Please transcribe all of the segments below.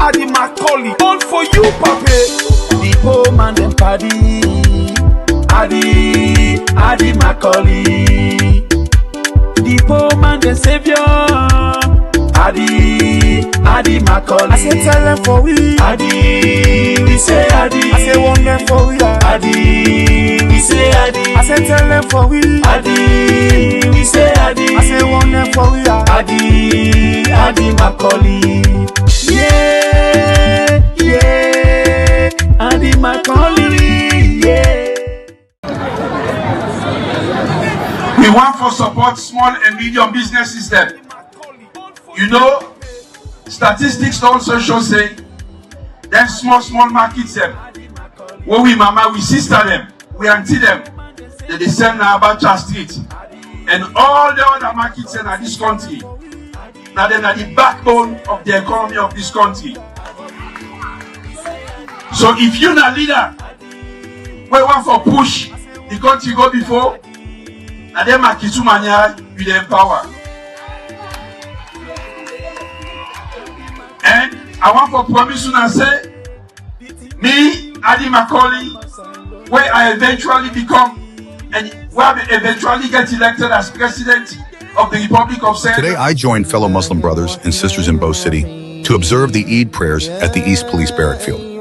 Adi Macaulay, all for you, papi. The poor man and party. Adi Macaulay. The poor man the savior. Adi Macaulay. I say tell them for we. We say Adi. I say one them for we. We say Adi. I say tell them for we. We say Adi. I say one them for we. Adi Macaulay. Yeah, Adi Macaulay. Yeah. We want to support small and medium businesses then. You know, statistics also show say them small markets them. Where we mama, we sister them, we auntie them. They sell now about street. And all the other markets in this country. Now they are the backbone of the economy of this country. So if you're not leader, we want to push the country go before. And then Makitu Mania will empower. And I want to promise you and say, me, Adi Macaulay, where I eventually become and where I eventually get elected as president of the Republic of Sierra Leone. Today I joined fellow Muslim brothers and sisters in Bow City to observe the Eid prayers at the East Police Barrack Field.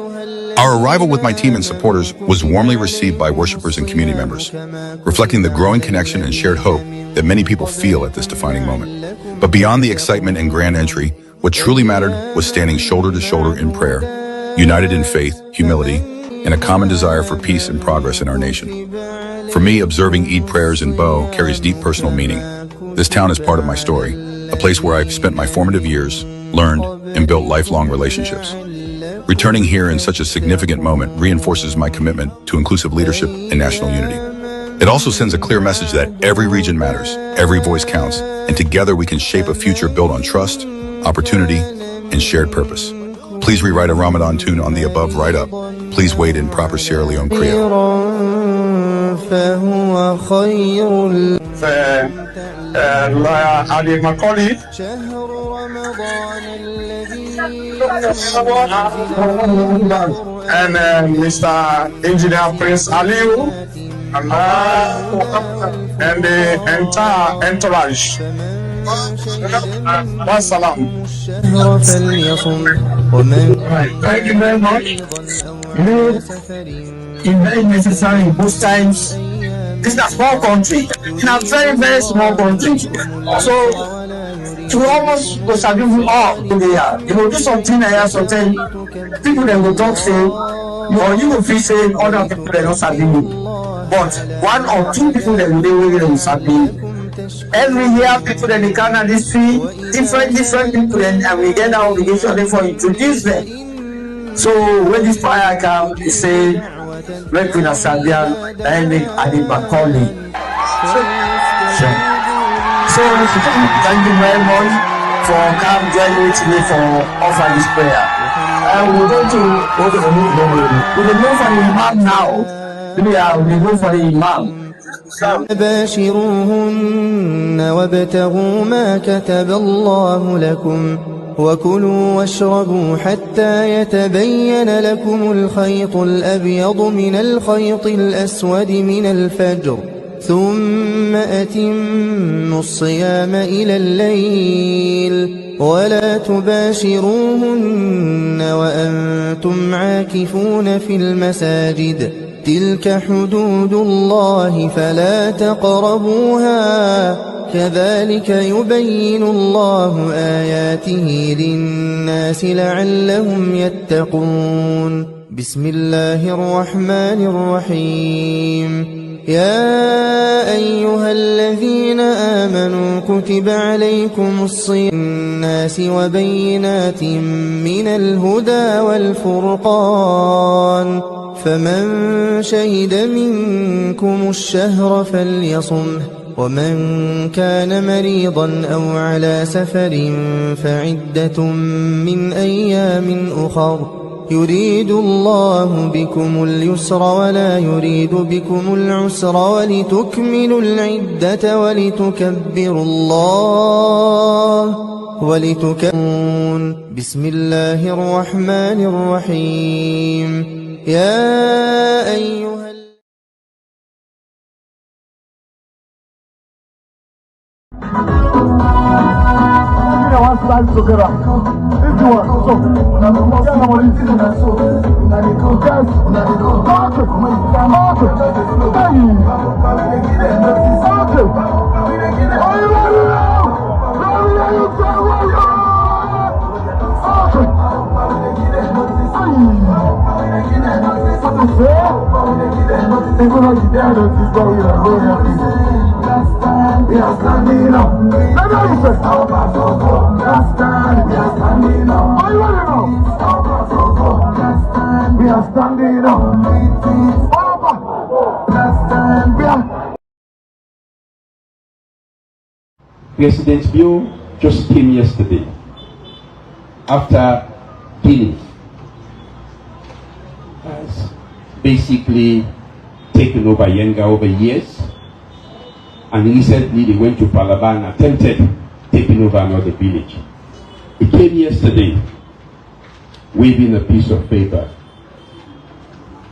Our arrival with my team and supporters was warmly received by worshipers and community members, reflecting the growing connection and shared hope that many people feel at this defining moment. But beyond the excitement and grand entry, what truly mattered was standing shoulder to shoulder in prayer, united in faith, humility, and a common desire for peace and progress in our nation. For me, observing Eid prayers in Bow carries deep personal meaning. This town is part of my story, a place where I've spent my formative years, learned, and built lifelong relationships. Returning here in such a significant moment reinforces my commitment to inclusive leadership and national unity. It also sends a clear message that every region matters, every voice counts, and together we can shape a future built on trust, opportunity, and shared purpose. Please rewrite a Ramadan tune on the above write-up. Please wait in proper Sierra Leone Creole. Adi Macaulay and Mr. Engineer Prince Aliu and the entire entourage. Wassalam. Thank you very much. It's very necessary in both times. It's a small country, in a very, very small country. So, to almost go sabi all there. You know, do something I have something. People that will talk say, or you will feel say other people that don't sabi me. But one or two people that will sabi. Every year, people that they can see different people, and we get our obligation for introduce them. So when this fire comes, they say, "Let me Sabian and Adi Macaulay." So thank you very much for coming joining me today for offer this prayer. We're going to go to the move for the Imam now. We go for the Imam. باشروهن وابتغوا ما كتب الله لكم وكلوا واشربوا حتى يتبين لكم الخيط الأبيض من الخيط الأسود من الفجر ثم أتموا الصيام إلى الليل ولا تباشروهن وأنتم عاكفون في المساجد تلك حدود الله فلا تقربوها كذلك يبين الله آياته للناس لعلهم يتقون بسم الله الرحمن الرحيم يا أيها الذين آمنوا كتب عليكم الصيام الناس وبينات من الهدى والفرقان فمن شهد منكم الشهر فليصمه ومن كان مريضا أو على سفر فعدة من أيام أخر يريد الله بكم اليسر ولا يريد بكم العسر ولتكملوا العدة ولتكبروا الله ولتكون بسم الله الرحمن الرحيم يا أيها We are standing up. Let me hear you say, our patrol, last time. We are standing up. Are you ready now? Our patrol, last time. We are standing up. Last time. We are. President Bill just came yesterday after Guinea has basically taken over Yenga over years. And recently they went to Palaban and attempted taking over another village. He came yesterday waving a piece of paper.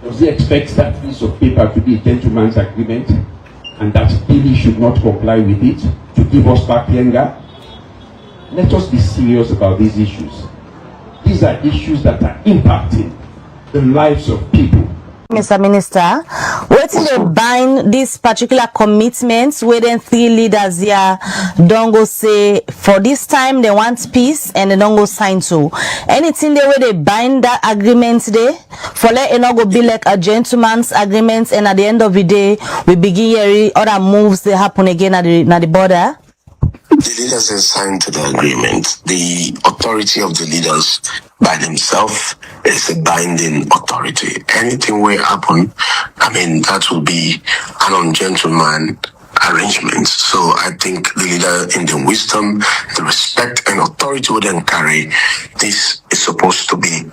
Does he expect that piece of paper to be a gentleman's agreement and that Guinea should not comply with it to give us back Yenga? Let us be serious about these issues. These are issues that are impacting the lives of people. Mr. Minister, what they bind these particular commitments where then 3 leaders here don't go say for this time they want peace and they don't go sign to anything they where they bind that agreement there for let it not go be like a gentleman's agreement and at the end of the day we begin hearing other moves they happen again at the border. The leaders have signed to the agreement. The authority of the leaders by themselves is a binding authority. Anything will happen, that will be an ungentleman arrangement. So I think the leader in the wisdom, the respect and authority would then carry, this is supposed to be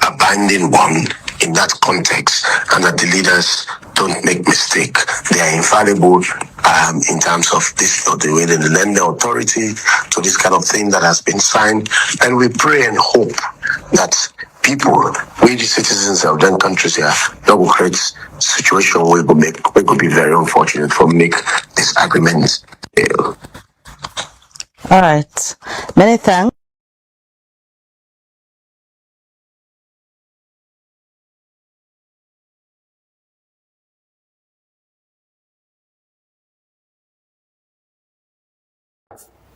a binding one in that context, and that the leaders don't make mistake. They are infallible in terms of this, or the way they lend their authority to this kind of thing that has been signed. And we pray and hope that people, we the citizens of them countries here, that will create situation where we could be very unfortunate for make this agreement fail. All right, many thanks.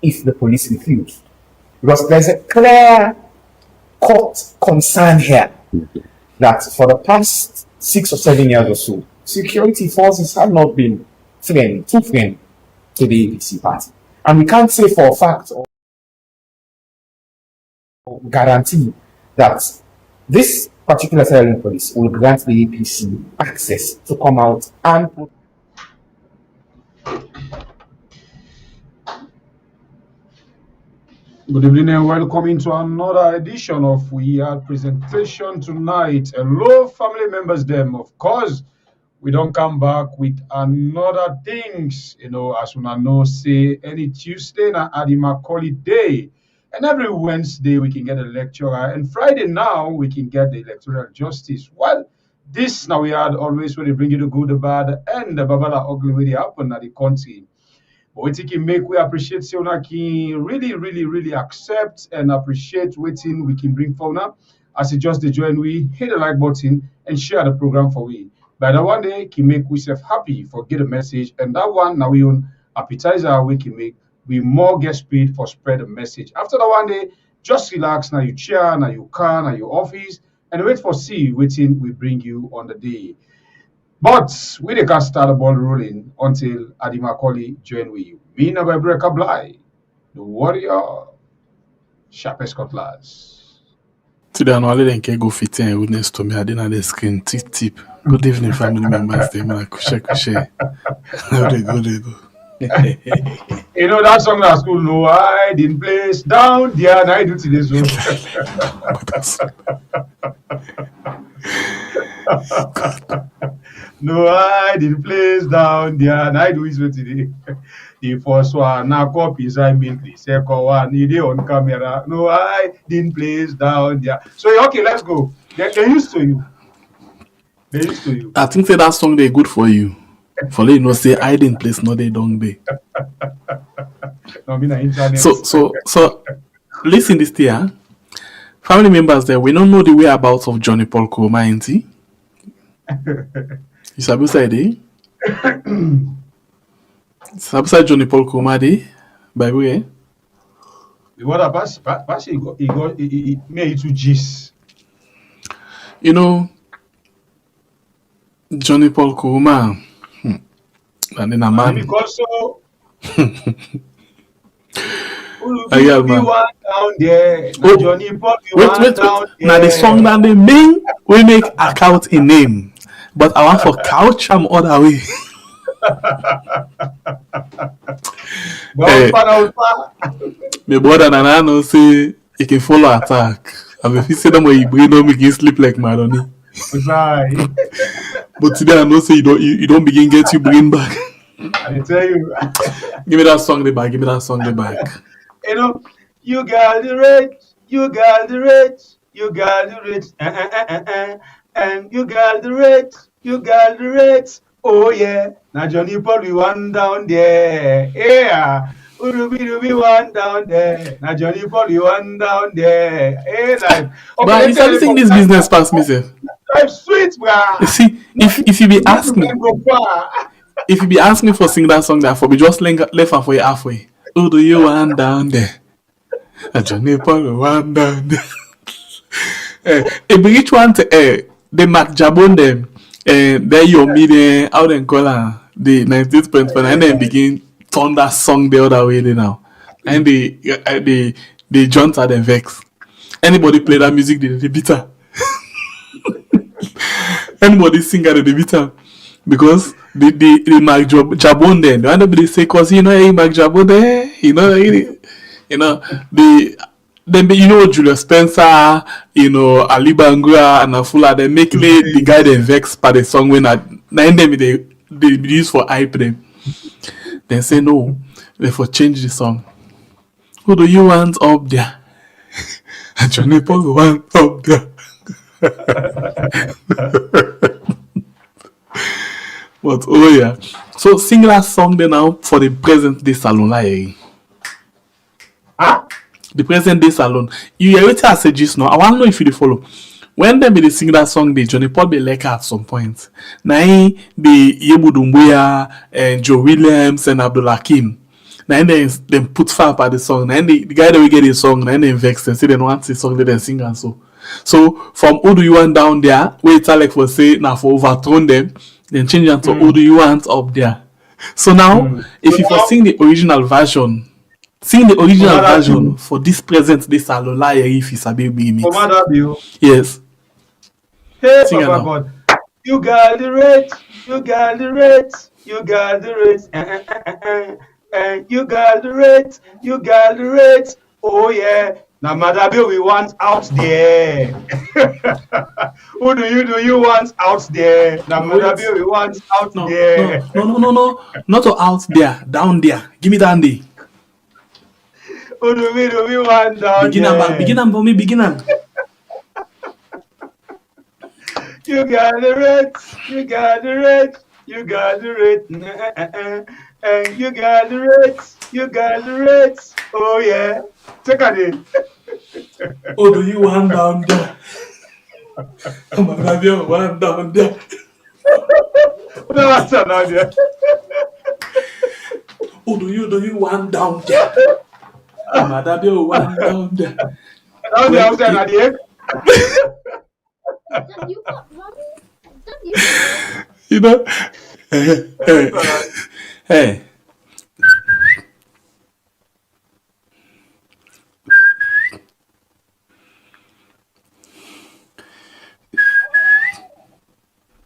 If the police refuse, because there's a clear court concern here that for the past 6 or 7 years or so, security forces have not been too friendly to the APC party, and we can't say for a fact or guarantee that this particular Sierra Leone police will grant the APC access to come out and. Good evening and welcome to another edition of We Are Presentation tonight. Hello, family members. Them, of course, we don't come back with another things. As we know, say any Tuesday na Adi Macaulay Day, and every Wednesday we can get a lecturer, and Friday now we can get the electoral justice. Well, this now we had always when they bring you the good, the bad, and the babala ugly way they happen at the country. But what can make we appreciate Siona can really accept and appreciate waiting we can bring for now. As you just join we hit the like button and share the program for we. By the one day can make we self happy for get a message, and that one now we own appetizer we can make we more get speed for spread the message. After that one day, just relax now you chair, now you car, now your office, and wait for see waiting we bring you on the day. But we can't start the ball rolling until Adi Macaulay join with you. Me never break a blind. The warrior, sharpest cutlass. Today, I'm only can go fit in witness to me. I didn't have the screen. Tip. Good evening, family members. They man, kushe. Go. That song at school, no hiding place down there, and I do to this one. No hiding place down there. And I do is what today. The first one, now copies I mean the second one, you did on camera. No, hiding place down there. So okay, let's go. They're used to you. They're used to you. I think say that song they good for you. For you know say hiding place, no they don't be. No, I mean, internet. So listen this here. Family members there, we don't know the whereabouts of Johnny Paul Kuruma, ain't he? You sabi say dey? Sabi say Johnny Paul Kuruma dey? By the way, The water pass he made it to gist. you know Johnny Paul Kuruma. And then a man. Because so I got man. one down there. Oh, Johnny Paul, wait. down there. Now the song that they mean we make a count in name, but I want for couch am other way. My brother and I know say he can follow attack. And if he say them when you bring them, he sleep like Madonna. But today I know say you don't begin get you bring back. I tell you. Give me that song the back. Give me that song the back. You know, you got the rich, you got the rich, you got the rich, and you got the rich, you got the rich. Oh yeah, now Johnny Paul we one down there. Yeah, Urubi one down there. Now Johnny Paul we one down there. Hey, like, But you start sing this business past me, sir. I'm sweet, bro. You see, if you be asking, if you be asking for sing that song, that for be just left and for you halfway. Who do you want down there? A Johnny Paul one down there. If each one the Mac Jabon them, then your media, how they call her, the 98.5, and then begin turn that song the other way now. And they jaunt at the vex. Anybody play that music, they beat her. Anybody sing at the beat her. Because the Mac Jabon then, the one they say, cause Mac Jabon there, Julius Spencer, Ali Bangura and Afula, they make the guy they vex by the song when them they use for hype them. Then say no, they for change the song. Who do you want up there? Johnny Paul want up there. But oh yeah. So sing that song then now for the present day salon like. The present day salon. You hear it as a gist now. I want to know if you follow. When them be sing that song, they Johnny Paul be like at some point. Now the Yebudumbuya and Joe Williams and Abdul Hakim. Now then put fire by the song. Now the guy that we get the song, now they vex and say they don't want the song, they then sing and so. So from who do you want down there? Wait, like for say now for overthrown them, then change it to who do you want up there. So now if you for sing the original version. Sing the original version for this present day Salola if it's a baby mix. Yes. Hey, sing Papa God. You got the rate, you got the rate, you got the rate, and you got the rate, you got the rate. Oh yeah. Now Madabi we want out there. Who do you want out there? Now Madabi we want out there. No. Not to out there, down there. Give me down there. Who do we want down there? Begin for me, begin. You got the rate, you got the rate, you got the rate, and you got the rate, you got the rate. Oh yeah, check out it. Oh, do you want down there? Come on, have you one down there? No answer down there. Oh, do you want down there? Come on, have you one down there? Down there, I'm saying at the end. You know, hey.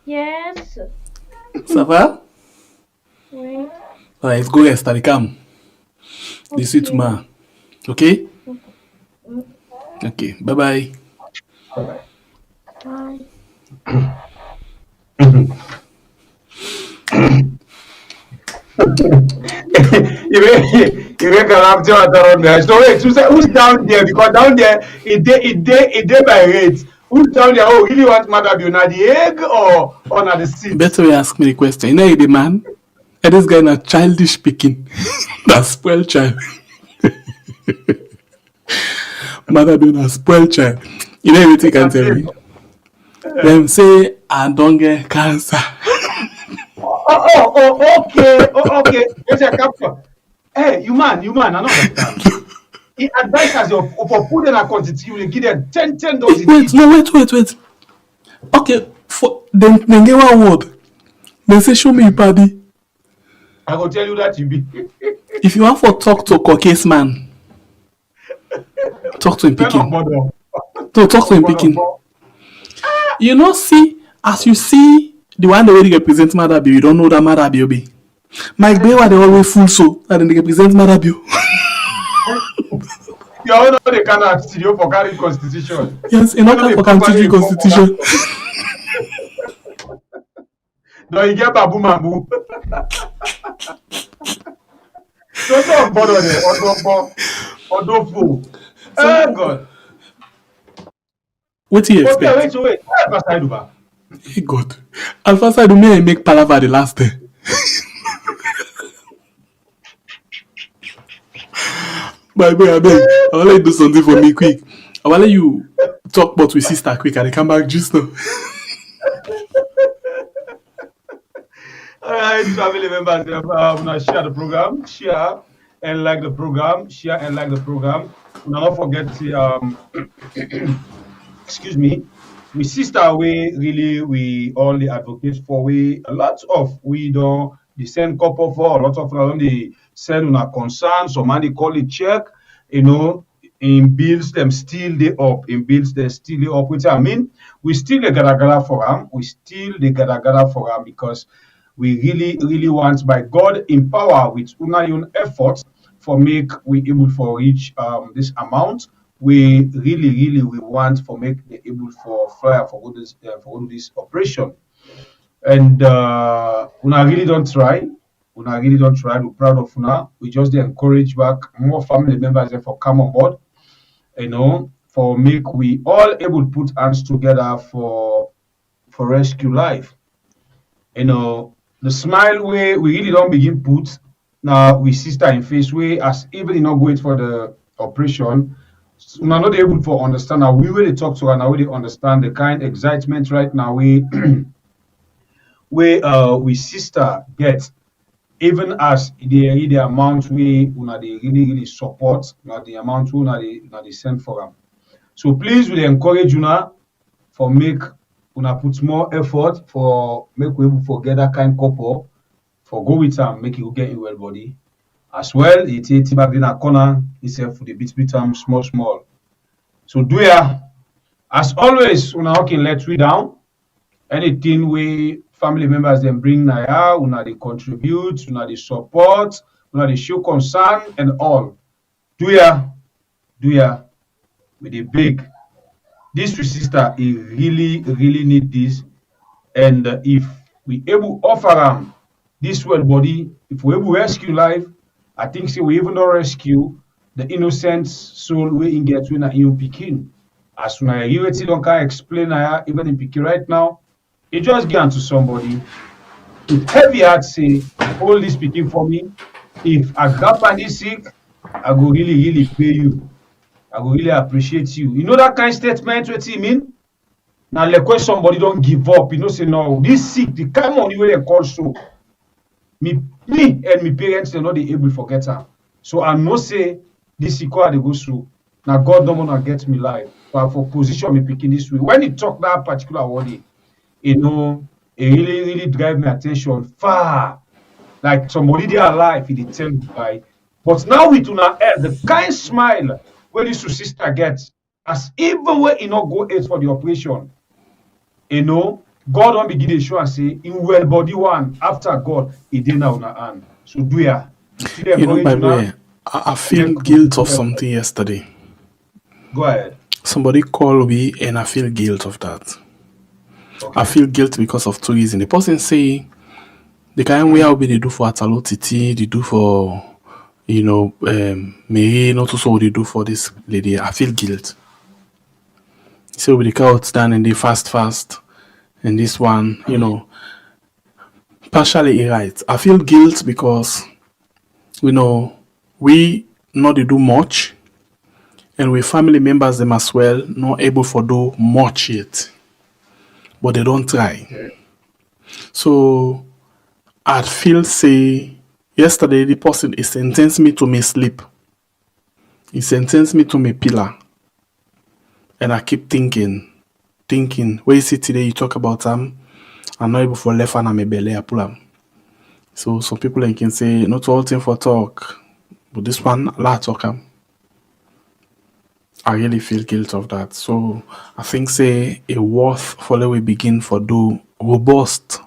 Yes. Ça va? Oui. Alright, let's go rest at the camp. This is tomorrow. Okay? Okay, bye-bye. Bye. You make calamity around there. So wait, who's down there? Because down there, it by rate. Who's down there? Oh, really want mother be na the egg or na the seed? Better way ask me the question. You know the man? And this guy na childish speaking. That spoiled child. Mother be na spoiled child. You know everything can tell me. Them say I don't get cancer. Okay. What's your capture? Hey, you man, I don't understand. He advised us for put in a quantity, you will give them 10 dollars. Wait. Okay, for then get one word. They say show me your body. I will tell you that you be. If you want for talk to a caucus man, talk to him picking. No, talk to him picking. You know, see, as you see the one that really represents Mother Bill, you don't know that Mother Bill be. Mike Bewa, they always fool so that they represent Mother Bill. You all know they cannot studio for carrying constitution. Yes, enough for carrying constitution. No, you get babu mabu. Don't talk about it. Odofo. Oh God. What do you expect? Wait. Alpha side over. Hey God. Alpha side may make palava the last day. My boy, I beg. I will let you do something for me quick. I will let you talk about with sister quick and I come back just now. Alright, family members, share the program, share and like the program, Now don't forget to excuse me. We sister we all the advocates for a lot of we don't the send couple for a lot of the send on concern, some money call it check, in bills them still they up, which I mean we still the gada for them, because we really want by God in power with own efforts for make we able for reach this amount. We really want for make the able for fly for this operation. And una really don't try. We're proud of una. We just encourage back more family members for come on board. For make we all able to put hands together for rescue life. The smile way we really don't begin put now we sister in face way as even not wait for the operation. We're not able to understand how we really talk to her now. We understand the kind of excitement right now we sister get, even as the amount we really support, the amount we send for them. So please we encourage una for make una put more effort for make we able for get that kind couple for go with them, make you get in well body. As well, it's back in a corner, itself for the bit small. So do ya, as always, una can let we down. Anything we family members then bring now, una they contribute, una they support, una they show concern and all. Do ya, with the big. This sister, he really need this, and if we able offer them this well body, if we able rescue life, I think we even not rescue the innocent soul we in get when in Pekin. As soon as you don't can explain even in Pekin right now, it just get to somebody. With heavy heart say, hold this Pekin for me. If I got any sick, I go really pay you. I go really appreciate you. You know that kind of statement what it mean? Now like when somebody don't give up, say no, this sick, the kind of money where they call so. Me and my parents they not they able to forget her. So I know say this equal they go through. Now God don't wanna get me live. But for position me picking this way. When he talk that particular word, it really drive my attention far. Like somebody they alive, he did tell me by. But now we do not have the kind smile where this sister gets, as even when he not go aid for the operation. God don't begin to show and say, in well body one, after God, he did now on her hand. So do ya. By the way, I feel guilt of something yesterday. Go ahead. Somebody called me and I feel guilt of that. Okay. I feel guilt because of two reasons. The person say the kind way how they do for Atalo Titi, they do for Mary, not also what they do for this lady. I feel guilt. So we the out down and they fast, and this one, partially right. I feel guilt because we not they do much, and we family members them as well not able for do much yet, but they don't try. So I feel say yesterday the person he sentenced me to me sleep. He sentenced me to me pillar. And I keep thinking, where you see today you talk about I'm not able for left and I'm a belly I pull am. So some people can say not all thing for talk, but this one la talk am. I really feel guilt of that. So I think say a worth for let we begin for do robust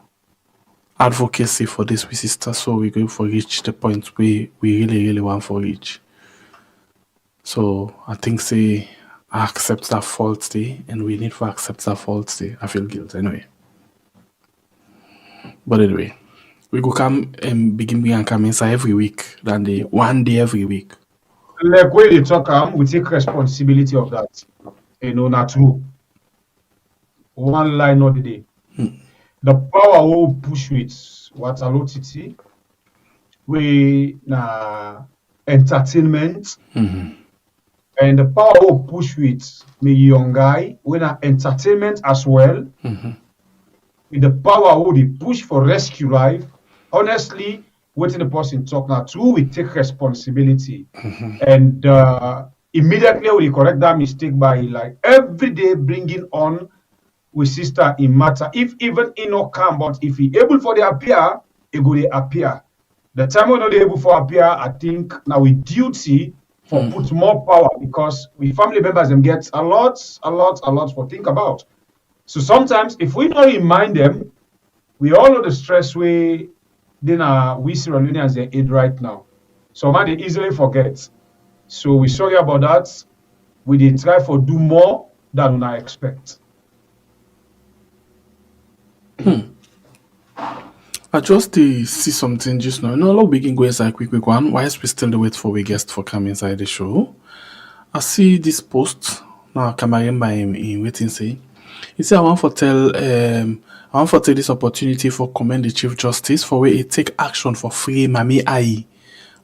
advocacy for this we sister, so we're going for reach the point where we really want for reach. So I think say I accept that fault day, and we need to accept that fault day. I feel guilt anyway. But anyway, we go come and begin come inside every week, than the one day every week. Like when they talk, we take responsibility of that. Not true. One line of the day. The power will push with what a lot it we na entertainment. And the power will push with me young guy when entertainment as well. With the power will they push for rescue life. Honestly, waiting the person talk now too, we take responsibility. And immediately we correct that mistake by like every day bringing on with sister in matter. If even in no come, but if he able for the appear, it go they appear. The time we're not able for appear, I think now we duty for put more power because we family members them get a lot for think about. So sometimes if we don't remind them, we all know the stress we Sierra Leoneans they aid right now. So man they easily forget. So we sorry about that. We did try for do more than we expect. I just see something just now. No, we can go inside quick one. Whilst we still wait for we guest for come inside the show. I see this post now. Kamaremba in waiting say. He said I want to take this opportunity for commend the Chief Justice for where he take action for free Mami Ai.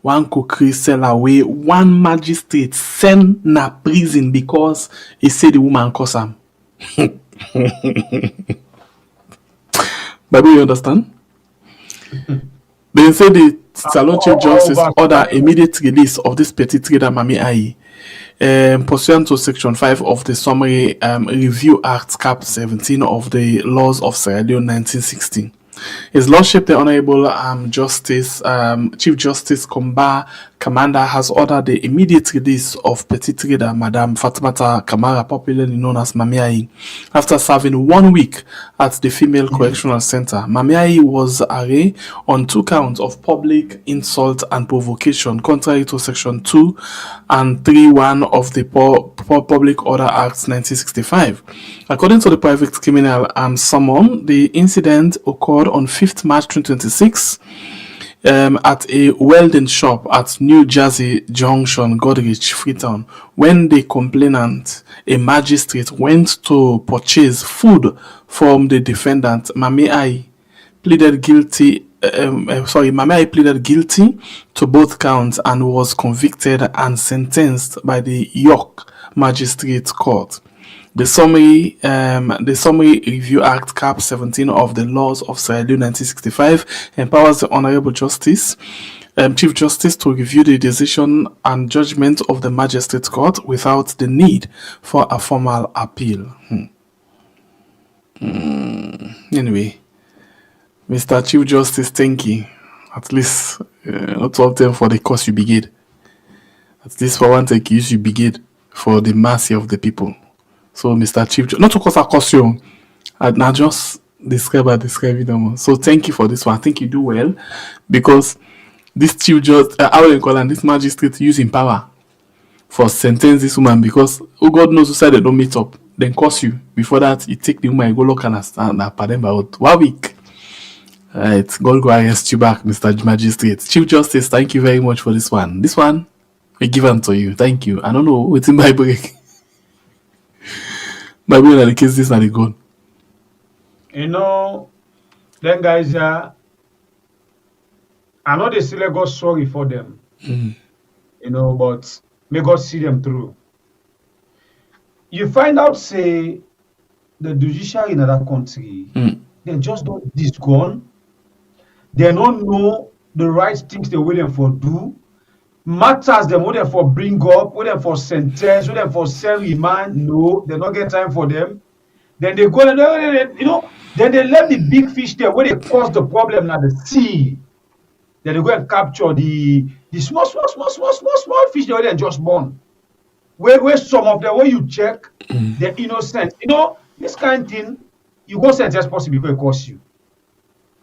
One could sell away, one magistrate send na prison because he said the woman cause him. Baby, you understand? They say the Salon Chief Justice order immediate release of this petty trader Mami Ai. Pursuant to Section 5 of the Summary Review Act Cap 17 of the Laws of Sierra Leone 1960. His Lordship, the Honorable Chief Justice Komba Commander, has ordered the immediate release of petty trader Madame Fatimata Kamara, popularly known as Mami Ai, after serving 1 week at the Female Correctional Center. Mami Ai was arraigned on 2 counts of public insult and provocation, contrary to Section 2 and 3(1) of the Public Order Act 1965. According to the private criminal summon, the incident occurred on 5th March 2026 at a welding shop at New Jersey Junction, Goderich, Freetown, when the complainant, a magistrate, went to purchase food from the defendant. Mami Ai pleaded guilty. Mami Ai pleaded guilty to both counts and was convicted and sentenced by the York Magistrate Court. The Summary Review Act Cap 17 of the Laws of Sierra Leone 1965 empowers the Honorable Chief Justice to review the decision and judgment of the Magistrate Court without the need for a formal appeal. Anyway, Mr. Chief Justice, thank you. At least, not all them for the cause you begin. At least for one take use you begin for the mercy of the people. So, Mr. Chief, not to cause a caution, I just describe them. So, thank you for this one. I think you do well because this Chief Justice, this magistrate using power for sentence this woman because God knows who said they don't meet up, then curse you. Before that, you take the woman, you go look and pardon about 1 week. Right, God go arrest you back, Mr. Magistrate. Chief Justice, thank you very much for this one. This one, we give them to you. Thank you. I don't know what's in my break. My boy, the case this and the gun. You know, then guys, I know they still got sorry for them. You know, but may God see them through. You find out, say, the judiciary in another country, they just don't disgone. They don't know the right things they willing for do. Matters them willing for bring up, willing for sentence, willing for send remand. No, they don't get time for them. Then they go and you know, then they let the big fish there where they cause the problem at the sea. Then they go and capture the small fish there where they just born. Where some of them, when you check, they're innocent. You know, this kind of thing, you go sentence possible because it costs you.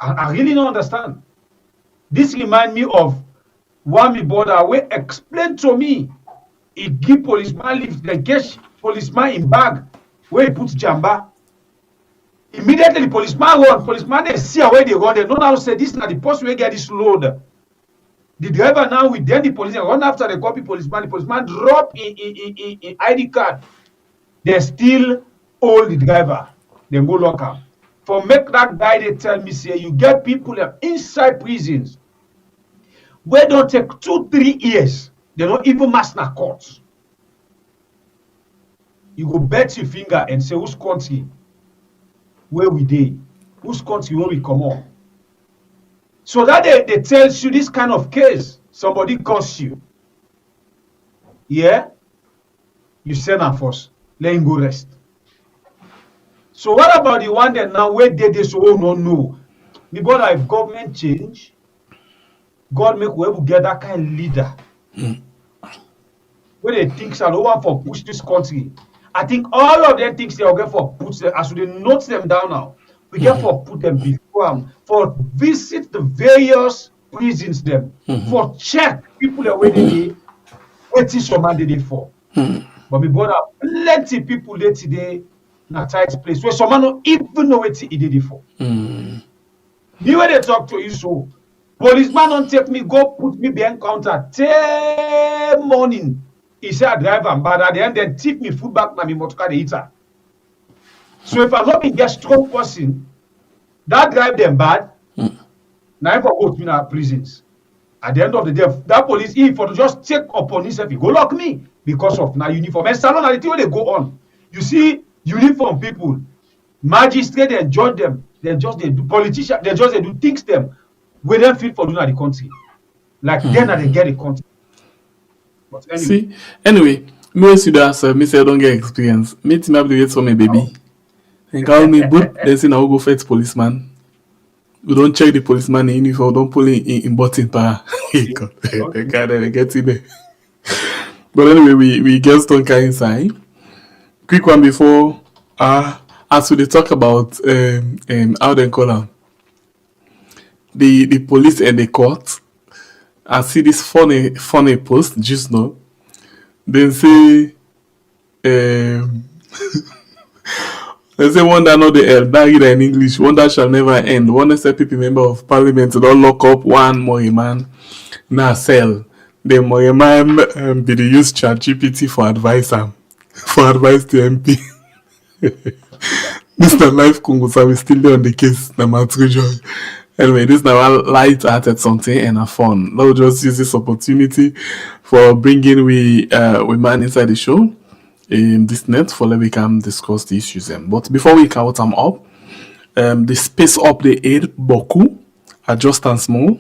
I really don't understand. This remind me of one me brother where explain to me he give policeman leave, they catch policeman in bag where he puts jamba. Immediately the policeman run, policeman they see where they run, they know now say this now the person will get this load. The driver now with then the police run after the copy policeman, the policeman drop in ID card. They still hold the driver, then go lock up. For make that guy they tell me say you get people inside prisons where don't take 2-3 years, they don't even mass na courts. You go bet your finger and say whose country where we dey, whose country where we come on. So that they tells you this kind of case, somebody calls you. Yeah, you send them first, let him go rest. So what about the one that now where they so no? Because if government change, God make we get that kind of leader. Where they think so no one for push this country. I think all of them things they will get for put them as we note them down now. We get for put them before for visit the various prisons them for check people that where they waiting some man they for. But we brought up plenty people there today in a tight place where someone don't even know what he did it for. The way they talk to you, so policeman don't take me, go put me behind counter till morning. He said I drive and bad at the end, then tip me food back na me motor the eater. So if I not be get strong person, that drive them bad, now if I go to our prisons. At the end of the day, that police, if for just take upon himself, he go lock me because of now uniform. And salon and the thing they go on. You see uniform people, magistrate and judge them, they just they do politicians, they just they do things them when they feel for doing at the country. Like then they get the country. But anyway. See, anyway, me see that me say I don't get experience. Me team up to wait for me baby. And call me good, then say now go fetch policeman. We don't check the policeman in uniform, don't pull in button power. The guy they get in there. But anyway, we get on inside. Quick one before as we talk about how they call them the police and the court. I see this funny post just now. They say they say one that not the Eldagira in English, one that shall never end. One SLPP member of parliament don't lock up one Moreman na cell. The Moreman be the use ChatGPT for advice to MP. Mr. Life Kungusa we still there on the case na Matrujo. Anyway, this now a light-hearted something and a fun. Let's just use this opportunity for bringing we man inside the show in this net for let we can discuss the issues. But before we count them up, the space up the aid boku adjust and small.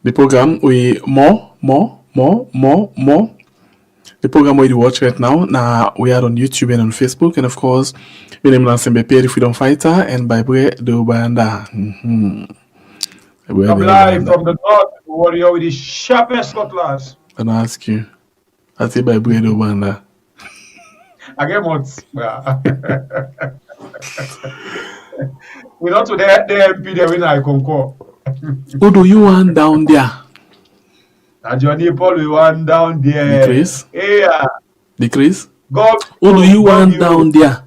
The program we more. The program we watch right now we are on YouTube and on Facebook, and of course my name is the Freedom Fighter and by Bre de Ubanda. I'm live from the north, warrior with the sharpest cutlass. And I ask you, I say by Bre de Ubanda. I get what? We're not to the MP there when I concur. Who do you want down there? And Johnny Paul, we want down there. The Chris? Yeah. The Chris? God. Who do you want down there?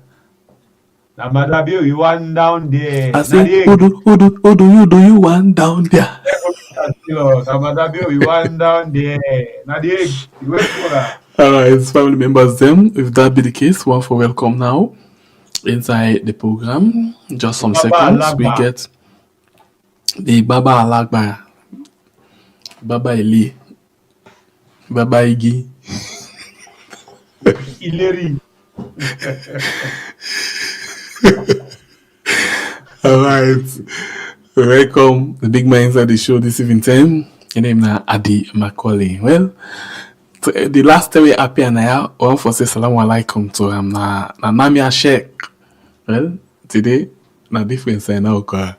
Now, Madabio, you want down there. I say, who do you want down there? Now, Madabio, you want down there. Now, the egg, you wait for that. Alright, family members, them. If that be the case, one for welcome now inside the program. Just some seconds, we get the Baba Alagba, Baba Eli, Baba Igi, Ileri. Alright, welcome the big man inside the show this evening time. Your name is Adi Macaulay. Well, the last time we appear now, one for say salamu alaikum to him na Namia Sheikh. Well, today na different say now kwa.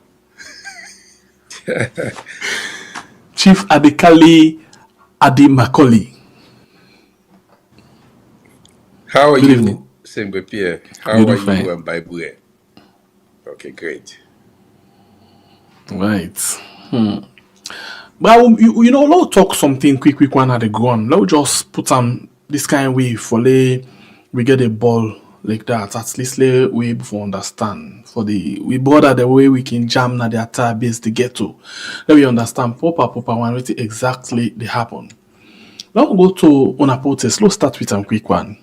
Chief Adekali Adi Macaulay. How are Good you, evening. Sembe Pierre? How You do are fine. you and Bible? Okay, great. Right. But you know, let's talk something quick one at the ground. Let's just put this kind of way for we get a ball like that. At least we for understand. We border the way we can jam na the attack base to get to. Let we understand proper one what exactly they happen. Now we go to on a protest. Let's start with a quick one.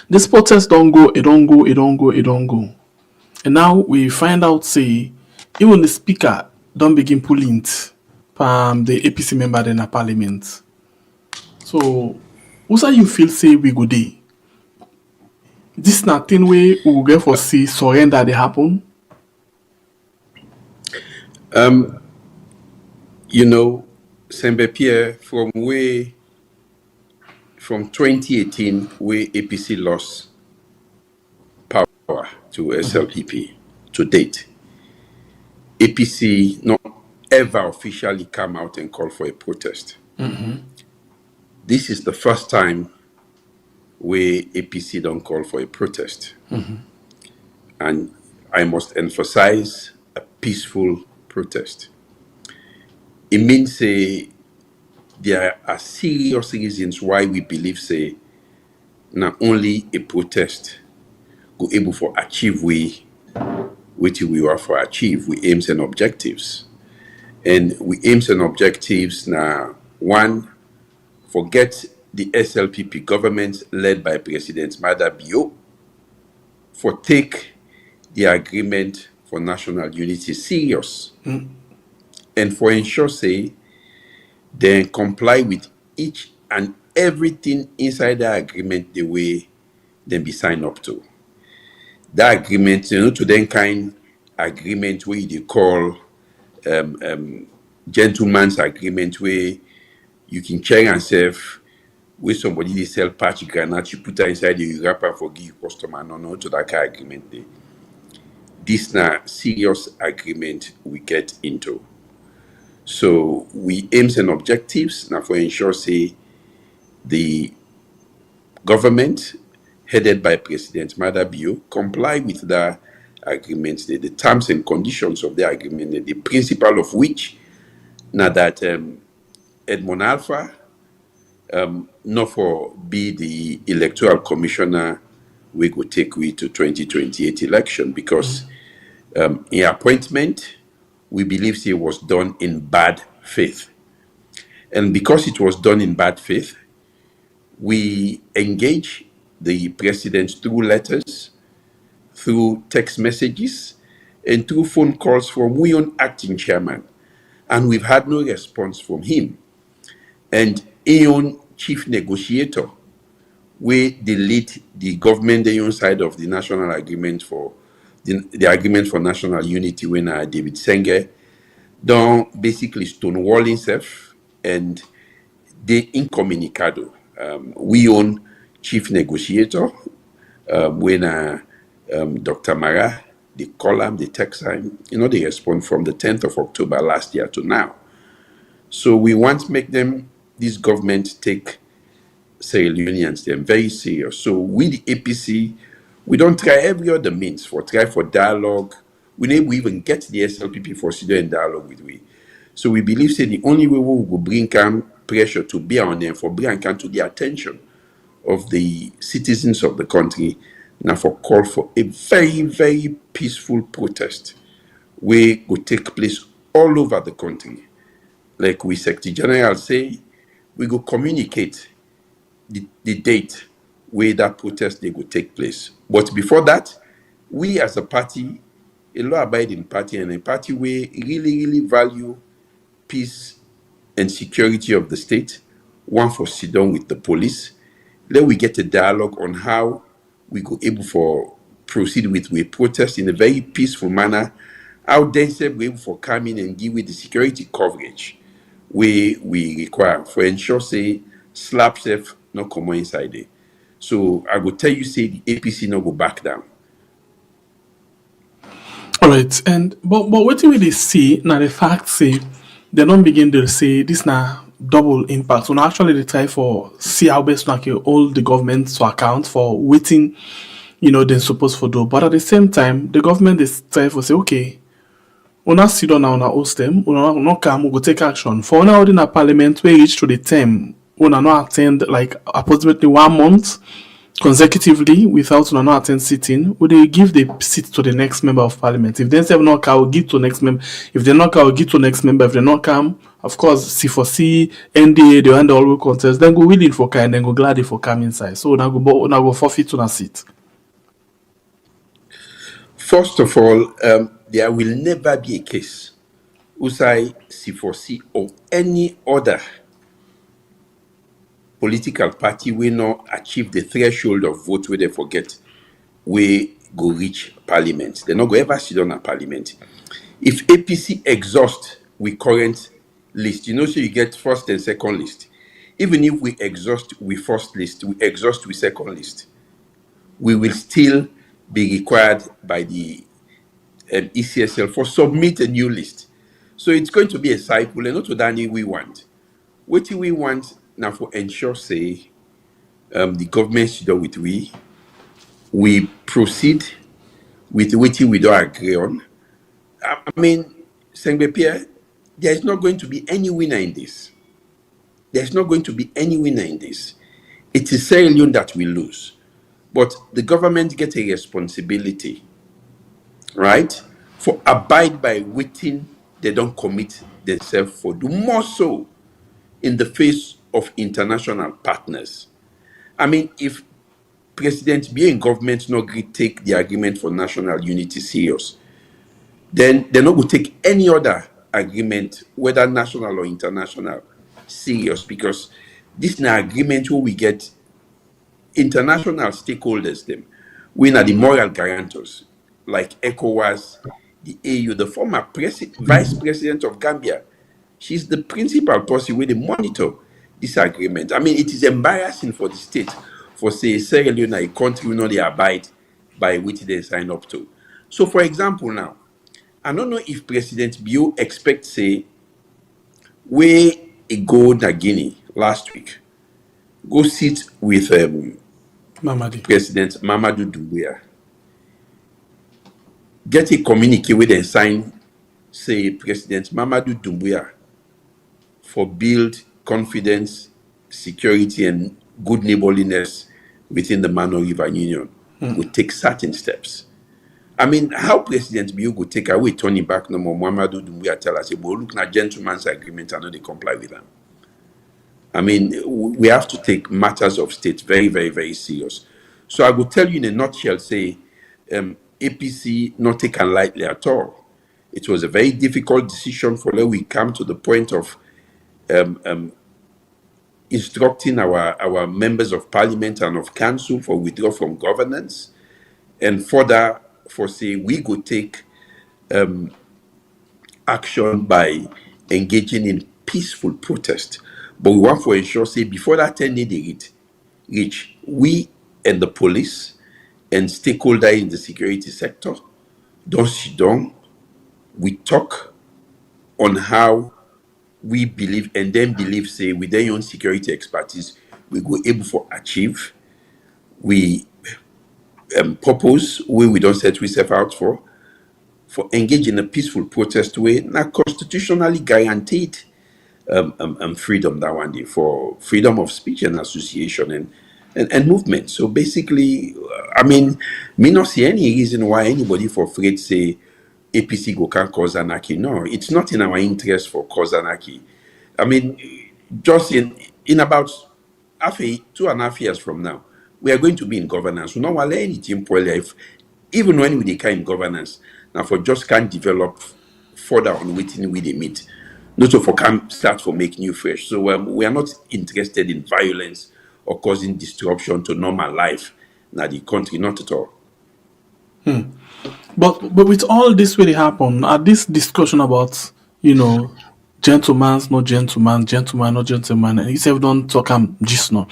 This protest don't go. And now we find out say even the speaker don't begin pulling from the APC member in the parliament. So what's you feel say we go dey? This nothing way we will get for see surrender they happen. You know, Sembe Pierre, from 2018, where APC lost power to SLPP to date, APC not ever officially come out and call for a protest. This is the first time where APC don't call for a protest. And I must emphasize a peaceful protest. It means there are serious reasons why we believe not only a protest go able for achieve which we are for achieve, we aims and objectives. And we aims and objectives now, one, forget the SLPP government led by President Madabio for take the agreement for national unity serious and for ensure they comply with each and everything inside the agreement the way they be signed up to. That agreement, to then kind agreement where they call gentleman's agreement where you can check and serve with somebody they sell patch granite, you put that inside the wrapper for give customer, no to that kind of agreement there. This now serious agreement we get into. So we aims and objectives now for ensure the government headed by President Madabio comply with the agreement, the terms and conditions of the agreement, the principle of which now that Edmond Alpha not for be the electoral commissioner we go take we to 2028 election because in appointment we believe it was done in bad faith. And because it was done in bad faith, we engage the president through letters, through text messages, and through phone calls from we own acting chairman. And we've had no response from him. And own chief negotiator, we delete the government the own side of the national agreement for the agreement for national unity when David Senge don't basically stonewall himself and they incommunicado. We own chief negotiator when Dr. Mara, they call him, they text him, they respond from the 10th of October last year to now. So we want to make this government take Sierra Leoneans, they're very serious. So we, the APC, we don't try every other means for dialogue. We never even get the SLPP for sit in dialogue with we. So we believe the only way we will bring pressure to bear on them for bring to the attention of the citizens of the country now for call for a very, very peaceful protest where will take place all over the country. Like we Secretary General say, we go communicate the date where that protest they will take place. But before that, we as a party, a law-abiding party and a party where really, really value peace and security of the state, one for sit down with the police. Then we get a dialogue on how we go able for proceed with we protest in a very peaceful manner. How then say we able for come in and give with the security coverage we require for ensure say slap safe not come inside there. So I will tell you say the APC no go back down. All right, and but what we they see now the fact say they don't begin to say this now double impact. So now actually they try for see how best like all the government to account for waiting, they're supposed to do. But at the same time, the government is trying to say, okay, una sit down now, una host them, una no come, we go take action. For una in a parliament, we reach to the term, una no attend like approximately 1 month consecutively without una no attend sitting, would they give the seat to the next member of parliament? If they say no come, we'll give to next member. If they not come, we'll give to next member. If they not come, of course, C4C, NDA, they handle all contest, then go willing for come, then go glad for come inside. So now go forfeit to a seat. First of all, there will never be a case Usai C4C or any other political party will not achieve the threshold of vote where they forget we go reach parliament. They're not going to ever sit on a parliament. If APC exhaust we current list, so you get first and second list. Even if we exhaust we first list, we exhaust we second list, we will still be required by the ECSL for submit a new list. So it's going to be a cycle, and not what any we want. What we want now for ensure say the government should do with we proceed with what we don't agree on. I mean, Sengbe Pierre, there is not going to be any winner in this. There's not going to be any winner in this. It is Sierra Leone that will lose. But the government gets a responsibility, right, for abide by waiting they don't commit themselves for. Do more so in the face of international partners. I mean, if President Biya in government not agree take the agreement for national unity serious, then they're not going to take any other agreement, whether national or international, serious, because this is an agreement where we get international stakeholders, them. We are the moral guarantors, like ECOWAS, the AU, the former vice president of Gambia. She's the principal person where they monitor this agreement. I mean, it is embarrassing for the state for say Sierra Leone, a country will not abide by which they sign up to. So, for example, now, I don't know if President Biya expects say where he go to Guinea last week, go sit with President Mamadou Doumbouya, get a communique with and sign, say President Mamadou Doumbouya for build confidence, security, and good neighborliness within the Mano River Union would take certain steps. I mean, how President Biya would take away turning back no more Mamadou Doumbouya tell us, well, look at gentleman's agreement and they comply with them. I mean, we have to take matters of state very, very, very serious. So I will tell you in a nutshell, say, APC not taken lightly at all. It was a very difficult decision for where we come to the point of instructing our members of parliament and of council for withdraw from governance, and further for say we could take action by engaging in peaceful protest. But we want to ensure say before that 10-day they reach, we and the police and stakeholders in the security sector don't sit down, we talk on how we believe and then believe, say, with their own security expertise, we go able to achieve. We purpose where we don't set ourselves out for engage in a peaceful protest way, not constitutionally guaranteed freedom that one day for freedom of speech and association and movement. So basically, I mean, me not see any reason why anybody for afraid say APC go can cause anarchy. No, it's not in our interest for cause anarchy. I mean, just in about 2.5 years from now, we are going to be in governance. We don't want anything poorly. If even when we decay in governance, now for just can't develop further on waiting with the meet. Not so for can start for make new fresh. So we are not interested in violence or causing disruption to normal life. Now the country, not at all. But with all this really happen, this discussion about, gentleman's not gentleman, gentleman not gentleman, and he said don't talk just now.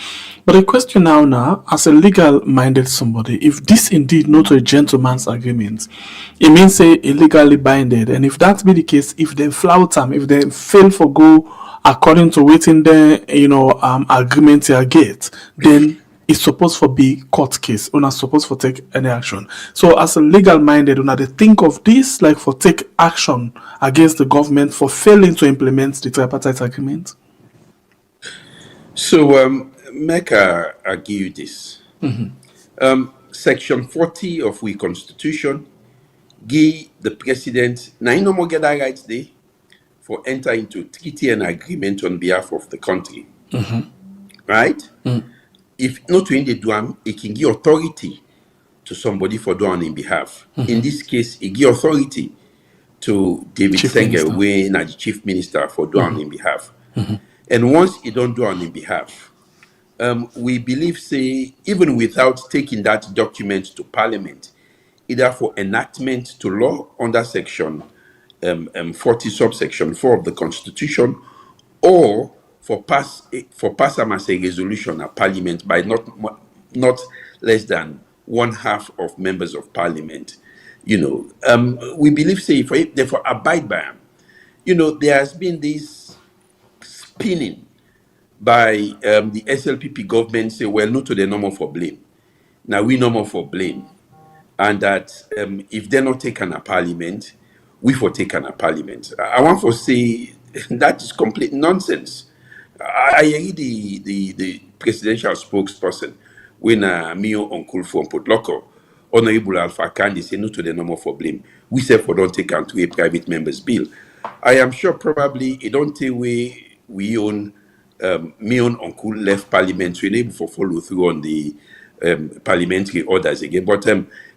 But the question now, as a legal minded somebody, if this indeed not a gentleman's agreement, it means say illegally binded, and if that be the case, if they flout them, if they fail for go according to waiting the agreement they get, then it's supposed to be court case. We're not supposed to take any action. So as a legal minded, when they think of this like for take action against the government for failing to implement the tripartite agreement. So make I give you this. Section 40 of we constitution give the president now no more get that right there for enter into treaty and agreement on behalf of the country. Right? If not when they do it can give authority to somebody for doing in behalf. In this case, it give authority to David Senga, when the chief minister for doing in behalf. And once he don't do on in behalf, we believe, say, even without taking that document to Parliament, either for enactment to law under section 40 subsection 4 of the Constitution, or for pass them as a resolution at Parliament by not less than 1/2 of members of Parliament. We believe, say, if they therefore abide by them. There has been this spinning by the SLPP government say, well, no to the normal for blame. Now we no more for blame. And that if they're not taken at Parliament, we for taken at Parliament. I want to say that is complete nonsense. I hear the presidential spokesperson when Mio Uncle from Potloko, Honorable Alpha Kandi say no to the normal for blame. We say for don't take to a private member's bill. I am sure probably it don't take away we own me own uncle left Parliament to enable for follow through on the parliamentary orders again. But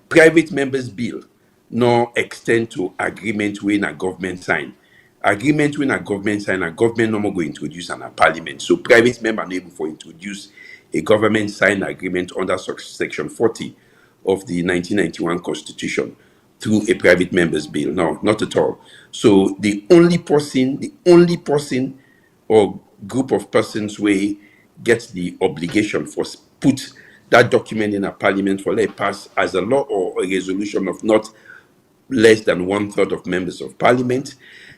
private members' bill no extend to agreement when a government sign. Agreement when a government sign, a government no more go introduce an a parliament. So private member able for introduce a government signed agreement under section 40 of the 1991 Constitution through a private member's bill. No, not at all. So the only person or group of persons where gets the obligation for put that document in a parliament for let it pass as a law or a resolution of not less than 1/3 of members of parliament.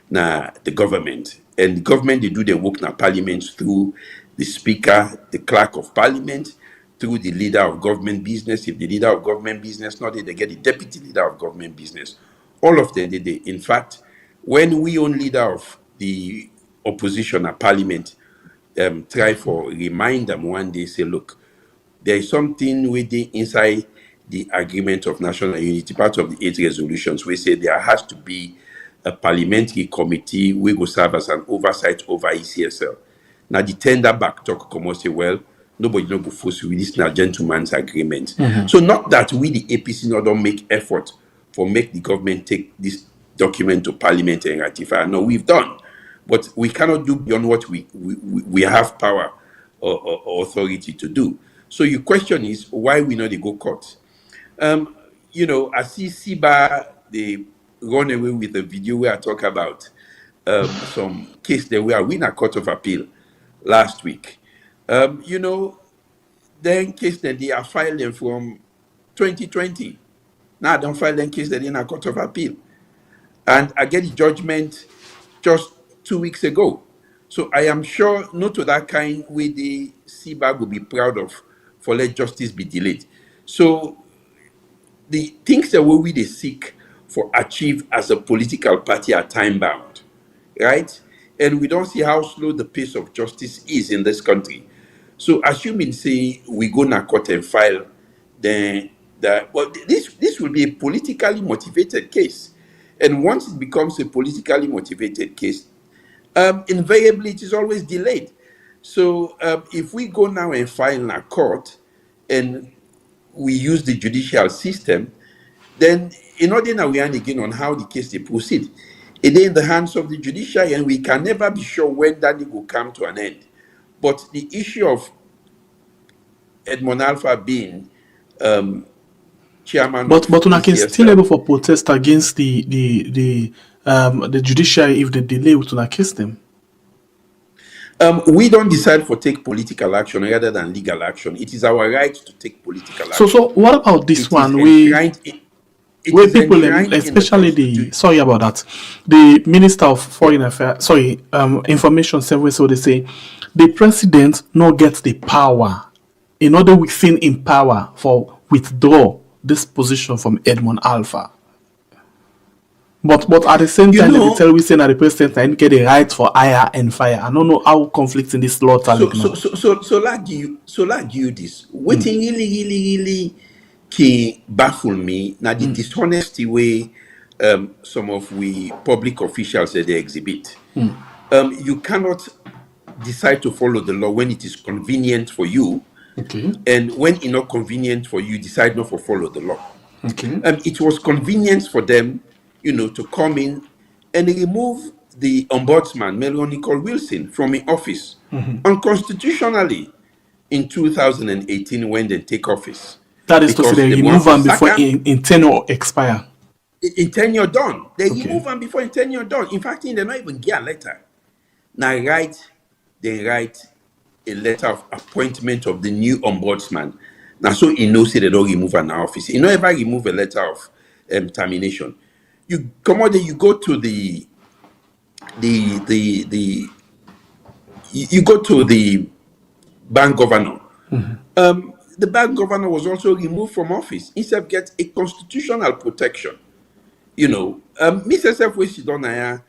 Now the government, and the government they do their work in parliament through the speaker, the clerk of parliament, through the leader of government business. If the leader of government business not, they get the deputy leader of government business. All of them they. In fact, when we own leader of the opposition at parliament try for remind them one day, say, look, there is something with the inside the agreement of national unity, part of the 8 resolutions, we say there has to be a parliamentary committee we go serve as an oversight over ECSL. Now the tender back talk come out say, well, nobody no go force with this now gentleman's agreement. So not that we the APC not don't make effort for make the government take this document to parliament and ratify. No, we've done. But we cannot do beyond what we have power or authority to do. So your question is why we not they go court? I see Siba they run away with a video where I talk about some case that we are win a court of appeal last week. Then case that they are filing from 2020. Now I don't file them case that in a court of appeal. And I get the judgment just 2 weeks ago. So I am sure not to that kind where the CBAG will be proud of for let justice be delayed. So the things that we they seek for achieve as a political party are time bound, right? And we don't see how slow the pace of justice is in this country. So assuming say we go na court and file, then that, well, this will be a politically motivated case. And once it becomes a politically motivated case, invariably it is always delayed. So if we go now and file in a court and we use the judicial system, then in order now we are again on how the case they proceed. It is in the hands of the judiciary, and we can never be sure when that will come to an end. But the issue of Edmond Alpha being chairman, but una can ECSL, still able for protest against the judiciary if they delay with una case them. We don't decide for take political action rather than legal action. It is our right to take political action. So what about this one? Where people, especially the Minister of Foreign Affairs, Information Service, so they say the president not gets the power in order within in power for withdraw this position from Edmond Alpha. But at the same time, they tell we say that the president and get the right for hire and fire. I don't know how conflicts in this law. So like you this. Waiting really can baffle me now the dishonesty way some of we public officials say they exhibit. You cannot decide to follow the law when it is convenient for you. Okay. And when it's not convenient for you, decide not to follow the law. Okay. It was convenient for them, to come in and remove the ombudsman, Melanie Nicole Wilson, from in office unconstitutionally in 2018 when they take office. That is to say they remove them before in tenure expire. In tenure done. They remove them before in tenure done. In fact, they not even get a letter. Now they write a letter of appointment of the new ombudsman. Now, so he knows they don't remove an office. He not ever remove a letter of termination. You come out there, you go to you go to the bank governor. The bank governor was also removed from office. Instead, get a constitutional protection. Mr. Sefwe Sidonaya,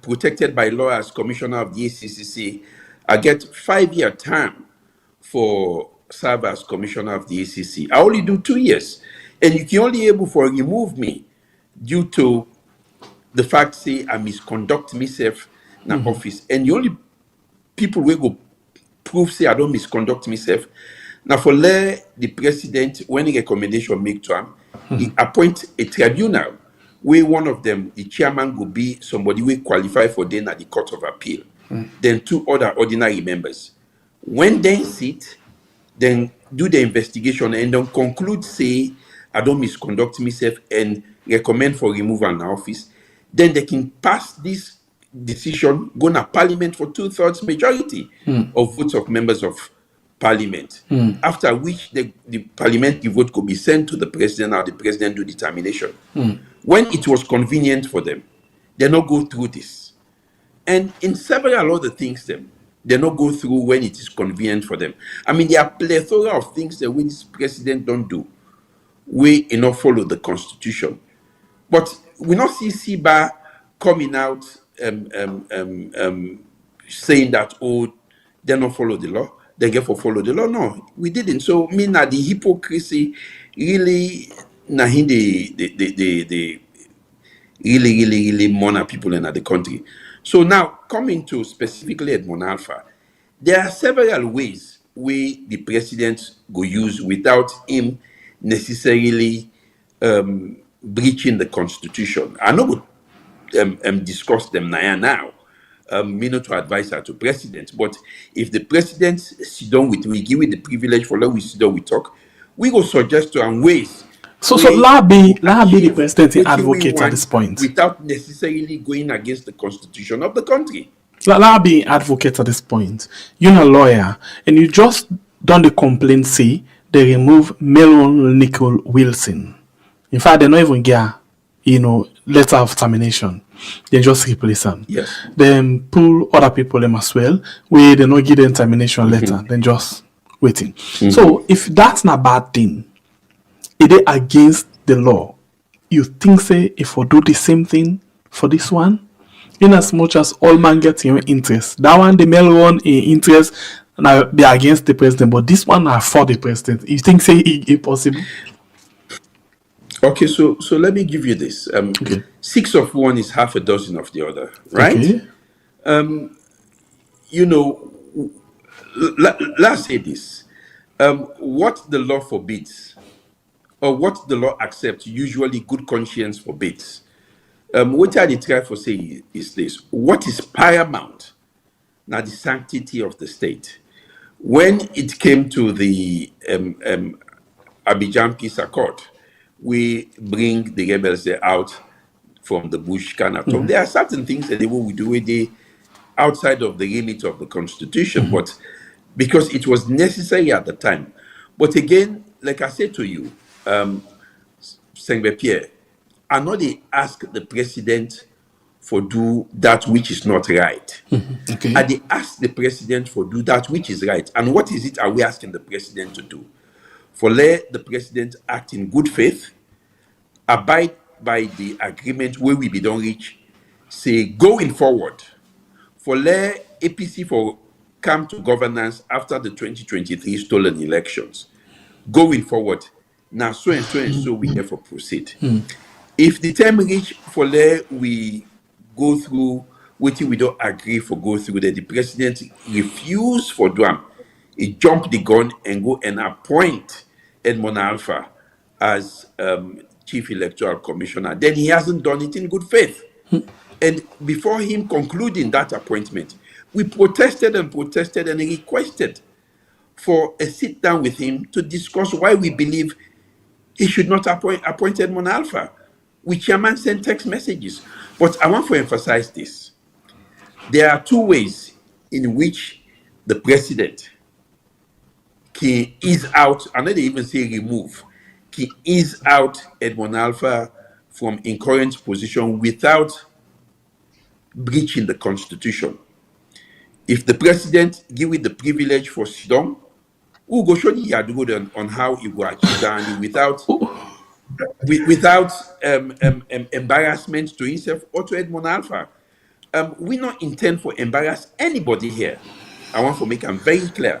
protected by law as commissioner of the ACCC, I get 5-year term for serve as commissioner of the ACC. I only do 2 years, and you can only able for remove me due to the fact say I misconduct myself in office, and the only people will go prove say I don't misconduct myself. Now for the president when a recommendation make to him, he appoint a tribunal where one of them, the chairman, will be somebody will qualify for then at the Court of Appeal. Then 2 other ordinary members. When they sit, then do the investigation and then conclude, say, I don't misconduct myself and recommend for removal in office. Then they can pass this decision, go to parliament for 2/3 majority of votes of members of parliament. After which the parliamentary vote could be sent to the president or the president do determination. When it was convenient for them, they not go through this. And in several other things, they not go through when it is convenient for them. I mean, there are plethora of things that this president don't do. We not follow the constitution. But we not see Siba coming out saying that, they not follow the law. They get for follow the law. No, we didn't. So, the hypocrisy really, the really mourn people in the country. So now, coming to specifically Edmond Alpha, there are several ways where the president go use without him necessarily breaching the constitution. I know discuss them now. Me not to advisor to president, but if the president sit down with me, give me the privilege for let we sit down, we talk, we go suggest to ways. So Labi the president advocate at this point without necessarily going against the constitution of the country. Labi advocate at this point. You're a lawyer and you just done the complaint say they remove Melon Nicole Wilson. In fact, they not even get letter of termination. They just replace them. Yes. Then pull other people them as well where they not give them termination letter. Then just waiting. So if that's not a bad thing, it is against the law. You think say if we do the same thing for this one, in as much as all man get your interest, that one the male one in interest now they are against the president, but this one are for the president. You think say it possible? Okay, so let me give you this. Okay. 6 of one is half a dozen of the other, right? Okay. You know, let's say this. What the law forbids, or what the law accepts, usually good conscience forbids. What I try for say is this: what is paramount? Now, the sanctity of the state. When it came to the Abidjan Peace Accord, we bring the rebels out from the bush kind of talk. There are certain things that they will do with the outside of the limit of the constitution, but because it was necessary at the time. But again, like I said to you, Sengbe Pierre, I know they ask the president for do that which is not right. Okay. And they ask the president for do that which is right. And what is it are we asking the president to do? For let the president act in good faith, abide by the agreement where we be don't reach, say going forward, for let APC for come to governance after the 2023 stolen elections. Going forward, now so and so and so we therefore proceed. If the time reach for let we go through which we don't agree for go through that the president refuse for do he jump the gun and go and appoint Edmond Alpha as chief electoral commissioner, then he hasn't done it in good faith. And before him concluding that appointment, we protested and requested for a sit down with him to discuss why we believe he should not appoint Edmond Alpha. We chairman sent text messages. But I want to emphasize this. There are two ways in which the president can ease out, and they even say remove, can ease out Edmond Alpha from in current position without breaching the constitution. If the president give it the privilege for Sidon, who go show you on how he will achieve that without embarrassment to himself or to Edmond Alpha. We not intend for embarrass anybody here. I want to make them very clear.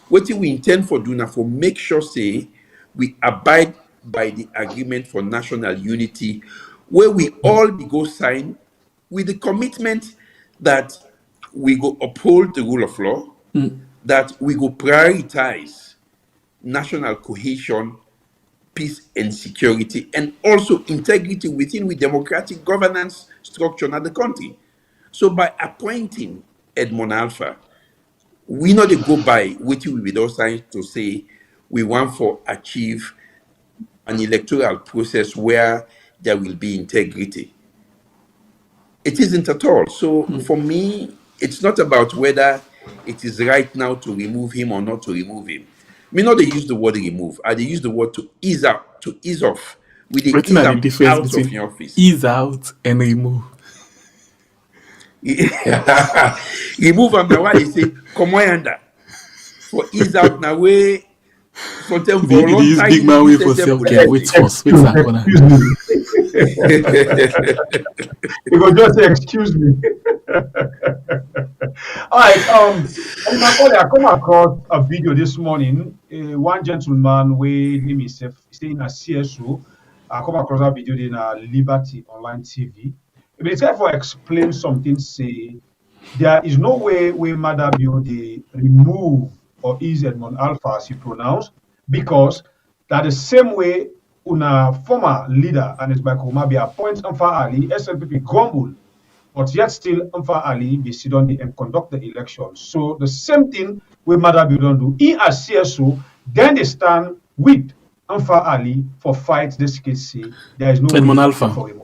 What we intend for doing for make sure say we abide by the agreement for national unity, where we all be go sign with the commitment that we go uphold the rule of law, that we go prioritize national cohesion, peace and security, and also integrity within the democratic governance structure of the country. So by appointing Edmond Alpha, we not go by which we will sign to say we want to achieve an electoral process where there will be integrity. It isn't at all. So for me, it's not about whether it is right now to remove him or not to remove him. Me not they use the word remove. I they use the word to ease out, to ease off. With the ease the difference out between of your office. Ease out and remove. Remove them now while they say come under. For ease out now way sometimes for a long time. Big man wait for say okay, wait first. Wait a corner. You go just say excuse me. All right. I come across a video this morning. One gentleman where name himself staying at CSO. I come across a video in Liberty Online TV. If it's try for explain something, say there is no way we Madabio they remove or ease Edmond Alpha as he pronounced, because that the same way una former leader and it's by Kumabi appoints Amfa Ali, SLPP grumble, but yet still Amfa Ali be sit on and conduct the election. So the same thing we Madabio don't do. He as CSO, then they stand with Amfa Ali for fight this case. Say there is no Edmond Alpha for him.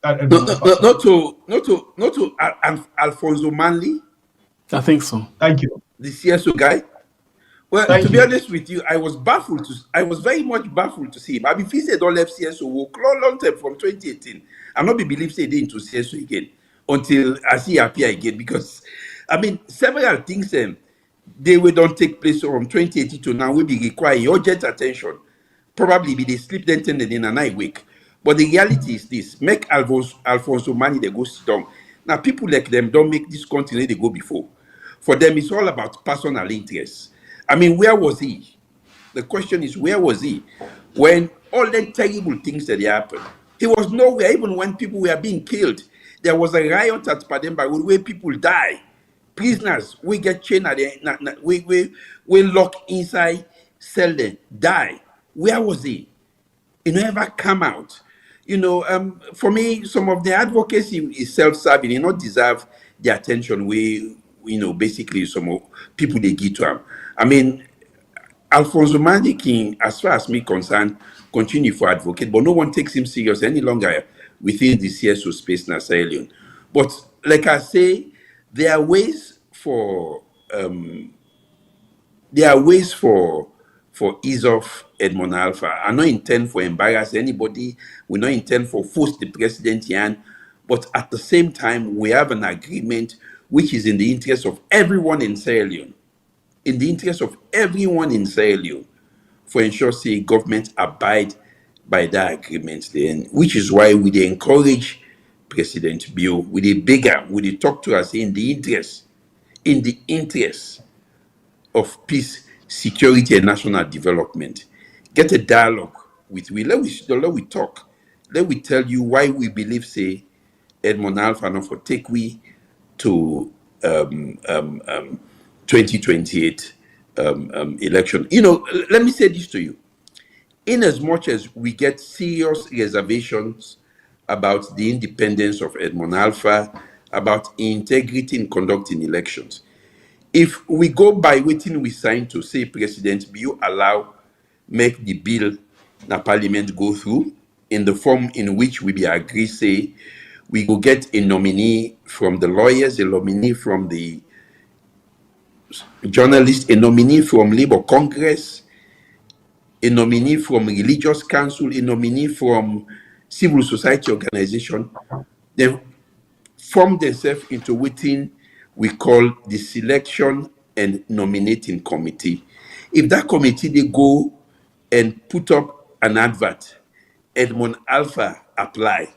Not to Alfonso Manley. I think so. Thank you. The CSO guy. Well, to be honest with you, I was very much baffled to see him. I mean, if he said don't left CSO work long time from 2018, I'm not be believe say they into CSO again until I see appear again, because I mean several things they will don't take place from 2018 to now will be require urgent attention. Probably be they sleep then tended in a night week. But the reality is this: make Alfonso Mani they go sit down. Now people like them don't make this country they go before. For them, it's all about personal interests. I mean, where was he? The question is, where was he when all the terrible things that happened. He was nowhere, even when people were being killed. There was a riot at Pademba where people die. Prisoners, we get chained at the, we lock inside, cell them, die. Where was he? He never come out. For me, some of the advocacy is self-serving. He not deserve the attention basically some of people they give to him. I mean, Alfonso Mandi King, as far as me concerned, continue for advocate, but no one takes him serious any longer within the CSO space in Sierra Leone. But like I say, there are ways for ease of Edmond Alpha. I don't intend for embarrass anybody. We don't intend for force the president Yan. But at the same time, we have an agreement which is in the interest of everyone in Sierra Leone. In the interest of everyone in Sierra Leone, for ensure say government abide by that agreement then, which is why we dey encourage President Bio, we dey beg am, we dey talk to us in the interest of peace, security, and national development. Get a dialogue with we. Let we talk. Let we tell you why we believe say Edmond Alpha no for take we to 2028 election. Let me say this to you. In as much as we get serious reservations about the independence of Edmond Alpha, about integrity in conducting elections, if we go by waiting we sign to say President Bio allow make the bill na parliament go through in the form in which we be agree say we go get a nominee from the lawyers, a nominee from the journalists, a nominee from Labour Congress, a nominee from religious council, a nominee from civil society organization, then form themselves into what we call the selection and nominating committee. If that committee they go and put up an advert, Edmond Alpha apply,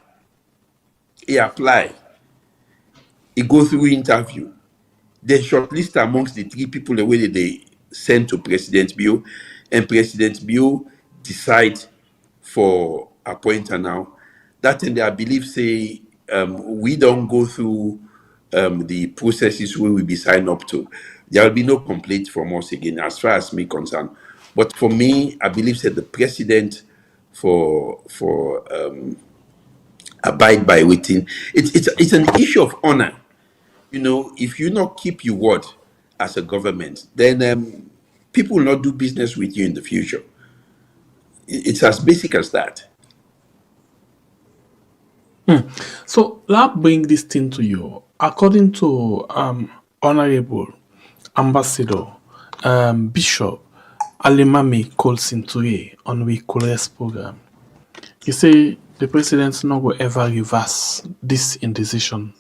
he apply, he go through interview, they shortlist amongst the three people the way that they send to President Bio, and President Bio decide for appointer now. That and I believe say we don't go through the processes we will be signed up to. There will be no complaint from us again, as far as me concerned. But for me, I believe that the president for abide by waiting. It's an issue of honor. If you not keep your word as a government, then people will not do business with you in the future. It's as basic as that. So let's bring this thing to you. According to Honorable Ambassador Bishop Alimami Colson today on we Coles program, he say the president not go ever reverse this indecision.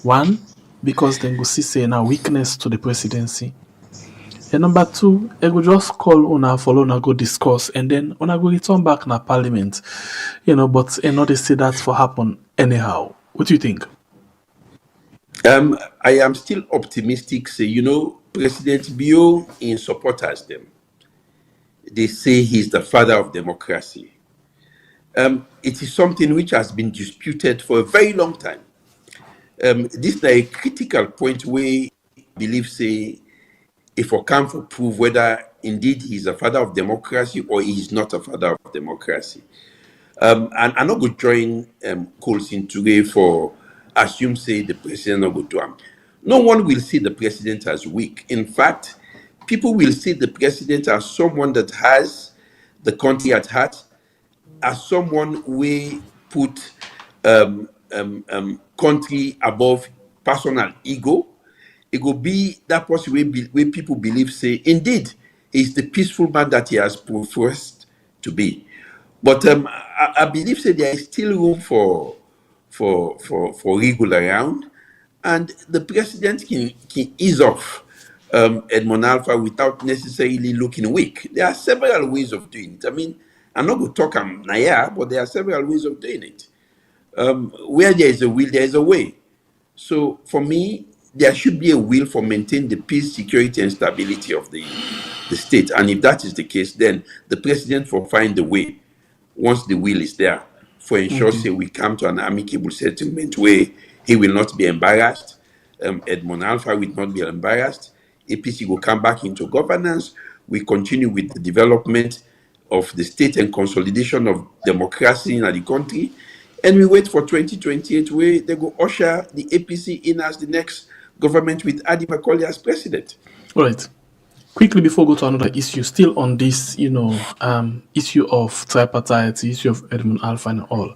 One, because then go see say now weakness to the presidency. And number two, they go just call una follow una go discuss and then una go return back na parliament. But they say that for happen anyhow. What do you think? I am still optimistic. Say, President Bio in supporters them. They say he's the father of democracy. It is something which has been disputed for a very long time. This is a critical point where I believe say if we come to prove whether indeed he's a father of democracy or he is not a father of democracy. And I'm not going to join Colson today for assume say the president not go to him. No one will see the president as weak. In fact, people will see the president as someone that has the country at heart, as someone we put country above personal ego. It will be that person where people believe say indeed he's the peaceful man that he has professed to be. But I believe say there is still room for wriggle around, and the president can ease off Edmond Alpha without necessarily looking weak. There are several ways of doing it. I mean, I'm not going to talk naya, but there are several ways of doing it. Where there is a will, there is a way. So for me, there should be a will for maintaining the peace, security, and stability of the state. And if that is the case, then the president will find a way once the will is there, for ensure say we come to an amicable settlement where he will not be embarrassed, Edmond Alpha will not be embarrassed, APC will come back into governance, we continue with the development of the state and consolidation of democracy in the country, and we wait for 2028 where they go usher the APC in as the next government with Adi Macaulay as president. All right. Quickly before we go to another issue, still on this, issue of tripartite, issue of Edmund Alpha and all.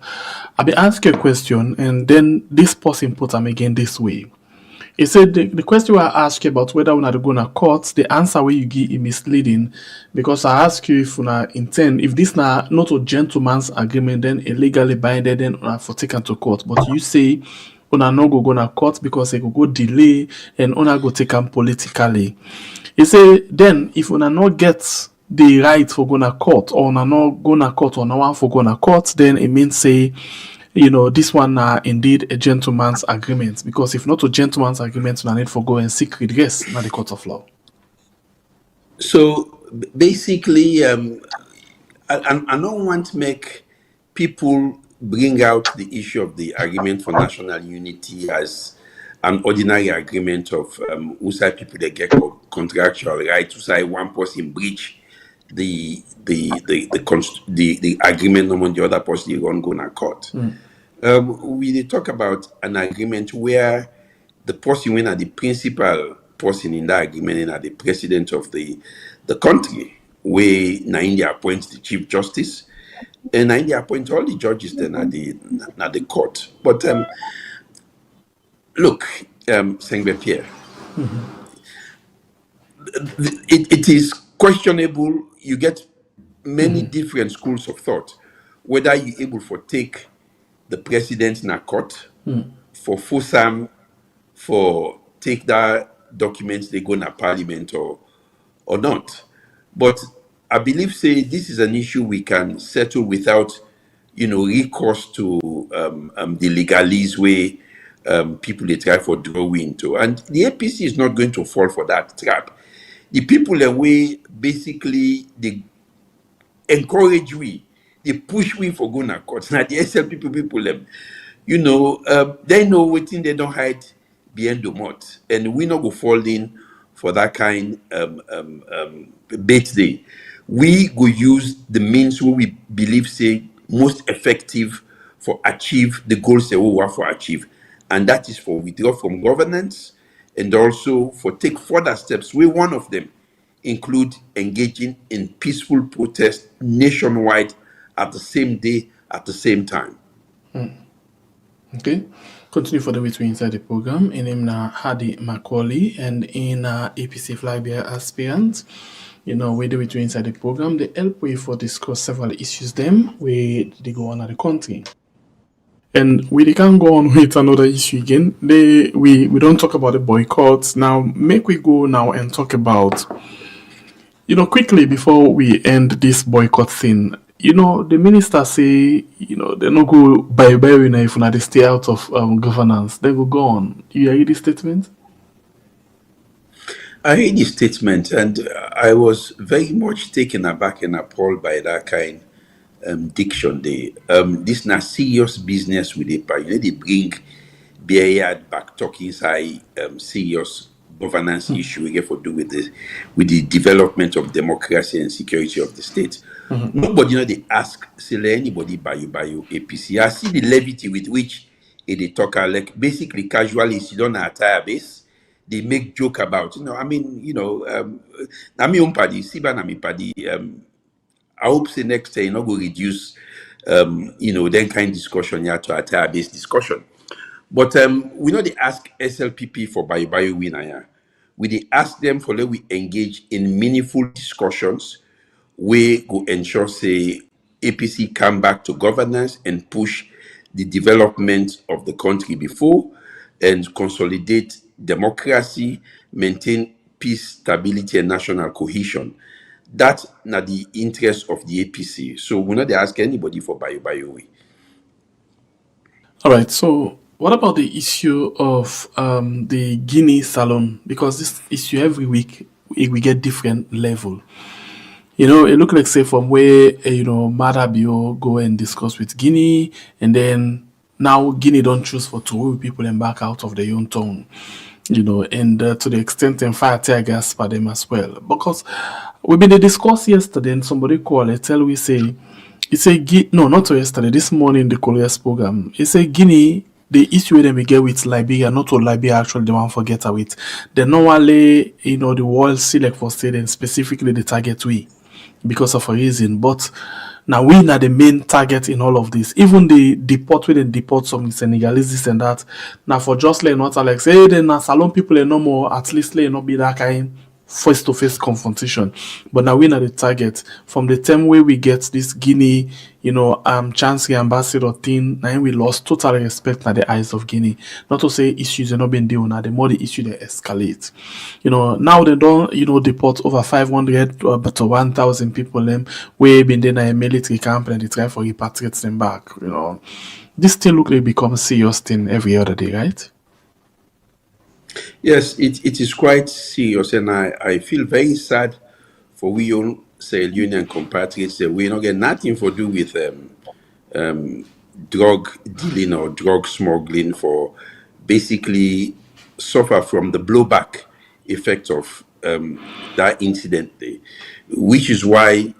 I'll be asking a question, and then this person put them again this way. He said the question I asked you about whether we're not going to court, the answer where you give is misleading, because I ask you if una intend, if this not a gentleman's agreement, then illegally binded, then una for taken to court. But you say una no go to court because it go delay and una go take them politically. He say then if una not get the right for going to court, or una not going to court, or no one for going to court, then it means say, this one indeed a gentleman's agreement, because if not a gentleman's agreement, we need for go and seek redress in the court of law. So basically, I don't want to make people bring out the issue of the agreement for national unity as an ordinary agreement of who side people that get contractual right, who side one person breach the agreement on the other person they won't go to court. We talk about an agreement where the person when are the principal person in that agreement and the president of the country, where India appoints the chief justice, and India appoints all the judges then at the court. But look, Sengbe Pierre, it is questionable. You get many different schools of thought whether you're able to take the president in a court for Fusam, for take that documents they go to parliament or not. But I believe say this is an issue we can settle without recourse to the legalese way people they try for drawing into. And the APC is not going to fall for that trap. The people away basically they encourage we, they push we for going to court. Now the SL people them, they know what thing they don't hide behind the mouth, and we not go fall in for that kind bait day. We go use the means where we believe say most effective for achieve the goals that we want for achieve, and that is for withdraw from governance and also for take further steps. We one of them include engaging in peaceful protest nationwide at the same day, at the same time. Okay. Continue for the way to inside the program. In him na Hadi Macaulay and in APC flag bearer aspirant. With the way to inside the program, they help we for discuss several issues them where they go on at the country. And we can go on with another issue again. We don't talk about the boycotts. Now make we go now and talk about quickly before we end this boycott thing. The minister say, they no go bye if they stay out of governance. They will go on. You hear this statement? I heard this statement, and I was very much taken aback and appalled by that kind diction. This na serious business with it, but they bring beer back talking inside serious governance issue we get for do with the development of democracy and security of the state. Nobody they ask say anybody by you APC. I see the levity with which they talk like basically casually sit on a tire base. They make joke about I mean Nami Umpadi, Siba Nami Padi. I hope say next time not go reduce then kind discussion to a tire based discussion. But we know they ask SLPP for bio winner. We they ask them for let we engage in meaningful discussions. We go ensure say APC come back to governance and push the development of the country before and consolidate democracy, maintain peace, stability, and national cohesion. That's not the interest of the APC. So we're not ask anybody for bio way. All right. So what about the issue of the Guinea Salon? Because this issue every week we get different level. You know, it looked like say from where Madabio go and discuss with Guinea, and then now Guinea don't choose for to move people and back out of their own town. And to the extent and fire tear gas for them as well. Because we been discuss yesterday, and somebody call and tell we say, he say no, not yesterday, this morning the Korea's program. He say Guinea. The issue that we get with Liberia, not all Liberia actually the one forget with. They normally, the world select for state and specifically the target we because of a reason. But now we are the main target in all of this. Even the deport with and deport some Senegalese this and that. Now for just like not like say then salon people are no more at least let not be that kind face-to-face confrontation. But now we are the target from the time where we get this Guinea, Chancery ambassador thing. Now we lost total respect at the eyes of Guinea. Not to say issues are not being dealt now. The more the issue they escalate. Now they don't deport over 500 but 1,000 people them where been there in a military camp and they try for repatriate them back. This thing look like become serious thing every other day, right? Yes, it is quite serious, and I feel very sad for we own Sierra Leone compatriots that we don't get nothing for do with drug dealing or drug smuggling for basically suffer from the blowback effect of that incident there, which is why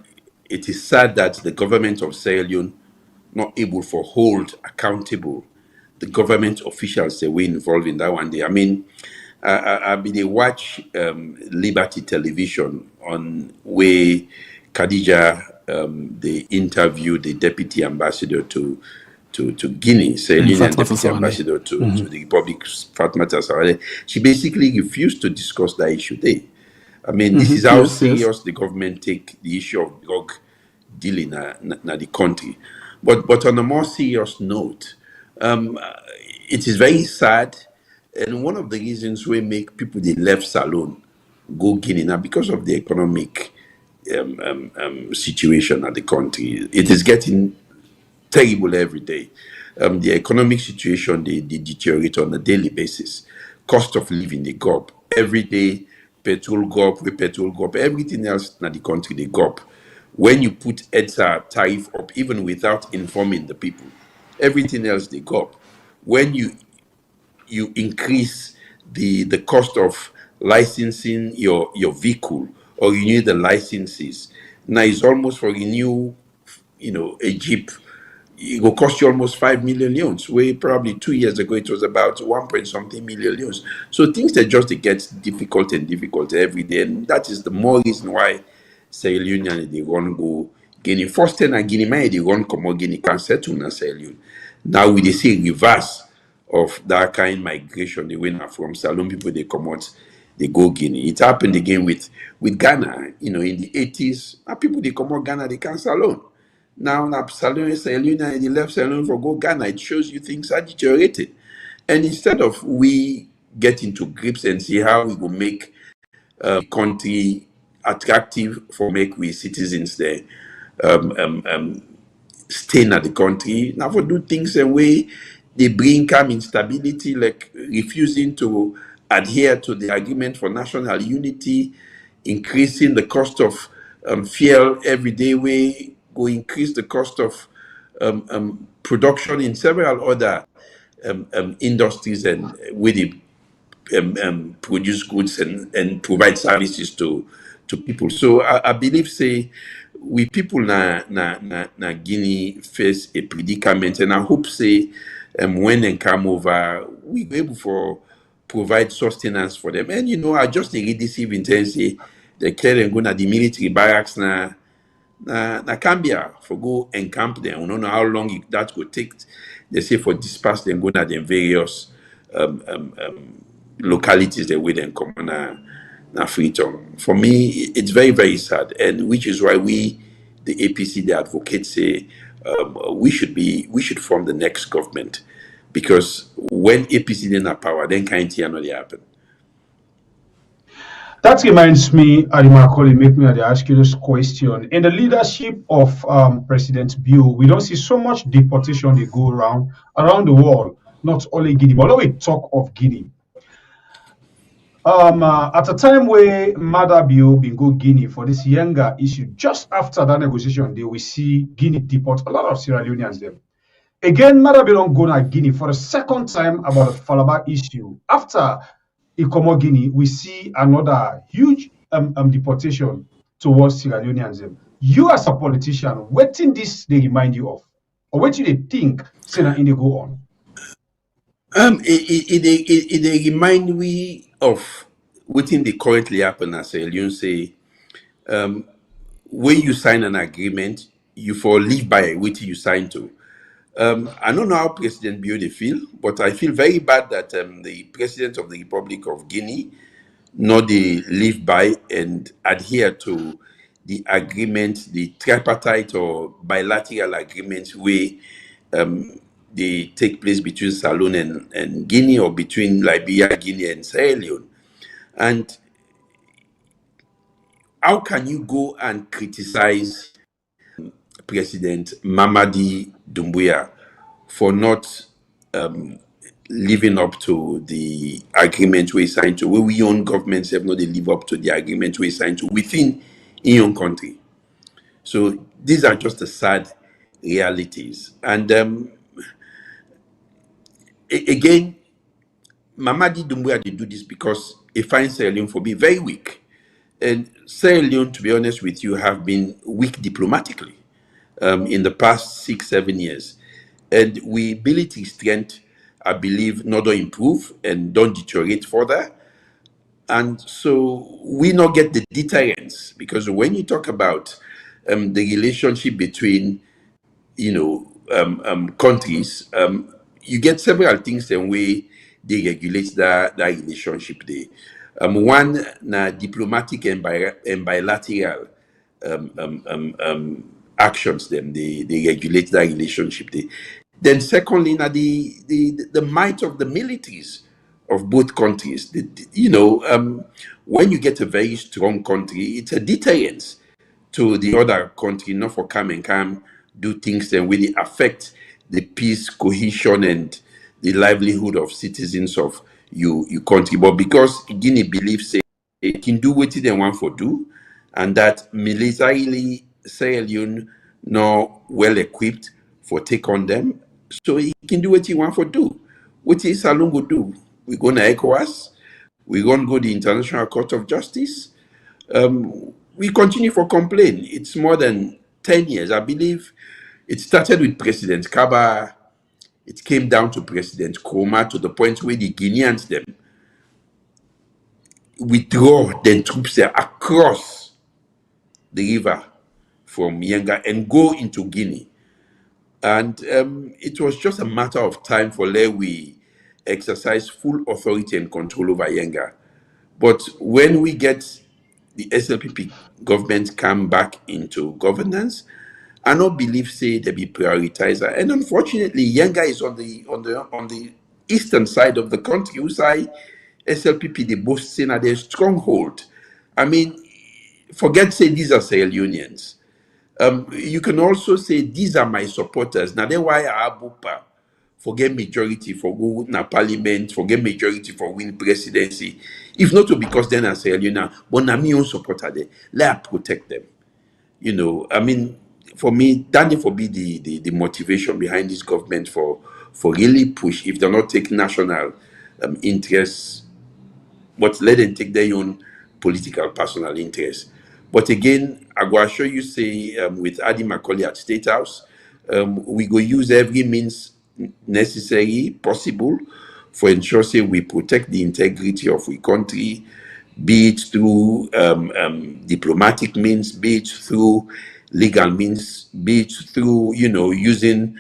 it is sad that the government of Sierra Leone not able to hold accountable the government officials that were involved in that one day. I mean, I been a watch Liberty Television on where Khadija they interviewed the deputy ambassador to Guinea, Sierra Leone deputy ambassador to the Republic, Fatmata Sawale. She basically refused to discuss that issue there. I mean, this is how serious the government take the issue of drug dealing in the country. But on a more serious note, it is very sad, and one of the reasons we make people they left Salone go Guinea now because of the economic situation of the country. It is getting terrible every day. The economic situation they deteriorate on a daily basis. Cost of living they go up every day. Petrol go up, everything else in the country they go up. When you put EDSA tariff up, even without informing the people, everything else they go up. When you increase the cost of licensing your vehicle or renew the licenses, now it's almost for renew, a Jeep, it will cost you almost 5 million leones, where probably 2 years ago it was about 1 point something million leones. So things that just get difficult and difficult every day, and that is the more reason why Sierra Leone they run go Guinea. First thing and Guinea man they run come Guinea can settle na Sierra Leone. Now we they see reverse of that kind migration they went from Salon people they come out, they go Guinea. It happened again with Ghana, in the 80s. Now people they come out Ghana, they can Salon. Now Sierra Leone and they left Sierra Leone for go Ghana. It shows you things are deteriorated. And instead of we get into grips and see how we will make country attractive for make we citizens there staying at the country. Now for do things and way they bring come instability, like refusing to adhere to the agreement for national unity, increasing the cost of fuel every day way, go increase the cost of production in several other industries and with the produce goods and provide services to people. So I believe say we people na Guinea face a predicament, and I hope say when they come over we be able for provide sustenance for them. And I just read this even say they clear and go na the military barracks na Cambia for go encamp them. We don't know how long that could take. They say for disperse them go na the various localities that we then come on freedom. For me, it's very, very sad, and which is why we, the APC, the advocates say we should form the next government, because when APC then have power, then can't hear not happen. That reminds me, Adimakoli, make me ask you this question. In the leadership of President Bill, we don't see so much deportation they go around the world, not only Guinea, but when we talk of Guinea, At a time where Madabio bin go Guinea for this younger issue, just after that negotiation, they will see Guinea deport a lot of Sierra Leoneans them. Again, Madabio don't go to Guinea for the second time about the Falaba issue. After Ikomo Guinea, we see another huge deportation towards Sierra Leoneans them. You as a politician, what in this they remind you of? Or what do they think Senna in they go on? It remind me of what they currently happen as a Leon say, when you sign an agreement, you for live by what you sign to. I don't know how President Bio they feel, but I feel very bad that the President of the Republic of Guinea not they live by and adhere to the agreement, the tripartite or bilateral agreements where they take place between Salon and Guinea or between Liberia, Guinea, and Sierra Leone. And how can you go and criticize President Mamadi Doumbouya for not living up to the agreement we signed to? Where we own governments have not they live up to the agreement we signed to within in your country. So these are just the sad realities. And again, Mamadi Doumbouya they do this because he finds Sierra Leone for being very weak. And Sierra Leone, to be honest with you, have been weak diplomatically in the past 6-7 years. And we ability strength, I believe, not to improve and don't deteriorate further. And so we not get the deterrence, because when you talk about the relationship between, countries, you get several things and way they regulate that relationship there. One, na diplomatic and bilateral actions, them they regulate that relationship there. Then secondly, na the might of the militaries of both countries. When you get a very strong country, it's a deterrence to the other country, not for come and come do things that really affect the peace, cohesion, and the livelihood of citizens of your country. But because Guinea believes it can do what they want for do, and that militarily Sierra Leone not well equipped for take on them, so he can do what he want for do. What is Salon go do? We're going to ECOWAS. We're going to go to the International Court of Justice. We continue for complaint. It's more than 10 years. I believe it started with President Kaba. It came down to President Kroma, to the point where the Guineans them withdraw their troops there across the river from Yenga and go into Guinea. And it was just a matter of time for we exercise full authority and control over Yenga. But when we get the SLPP government come back into governance, I don't believe say they be prioritizer. And unfortunately, Yenga is on the eastern side of the country, whose SLPP they both say na their stronghold. I mean, forget say these are Sierra Leoneans. You can also say these are my supporters. Now, then why Abupa forget majority for go na parliament, forget majority for win presidency. If not to because then I say, but na me own supporter there. Let us protect them. I mean, for me, that need for be the motivation behind this government for really push. If they're not taking national interests, but let them take their own political personal interests. But again, I go assure you, say, with Adi Macaulay at State House, we go use every means necessary, possible, for ensure, say, we protect the integrity of our country, be it through diplomatic means, be it through legal means, be it through, using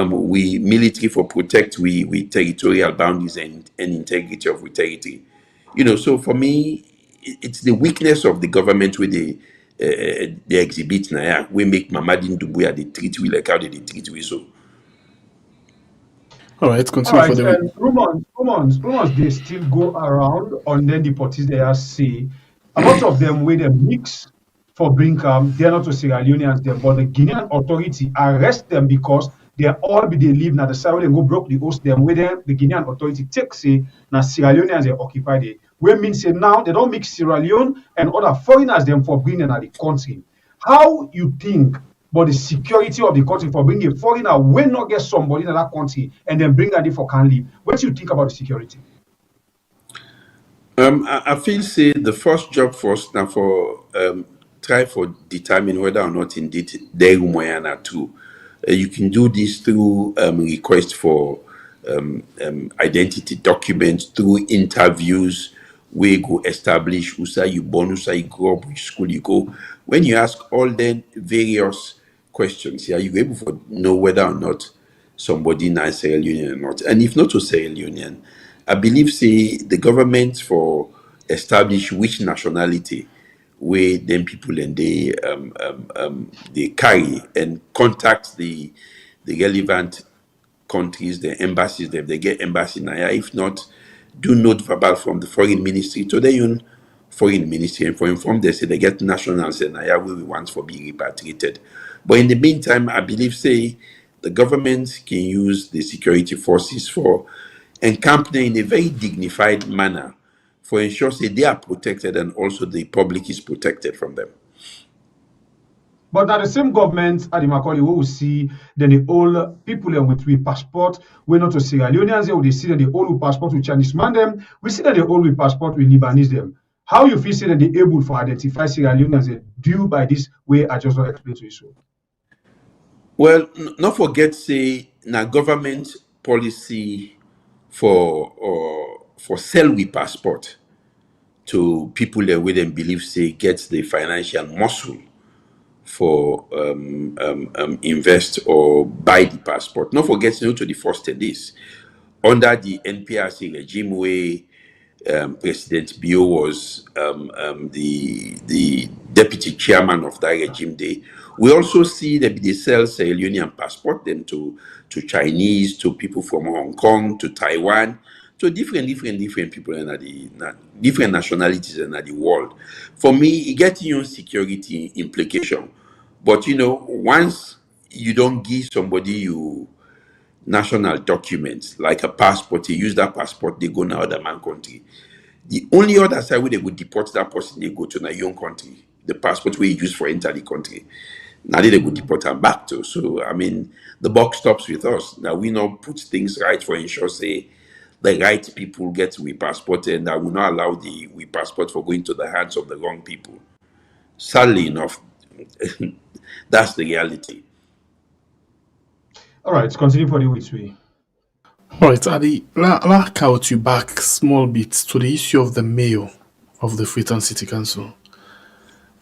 we military for protect we territorial boundaries and integrity of our territory. So for me, it's the weakness of the government where they exhibit now. We make Mamadi Doumbouya the treat we like how they treat we so. All right, continue for the And rumors, they still go around, and then the parties they are say a lot of them with a mix for Brinkam, they're not to Sierra Leoneans them, but the Guinean authority arrest them because they all be they live now the side where they go broke the host them, where the Guinean authority take say now Sierra Leoneans they occupy wey mean say now they don't mix Sierra Leone and other foreigners them for bringing at the country. How you think about the security of the country for bringing a foreigner when not get somebody in that country and then bring that in for can live? What do you think about the security? I feel say the first job first now for try for determine whether or not indeed they are true. You can do this through request for identity documents, through interviews where you go establish who say you born, who say you grow up, which school you go. When you ask all the various questions, yeah, you able to know whether or not somebody in Sierra Leone or not. And if not to Sierra Leone, I believe say the government for establish which nationality where then people and they carry and contact the relevant countries, the embassies, they get embassy now. If not, do note verbal from the foreign ministry to their own foreign ministry and for inform they say they get nationals and I we want for be repatriated. But in the meantime, I believe say the government can use the security forces for encamping in a very dignified manner for ensure say they are protected and also the public is protected from them. But now the same government at the Macaulay we will see then the old people with we passport, we not to Sierra Leoneans, we see that the old with passport with Chinese man them, we see that the old with passport with Lebanese them. How you feel say that they able to identify Sierra Leoneans due by this way I just want to explain to you so? Well, not forget say now government policy for sell with passport to people that we them believe say gets the financial muscle for invest or buy the passport. Not forget to the first this under the NPRC regime where President Bio was the deputy chairman of that regime day. We also see that they sell Sierra Leonean passport then to Chinese, to people from Hong Kong, to Taiwan, to different people in different nationalities in the world. For me, it gets you security implication. But once you don't give somebody you national documents like a passport, you use that passport, they go now other man country. The only other side where they would deport that person, they go to your own country. The passport we use for enter the country. Now they would deport them back to. So I mean, the buck stops with us. Now we now put things right for ensure say the right people get we passport and that will not allow the we passport for going to the hands of the wrong people. Sadly enough, that's the reality. All right, continue for the which way. All right, Adi, like out you back small bit to the issue of the mayor of the Freetown City Council.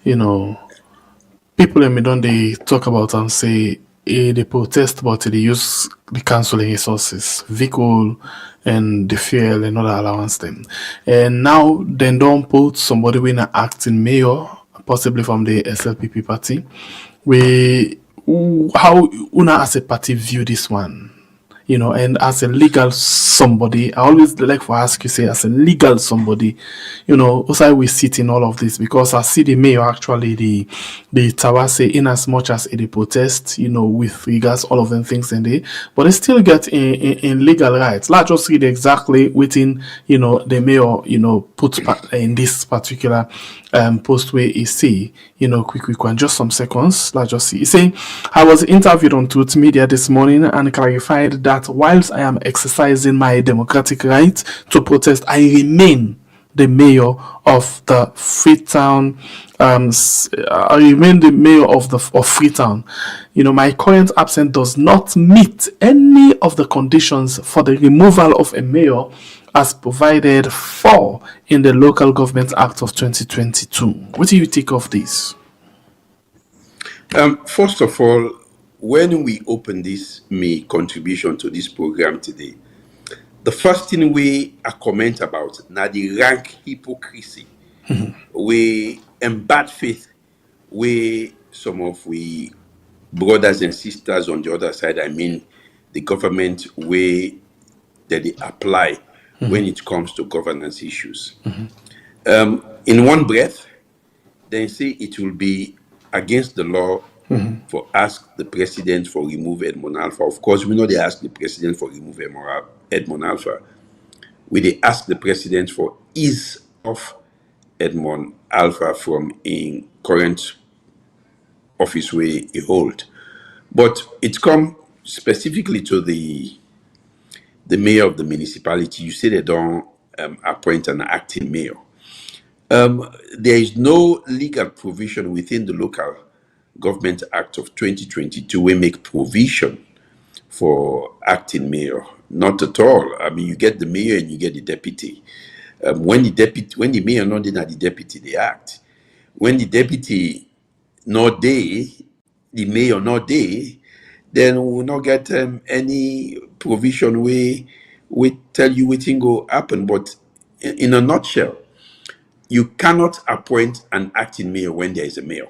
People in me don't they talk about and say they protest but they use the council resources, vehicle and the fuel and other allowance them. And now they don't put somebody in an acting mayor, possibly from the SLPP party. How Una as a party view this one? And as a legal somebody, I always like to ask you, say, as a legal somebody, also we sit in all of this because I see the mayor actually the Tawase in as much as they protest, with regards all of them things and but they still get in legal rights. Let's just read exactly within, the mayor, put in this particular post where he say, quick one, just some seconds. Let's just see. He say, I was interviewed on Truth Media this morning and clarified that whilst I am exercising my democratic right to protest, I remain the mayor of the Freetown. I remain the mayor of Freetown. My current absence does not meet any of the conditions for the removal of a mayor as provided for in the Local Government Act of 2022. What do you think of this? First of all, when we open this May contribution to this program today, the first thing we comment about now the rank hypocrisy, we in bad faith, we some of we brothers and sisters on the other side, I mean the government way that they apply when it comes to governance issues. In one breath, they say it will be against the law for ask the president for remove Edmond Alpha. Of course, we know they ask the president for remove Edmond Alpha. We they ask the president for his off Edmond Alpha from in current office where he hold. But it come specifically to the mayor of the municipality. You say they don't appoint an acting mayor. There is no legal provision within the Local Government Act of 2022 we make provision for acting mayor. Not at all. I mean, you get the mayor and you get the deputy. When the mayor not in, the deputy they act. When the deputy not there, the mayor not there, then we will not get any provision we tell you what thing go happen. But in a nutshell, you cannot appoint an acting mayor when there is a mayor.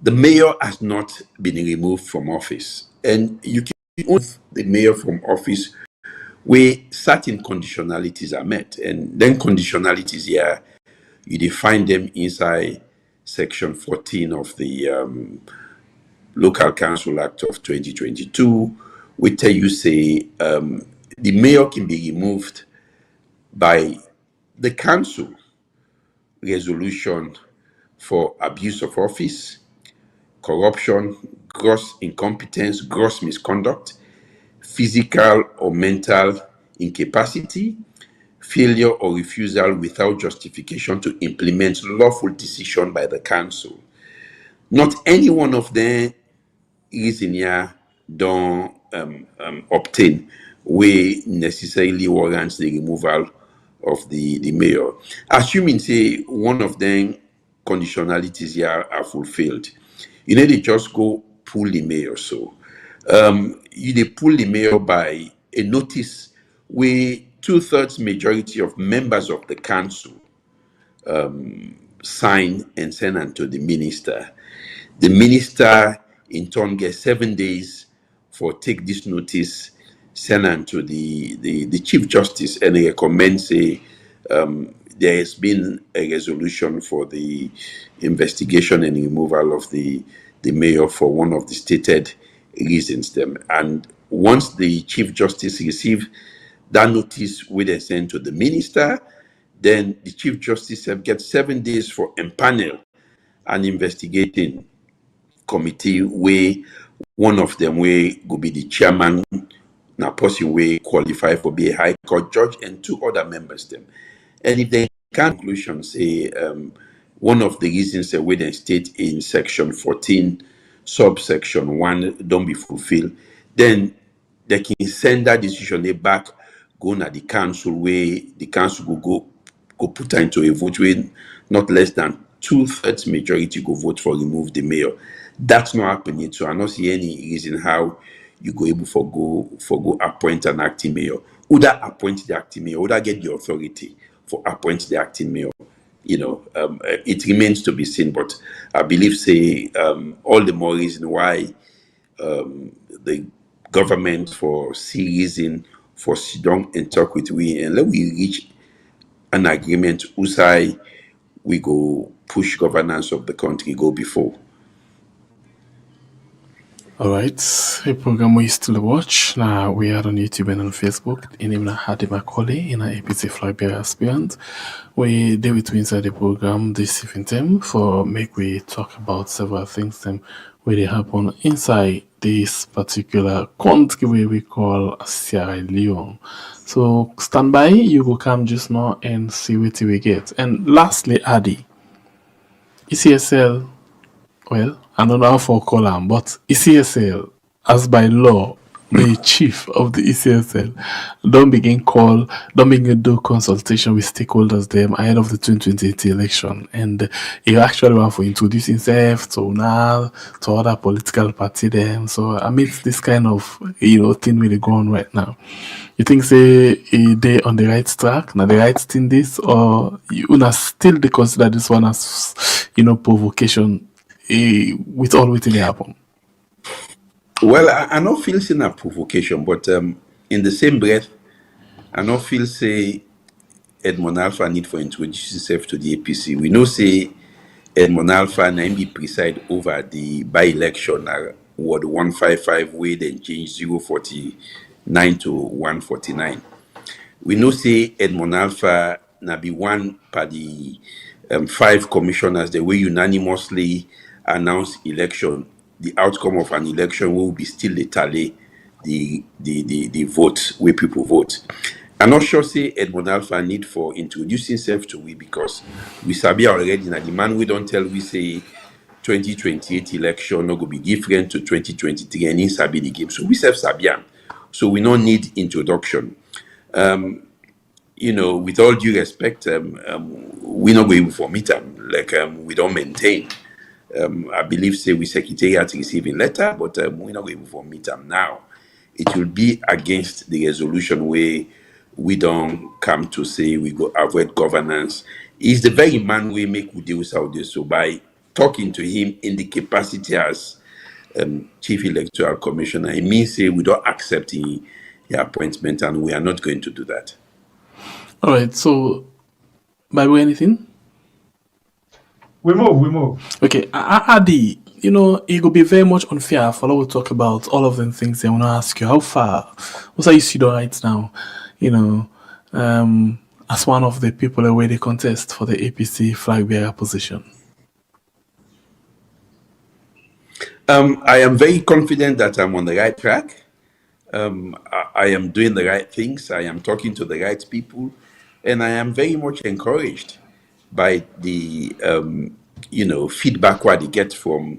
The mayor has not been removed from office, and you can remove the mayor from office where certain conditionalities are met, and then conditionalities here you define them inside section 14 of the Local Council Act of 2022. We tell you say the mayor can be removed by the council resolution for abuse of office, corruption, gross incompetence, gross misconduct, physical or mental incapacity, failure or refusal without justification to implement lawful decision by the council. Not any one of them is in here don't obtain we necessarily warrants the removal of the mayor. Assuming say one of them conditionalities here are fulfilled, you know they just go pull the mayor. So they pull the mayor by a notice where 2/3 majority of members of the council sign and send unto the minister. The minister in turn gets 7 days for take this notice, send unto the Chief Justice, and he recommends there has been a resolution for the investigation and removal of the mayor for one of the stated reasons them. And once the Chief Justice receive that notice we then send to the minister, then the Chief Justice gets 7 days for empanel an investigating committee where one of them will be the chairman, now person will qualify for be a high court judge, and 2 other members them. And if they can conclusion say one of the reasons that we then state in section 14 subsection 1 don't be fulfilled, then they can send that decision back, go na the council where the council will go put into a vote where not less than 2/3 majority go vote for remove the mayor. That's not happening. So I don't see any reason how you go able for go appoint an acting mayor. Would that appoint the acting mayor? Would that get the authority for appoint the acting mayor? You know, it remains to be seen. But I believe say all the more reason why the government for see reason for sit down and talk with we, and let we reach an agreement whose side we go push governance of the country go before. Alright, a program we still watch. Now we are on YouTube and on Facebook. In name Hadi Macaulay in our APC flag bearer aspirant. We deal with inside the program this evening time for make we talk about several things them where they happen inside this particular country where we call Sierra Leone. So stand by, you will come just now and see what we get. And lastly, Adi, ECSL, well, I don't know how for call them, but ECSL, as by law, the chief of the ECSL, don't begin do consultation with stakeholders them ahead of the 2020 election. And he actually want to introduce himself to now to other political party them. So amidst this kind of thing really going on right now, you think say they on the right track, now the right thing this, or you still they consider this one as provocation with all within happen? Well, I don't feel saying a provocation, but in the same breath, I don't feel say Edmond Alpha need for introduce himself to the APC. We know say Edmond Alpha and be preside over the by-election Ward 155 way then change 049 to 149. We know say Edmond Alpha na be one per the 5 commissioners, the way unanimously announce election, the outcome of an election will be still the tally, the vote, where people vote. I'm not sure say Edmond Alpha need for introducing himself to we, because we sabi already na the man we don't tell we say 2028 election no go be different to 2023, and he sabi the game. So we self sabi am. So we don't need introduction. With all due respect, we not go able for meet them. Like we don't maintain. I believe say we secretariat receiving letter, but we not go able for meet them now. It will be against the resolution where we don't come to say we go avoid governance. He's the very man we make we deal with Saudi. So by talking to him in the capacity as Chief Electoral Commissioner, it means say we don't accept the appointment, and we are not going to do that. All right. So, Bible, anything? We move. Okay, Adi, it would be very much unfair for us to talk about all of them things. I want to ask you, how far, what are you seeing right now, as one of the people away the contest for the APC flag bearer position? I am very confident that I'm on the right track. I am doing the right things. I am talking to the right people, and I am very much encouraged by the feedback what they get from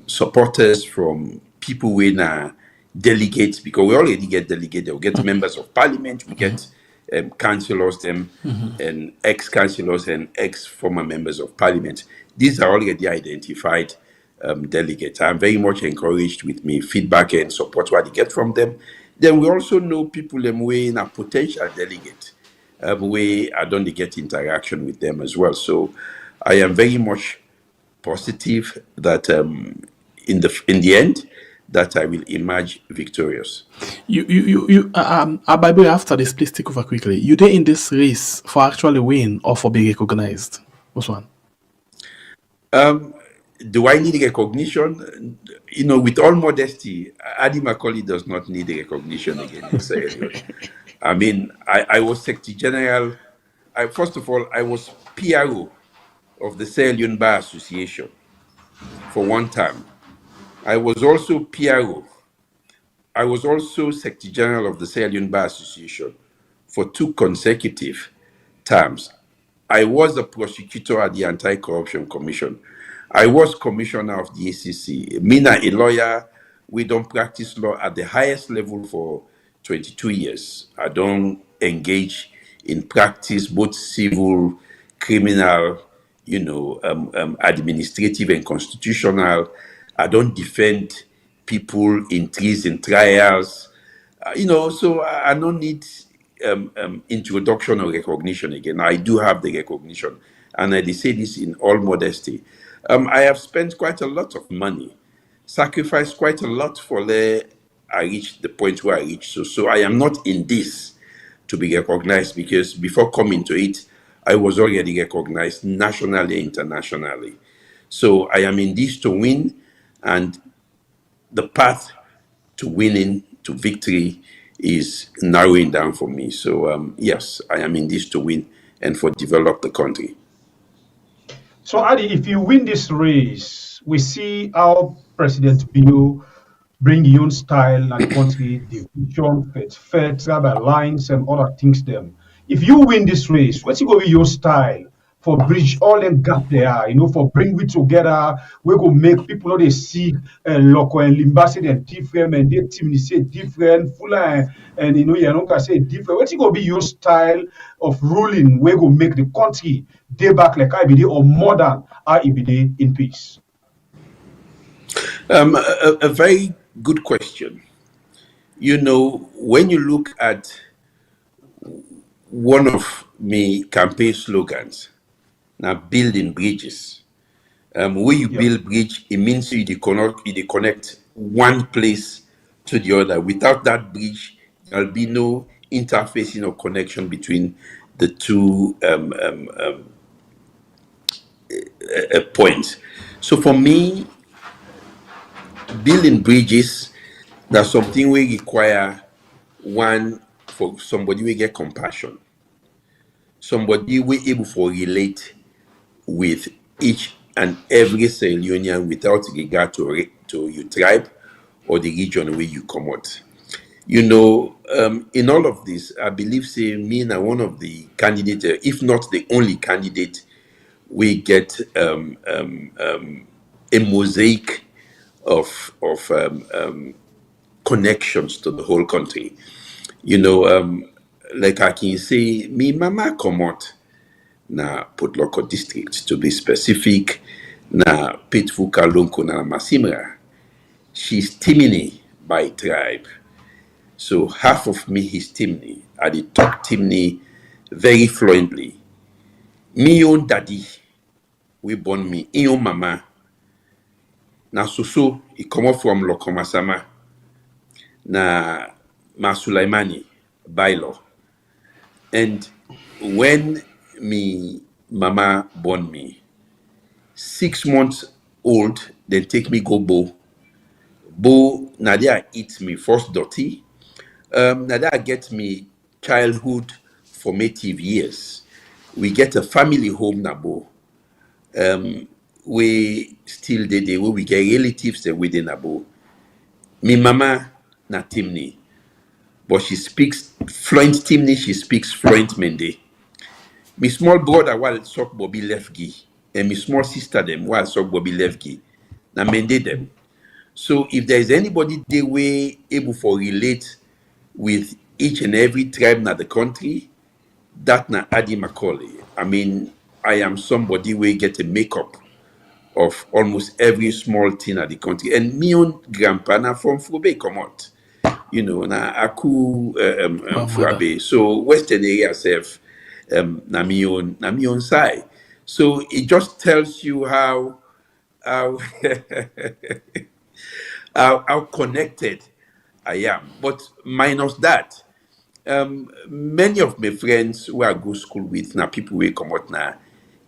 supporters, from people when delegates, because we already get delegates. We get members of parliament, we get councillors, and ex-councillors and ex-former members of parliament. These are already identified delegates. I'm very much encouraged with me feedback and support what they get from them. Then we also know people in a potential delegate. Way I don't get interaction with them as well. So I am very much positive that in the end that I will emerge victorious. Bible, after this, please take over quickly. You did in this race for actually win or for being recognized? Which one? Do I need recognition? With all modesty, Adi Macaulay does not need recognition again in Sierra Leone. I mean, I was Secretary General. First of all, I was PRO of the Sierra Leone Bar Association for one term. I was also PRO. I was also Secretary General of the Sierra Leone Bar Association for 2 consecutive terms. I was a prosecutor at the Anti-Corruption Commission. I was commissioner of the ACC. Mina, a lawyer, we don't practice law at the highest level for 22 years. I don't engage in practice, both civil, criminal, administrative and constitutional. I don't defend people in treason trials. So I don't need introduction or recognition again. I do have the recognition. And I say this in all modesty. I have spent quite a lot of money, sacrificed quite a lot for I reached the point where I reached. So I am not in this to be recognized, because before coming to it, I was already recognized nationally and internationally. So I am in this to win, and the path to winning, to victory, is narrowing down for me. So yes, I am in this to win and for develop the country. So, Adi, if you win this race, we see how President Bill bring your own style and the country, division, tribal lines, and other things. Them. If you win this race, what's going to be your style for bridge all them gap there? For bring we together. We go make people know they see local and Limbasi and different, and they team say different, full and you don't say different. What's going to be your style of ruling? We go make the country day back like IBD or more than IBD in peace. A very good question. When you look at one of my campaign slogans, now building bridges. When you build bridge, it means you connect one place to the other. Without that bridge, there'll be no interfacing or connection between the two points. So for me, building bridges, that's something we require. One, for somebody we get compassion. somebody we able to relate with each and every Sierra Leonean without regard to your tribe or the region where you come out. In all of this, I believe, say, me and one of the candidates, if not the only candidate, we get a mosaic of connections to the whole country. Like I can say, me mama come out na Potloko district, to be specific, na Pitfuka Lonko na Masimra. She's Timini by tribe. So half of me is Timni. I did talk Timni very fluently. Me own daddy, we born me, in own mama. Na Soso, he come up from Lokomasama. Na Masulaimani, bylaw. And when me mama born me, 6 months old, then take me go Bo. Bo, Nadia eat me first dirty. Nadia get me childhood formative years. We get a family home na Bo. We still the way we get relatives within Abo. Me mama na Timni, but she speaks fluent Timni, she speaks fluent Mende. Me small brother while sok Bobby Lefgi, and me small sister them while sok Bobby Lefgi, na Mende them. So if there is anybody they were able to relate with each and every tribe na the country, that na Adi Macaulay. I mean, I am somebody who get a makeup of almost every small thing at the country. And me own grandpa na from Frobe come out. Na Aku Frobe. So Western area self na me own side. So it just tells you how how connected I am. But minus that, many of my friends who I go school with now people will come out now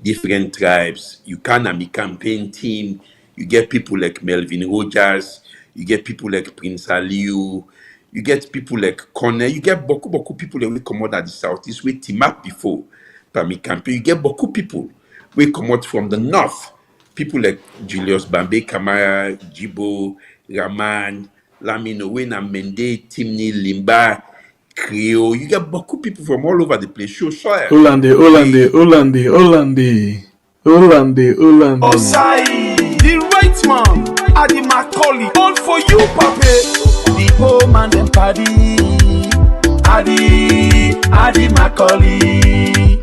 different tribes. You can have a campaign team. You get people like Melvin Rogers. You get people like Prince Aliu. You get people like Connor. You get beaucoup people that will come out at the southeast with team up before my campaign. You get beaucoup people will come out from the north. People like Julius Bambe Kamara, Jibo, Raman, Lamino, Wena, Mende, Timni, Limba, Creole. You get beaucoup people from all over the place. Show soil. Hollande. Osai, the right man, Adi Macaulay. All for you, Pape. The home and them party. Adi Macaulay.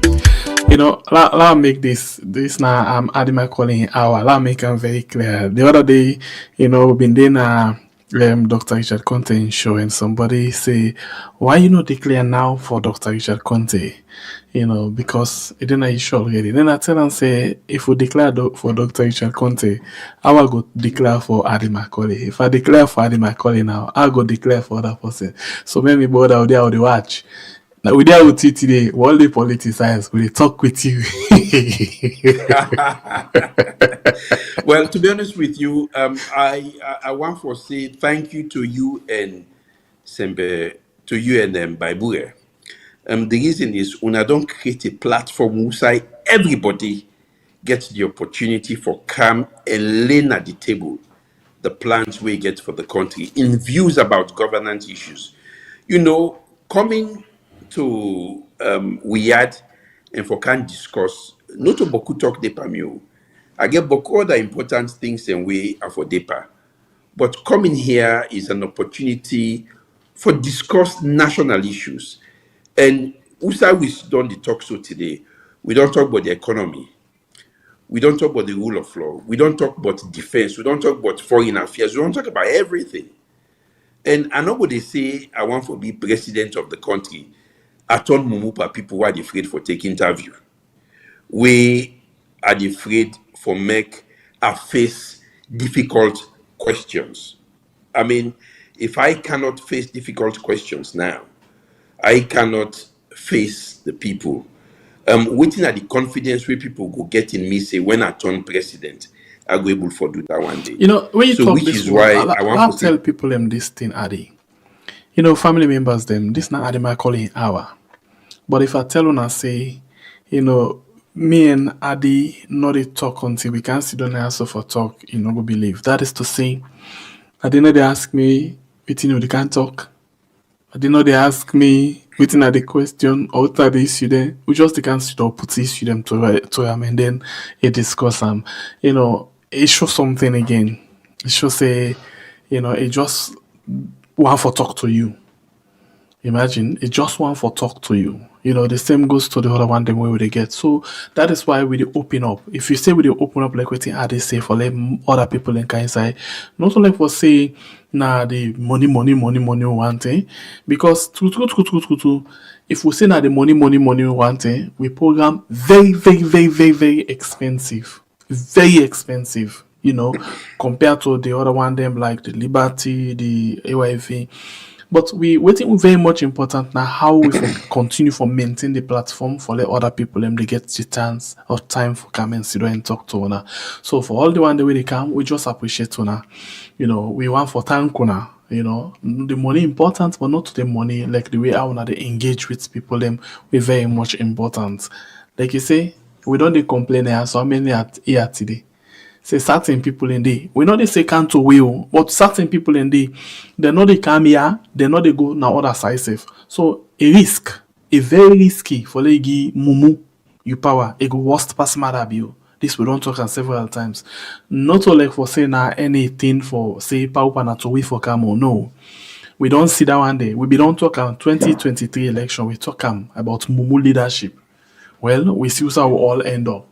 Let me make this now. I'm Adi Macaulay in hour. Let me make them very clear. The other day, we've been doing Dr. Richard Conte show, and somebody say, why you not declare now for Dr. Richard Conte? Because it didn't issue already. Then I tell them, say, if we declare for Dr. Richard Conte, I will go declare for Adi Macaulay. If I declare for Adi Macaulay now, I'll go declare for other person. So maybe board out there or watch. Now we there with you today, all the politicians will talk with you. Well, to be honest with you, I want to say thank you to you and Sembe, to you and Baibure. The reason is when I don't create a platform where everybody gets the opportunity for come and learn at the table the plans we get for the country in views about governance issues. Coming to Wiyad and for can discuss, not to beaucoup talk de pamio. I get beaucoup other important things and we are for depa. But coming here is an opportunity for discuss national issues. And Usa we done the talk show today. We don't talk about the economy. We don't talk about the rule of law. We don't talk about defense. We don't talk about foreign affairs. We don't talk about everything. And I know what they say, I want to be president of the country. I told Mumupa people who are afraid for take interview. We are afraid for make a face difficult questions. I mean, if I cannot face difficult questions now, I cannot face the people. Waiting at the confidence where people go get in me say when I turn president, I go able to do that one day. When you so talk which this is one, why I want I'll to tell say, people this thing, Adi. Family members them, this not Adi Macaulay hour. But if I tell una say Me and Adi not a talk until we can sit down and answer for talk, go believe. That is to say, I did not they ask me, they can't talk. I did not they ask me, are the question, or what are the issue then? We just they can sit or put the issue them to them and then discuss them. It shows something again. It shows say, it just want for talk to you. Imagine it just want for talk to you. The same goes to the other one, them where we get. So that is why we dey open up. If you say we dey open up like wetin I dey say for let other people in kind side, not only for say the money one thing, because true, if we say the money one thing, we program very expensive, very expensive. Compared to the other one, them like the Liberty, the AYV. But we waiting very much important now how we continue for maintain the platform for let other people them they get the chance or time for come and sit down and talk to una. So for all the one the way they come, we just appreciate una. We want for thank una. The money important, but not the money like the way I wanna they engage with people them we very much important. Like you say, we don't dey complain here so many at here today. Say certain people in there. We know they say can't will, but certain people in there, they know they come here, they know they go now other side safe. So a very risky for legi mumu you power, a go worst pass marabio. This we don't talk on several times. Not only for say now anything for say power na to wait for camo. No. We don't see that one day. We don't talk on 2023 election. We talk about mumu leadership. Well, we see how we all end up.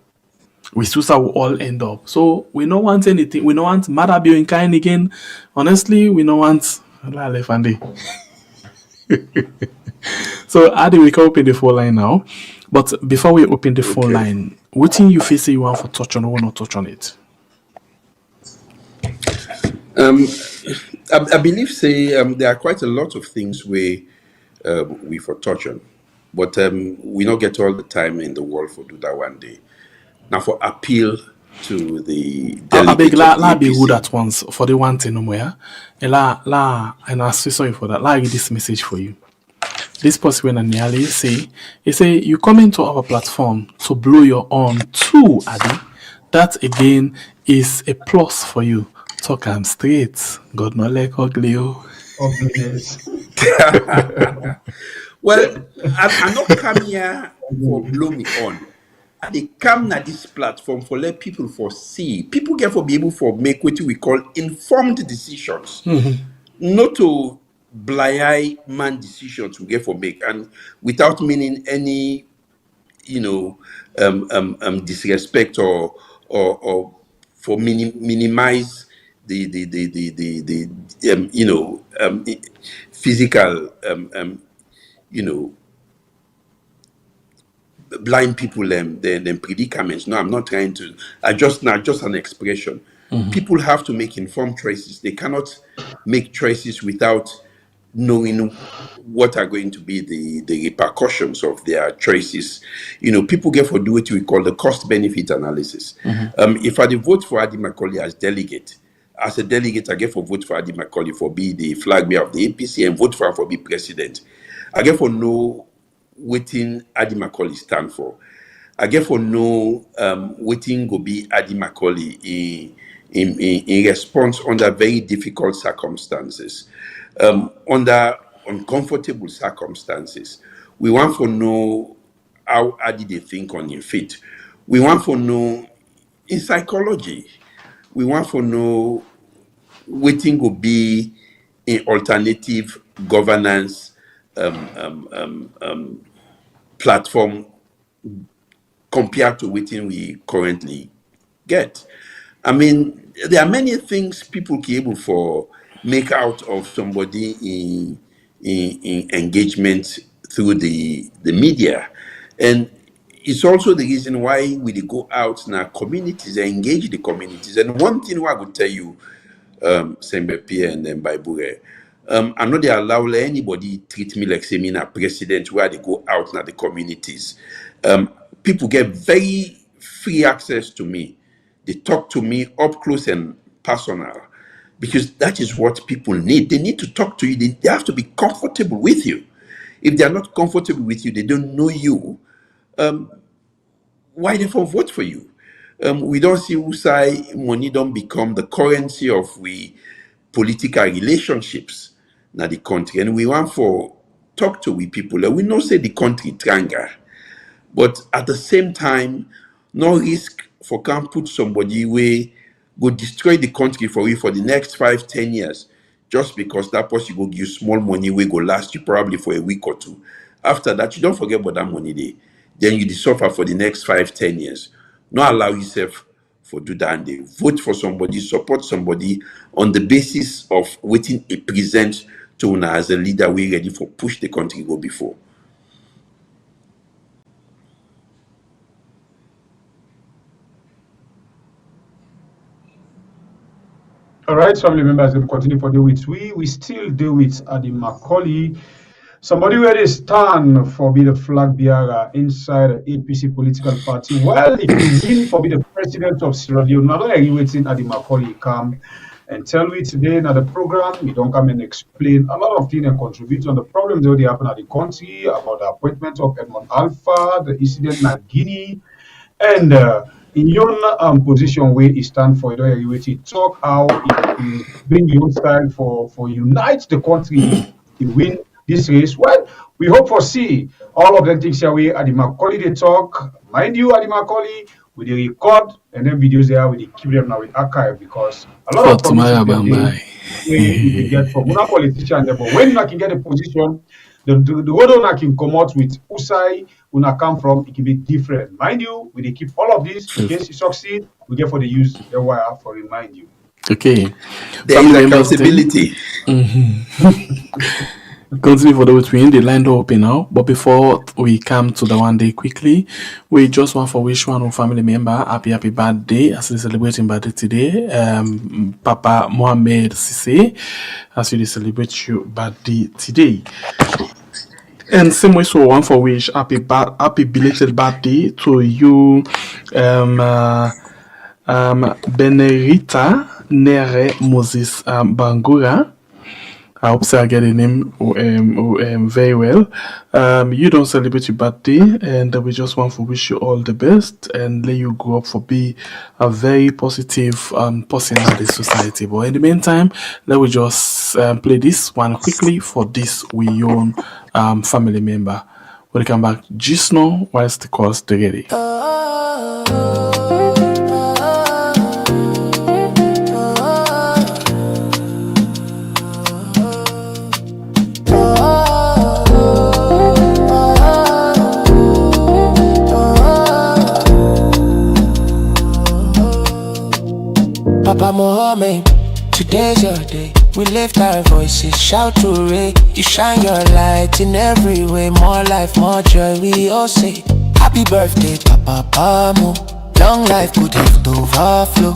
So we don't want anything. We don't want Marabio in kind again. Honestly, we don't want Lalefande. So Adi, we can open the phone line now. But before we open the phone line, what thing you feel say you want for touch on or not touch on it? I believe there are quite a lot of things we for touch on, but we not get all the time in the world for do that one day. Now for appeal to the I beg la be APC. good at once for the one thing no more. And I say sorry for that. I get this message for you. This person when nearly say you come into our platform to blow your own too, Adi. That again is a plus for you. Talk am straight. God no like ugly. Well, I not come here for blow me on. They come na this platform for let people for see. People get for be able for make what we call informed decisions. Not to blind man decisions we get for make and without meaning any disrespect or for minimize the physical blind people them predicaments. No, I'm not trying to. Just an expression. People have to make informed choices. They cannot make choices without knowing what are going to be the repercussions of their choices. People get for do what we call the cost benefit analysis. If I vote for Adi Macaulay as delegate, I get for vote for Adi Macaulay for be the flag bearer of the APC and vote for him for be president. I get for know waiting Adi Macaulay stand for. I get for know waiting go be Adi Macaulay in response under very difficult circumstances, under uncomfortable circumstances. We want to know how Adi they think on your feet. We want to know in psychology. We want to know waiting go be an alternative governance platform compared to waiting we currently get. I mean, there are many things people can able for make out of somebody in engagement through the media, and it's also the reason why we dey go out in our communities and engage the communities. And one thing I would tell you, Sembe Pierre and then Baibure, I know they allow anybody treat me like say me a president where they go out in the communities. People get very free access to me. They talk to me up close and personal because that is what people need. They need to talk to you. They have to be comfortable with you. If they are not comfortable with you, they don't know you. why therefore vote for you? We don't see Usai money don't become the currency of we political relationships na the country, and we want for talk to we people. We know say the country tranga, but at the same time, no risk for can put somebody way go destroy the country for you for the next 5-10 years, just because that person go give you small money we go last you probably for a week or two. After that, you don't forget about that money there. Then you dey suffer for the next 5-10 years. Not allow yourself for do that and they vote for somebody, support somebody on the basis of waiting a present to una as a leader we ready for push the country go before. All right, family members, we continue for the with we still deal with Adi Macaulay, somebody where they stand for be the flag bearer inside the APC political party. Well, if you win for be the president of Sierra Leone, now are you waiting Adi Macaulay come and tell me today now the program, we don't come and explain a lot of things and contribute on the problems that they happen at the country, about the appointment of Edmond Alpha, the incident in Guinea, and in your position where you stand for, you wait to talk how you bring your style for unite the country to win this race. Well, we hope for see all of them things here we at the Macaulay they talk. Mind you, at the Macaulay, we they record and then videos there we keep them now with archive because a lot of promises we get from one politician there, but when you can get a position, the road owner can come out with Usai una come from, it can be different. Mind you, we keep all of this in case you succeed, we get for the use the wire for remind you. Okay. There is accountability. Continue for the between the line door open now. But before we come to the one day quickly, we just want for wish one family member happy birthday as we celebrating birthday today. Papa Mohammed Sisse, as we celebrate your birthday today. And same way, so one for wish happy belated birthday to you, Benerita Nere Moses Bangura. I hope I get the name very well. You don't celebrate your birthday, and we just want to wish you all the best and let you grow up for be a very positive person in the society. But in the meantime, let we just play this one quickly for this we own family member. We'll come back just now whilst the calls to ready. Papa Mohammed, today's your day. We lift our voices, shout hooray. You shine your light in every way. More life, more joy, we all say happy birthday, Papa Pamo. Long life, good health to overflow.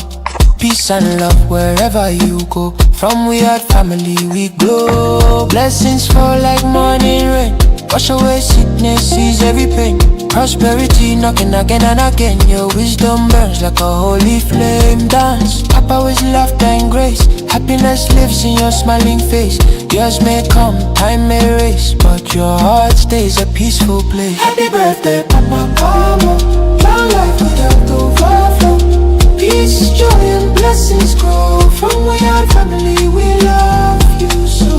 Peace and love wherever you go. From we had family, we glow. Blessings fall like morning rain. Wash away sickness, ease every pain. Prosperity knocking again and again. Your wisdom burns like a holy flame. Dance, Papa with laughter and grace. Happiness lives in your smiling face. Years may come, time may race, but your heart stays a peaceful place. Happy birthday, Papa Pamo. Long life without overflow. Peace, joy and blessings grow. From we are family, we love you so.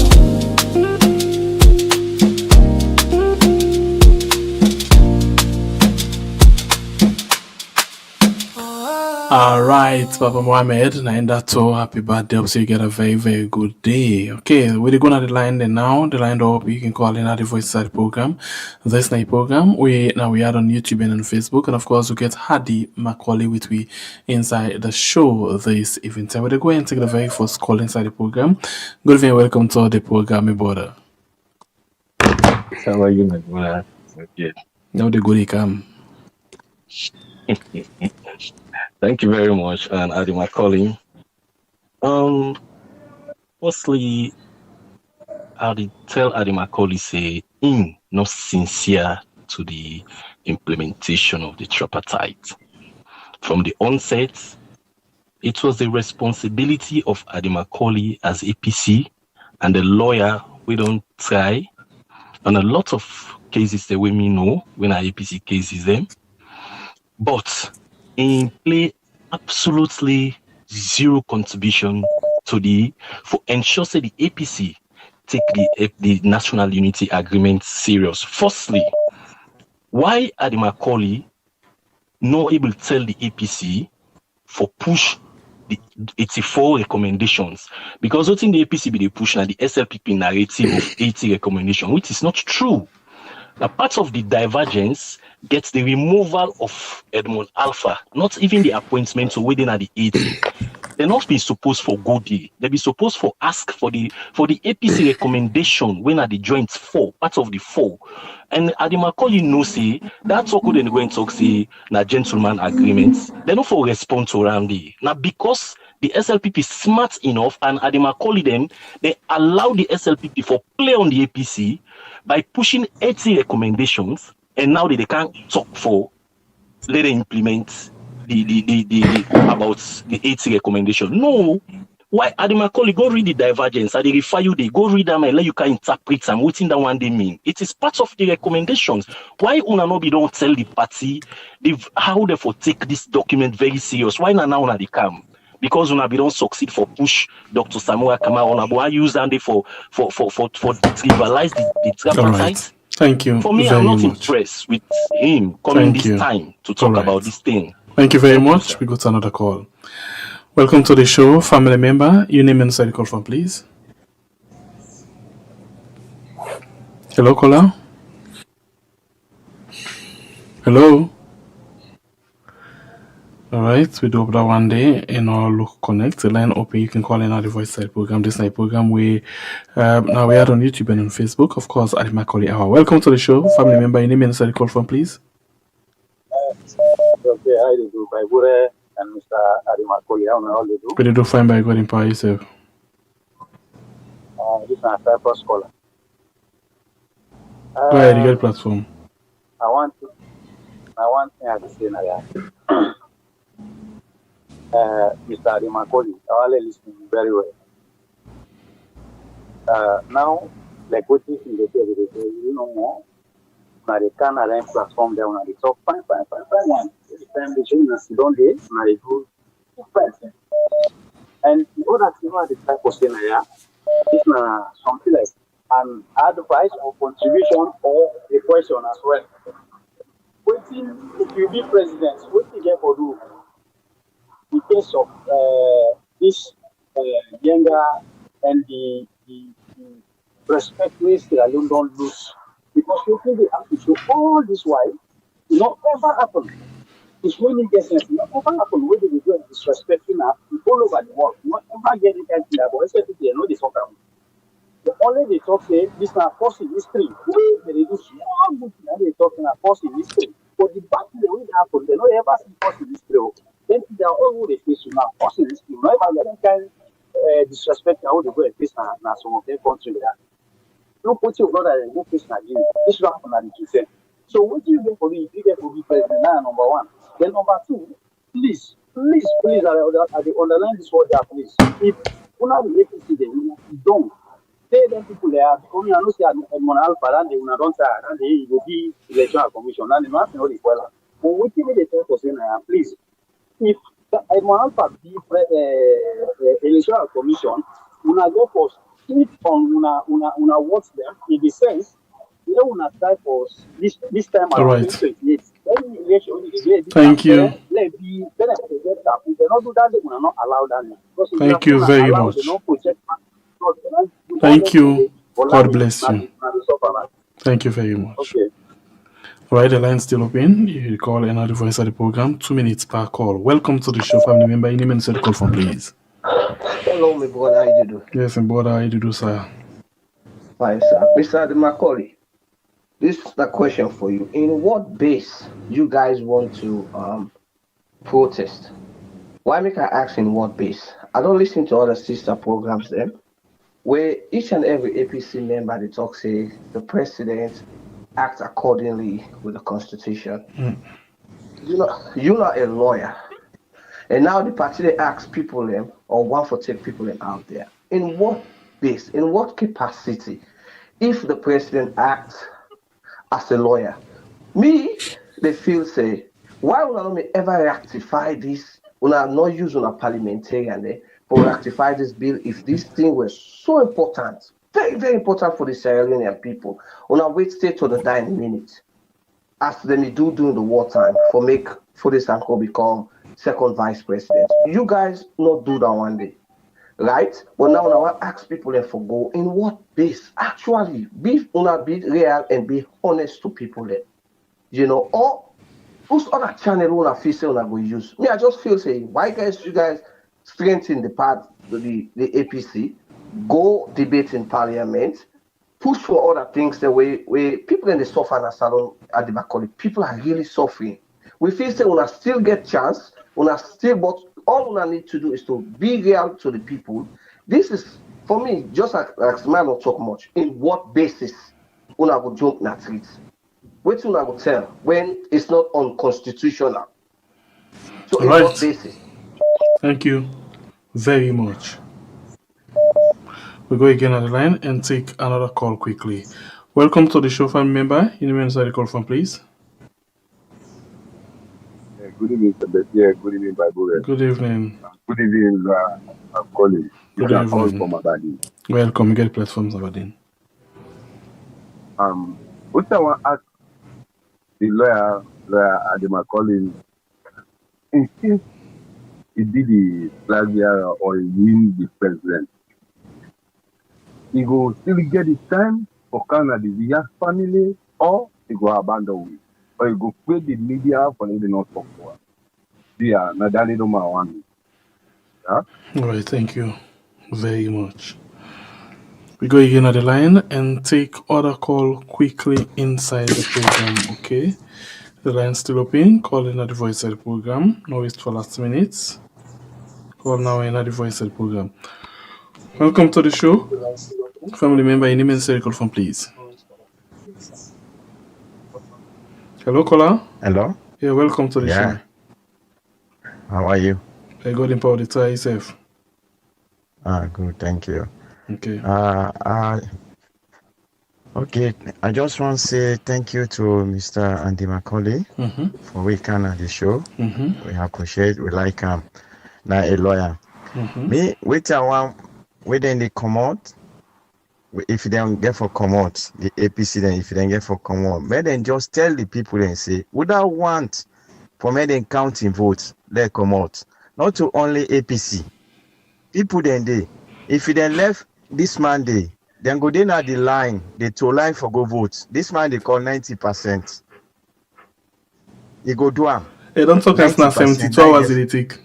All right, Papa Mohammed, and that's all. Happy birthday. Hope you get a very, very good day. Okay, we're going to the line then now. The line up, you can call in at the voice side program. This night program, we are on YouTube and on Facebook, and of course, we get Hadi Macaulay with we inside the show this evening. So we're going and take the very first call inside the program. Good evening, welcome to the program, my brother. How are you, my brother? Okay. Now the good come. Thank you very much, and Adi Macaulay. Firstly, I'll tell Adi Macaulay say not sincere to the implementation of the tripartite. From the onset, it was the responsibility of Adi Macaulay as APC and the lawyer we don't try. And a lot of cases that we know when our APC cases them. but in play absolutely zero contribution to for ensure say the APC take the National Unity Agreement serious. Firstly, why are the Macaulay not able to tell the APC for push the 84 recommendations? Because what in the APC be they push now the SLPP narrative of 80 recommendation, which is not true. Now, part of the divergence gets the removal of Edmund Alpha, not even the appointment to within at the 80. They're not be supposed for go there. They be supposed for ask for the APC recommendation when at the joint 4, part of the 4. And at the Macaulay no say that's all good and go and talk say na gentleman agreements. They not for respond to around there. Now because the SLPP smart enough and at the Macaulay them, they allow the SLPP for play on the APC by pushing 80 recommendations, and now they can't talk for let them implement the about the 80 recommendation. No. Why Macaulay go read the divergence? I refer you, they go read them and let you can interpret and what in that one they mean. It is part of the recommendations. Why Unanobi don't tell the party how they for take this document very serious? Why now they come? Because Unabi don't succeed for push Dr. Samuel Kamara on why use them for trivialize the tripartite. Right. Thank you. For me, very I'm not much. impressed with him coming Thank this you. time to talk about this thing. Thank you very much. We go to another call. Welcome to the show, family member. Your name and the call from, please. Hello, caller. Hello. All right, we do that one day in our local connect. The line open, you can call in our voice side program. This night program we now we are on YouTube and on Facebook, of course, at Macaulay Hour. Welcome to the show, family member. Your name and the call from, please. Okay, I do by Bure and Mr. Macaulay. How do you do? But you do fine by God in power yourself. This is my first caller. Go ahead, you get the platform. I want to say now. Mr. Macaulay, I will listen very well. Now, like what is in the you know more. Now they can arrange platform there on the top fine. Every time the journalists don't do, now they do fine. And the other thing I type of saying here is something like an advice or contribution or a question as well. Waiting if you be president, what you get for do in case of this younger and the respect Sierra Leone don't lose. Because you think they have to show all this while, not ever happen. It's really business, not ever happen where they will go and disrespecting us all over the world. Not ever get it at the but except they know this about. The only they talk say this now force in history. They do small good thing and they talk in a force in history. But the back the way it happen, they don't ever see force in history. Then they are all who they face to now force in history. Not ever get that kind disrespect how they go and face now some of their country there. No put your brother and go face Nigeria. This should happen at the G7. So what do you get for me? If you get for me president now, number one. Then number two, please, I underline this word there, please. If una the APC then don't say them people there because I know say Edmond Alpha and they una don't say and they will be electoral commission and they not know the well. But what do they tell us now, please? If Edmond Alpha be electoral commission, una go for it on una watch them in the sense they una try for this time around 2028. Thank you. Thank you very much. Thank you. God bless you. Thank you very much. Okay. Right, the line's still open. You call another voice of the program. 2 minutes per call. Welcome to the show, family member. Any minute the call from, please. Hello, my brother. How you do? Yes, my brother. How you do, sir? Fine, sir. Mr. Macaulay, this is the question for you. In what base you guys want to protest? Why make I ask in what base? I don't listen to other sister programs then, where each and every APC member they talk say the president acts accordingly with the constitution. You're not a lawyer. And now the party they ask people them or want to take people them out there. In what base, in what capacity, if the president acts as a lawyer? Me, they feel say Why will not ever rectify this? Will not use on a parliamentarian there for rectify this bill if this thing was so important, very, very important for the Sierra Leonean people? Will wait stay to the dying minute, as they do during the wartime for make for this uncle become second vice president. You guys not do that one day, right? But now I want to ask people and for go in what base actually be real and be honest to people there. Or whose other channel wanna feel say wanna go use? Me, I just feel say why guys you guys strengthen the part the APC, go debate in parliament, push for other things the way people in the suffer in the salon at the Macaulay, people are really suffering. We feel say wanna still get chance, wanna still but all we need to do is to be real to the people. This is for me, just like man not talk much. In what basis wanna go jump na treat? What I will tell when it's not unconstitutional. So in what basis? Thank you very much. We go again on the line and take another call quickly. Welcome to the show, family member. You name inside the call from, please. Good evening, Mr. Yeah, good evening, Bible. Good evening. Good evening, colleague. Good evening. From Aberdeen. Welcome. Get platforms, Aberdeen. What I want to ask the lawyer Adema Collins, in case he did the flag bearer or he win the president, he go still get his time for Canada, the family, or he go abandon it, or he go create the media for the not talk for. Yeah, Nadali no one. All right, thank you very much. We go again on the line and take other call quickly inside the program, okay? The line still open. Call in at the voice of the program. No waste for last minutes. Call now in at the voice of the program. Welcome to the show. Family member, your name and circle phone, please. Hello, caller. Hello. Yeah, welcome to the show. How are you? I got in power to try yourself. Good, thank you. Okay. Okay, I just want to say thank you to Mr. Andy Macaulay for waking on the show. We appreciate, we like him. Now a lawyer. Me, wait a while, when they come out, if they don't get for come out, the APC then if they don't get for come out, may then just tell the people and say, would I want for me then counting votes, let come out. Not to only APC. People then they, if you then left this Monday, then go down at the line, they to line for go vote. This man they call 90%. You go do am. Hey, don't talk as now 72 hours did it take.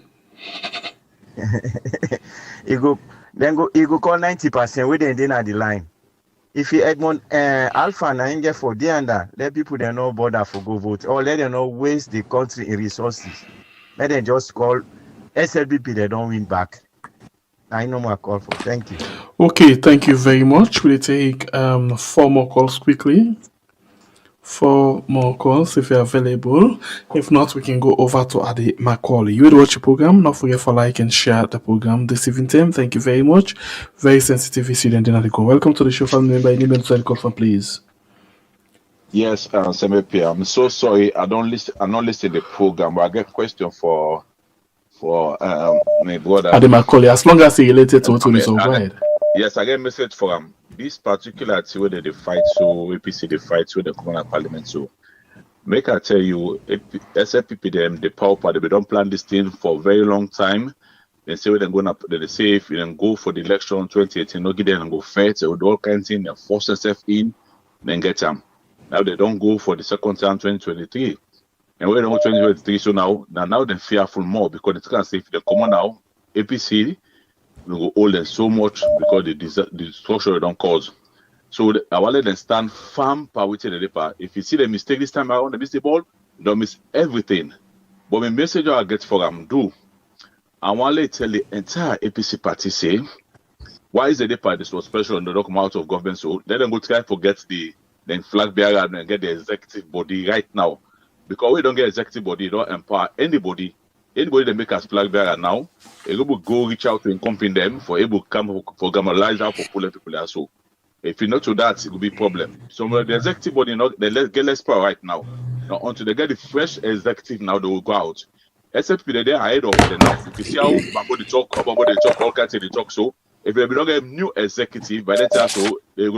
You go call 90% where they at the line. If you Edmond Alpha and get for the under, let people they no bother for go vote or let them not waste the country in resources. Let them just call SLBP, they don't win back. I know more call for. Thank you. Okay, thank you very much. We'll take 4 more calls quickly. 4 more calls if you're available. If not, we can go over to Adi Macaulay. You will watch the program. Don't forget to like and share the program this evening. Thank you very much. Very sensitive issue. Welcome to the show, family member. Name and call from, please. Yes, Semepi. I'm so sorry. I don't listen the program, but I get a question for my brother. Adi Macaulay, as long as he related to what we saw, go ahead. Yes, I get a message for him. This particular thing where they fight, so APC they fight with the Communal Parliament. So, make I tell you, SFPP them the power party they don't plan this thing for a very long time. They say they're going to they say if you then go for the election 2018, no get there and go fight, they would all kinds of things, they force themselves in, then get them. Now they don't go for the second time 2023. And we don't go 2023, so now they're fearful more because they can't say if they come on now, APC will go hold them so much because the destruction don't cause. So I want them stand firm with the paper. If you see the mistake this time around, they miss the ball, don't miss everything. But the message I get for them I want to tell the entire APC party say, why is the paper this was special and they don't come out of government? So let them go try to get the flag bearer and get the executive body right now. Because we don't get executive body, don't empower anybody that make us flag bearer now, able go reach out to accompany them for able to come for gamalize out for pull people there. So if you not to that, it will be problem. So the executive body not they get less power right now. Now, until they get the fresh executive, now they will go out. SFP, they're ahead of them now. If you see how Bambo they talk, all kinds of they talk. So, if they don't get new executive, by that time, so they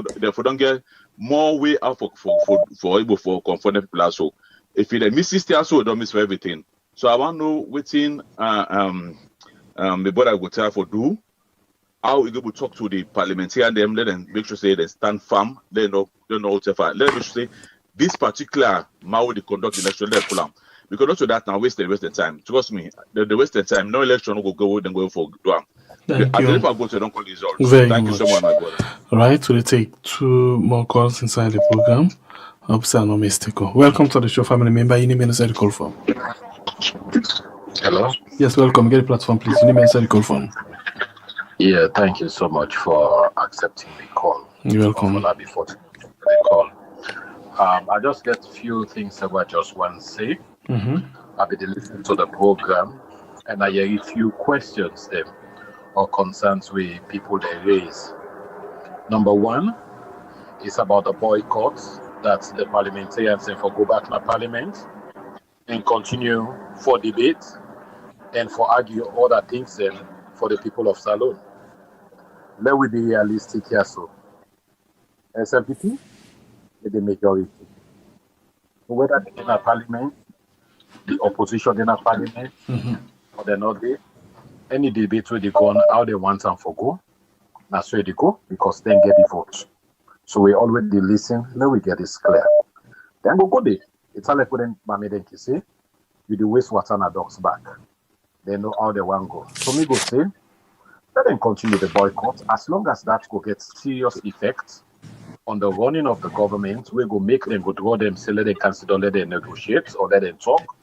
don't get more way out for able for comfortable people also. If they miss this year, so don't miss for everything. So I want to know within the board I will tell for do how we go to talk to the parliamentarian them, let them make sure say they stand firm, they know whatever. Let them say this particular how they conduct election, they pull them. Because not to that now waste the time. Trust me, the waste the time. No election will go then go for do. Thank you. If I go to don't call results. Very Thank much. you so much, my brother. All right, we'll take 2 more calls inside the program. Hope so no mistake. Welcome to the show, family member. You need me inside the call form. Hello? Yes, welcome. Get the platform, please. You need me inside the call form. Yeah, thank you so much for accepting the call. You're welcome. Before the call. I just get a few things that I just want to say. I've been listening to the program and I hear a few questions them or concerns with people they raise. Number one is about the boycott that the parliamentarians say for go back to parliament and continue for debate and for argue other things then for the people of Salone. Let we be realistic here. So SMPP is the majority. So whether they're in a parliament, the opposition in a parliament, or they're not there, any debate where they go on how they want them for go, that's where they go because then get the vote. So we already listen, now we get this clear. Then go there. It's all like when Mameden can say, with the wastewater and dogs back. They know how they want to go. So me go say, let them continue the boycott as long as that will get serious effect on the running of the government. We go make them go draw them, say let them consider, let them negotiate or let them talk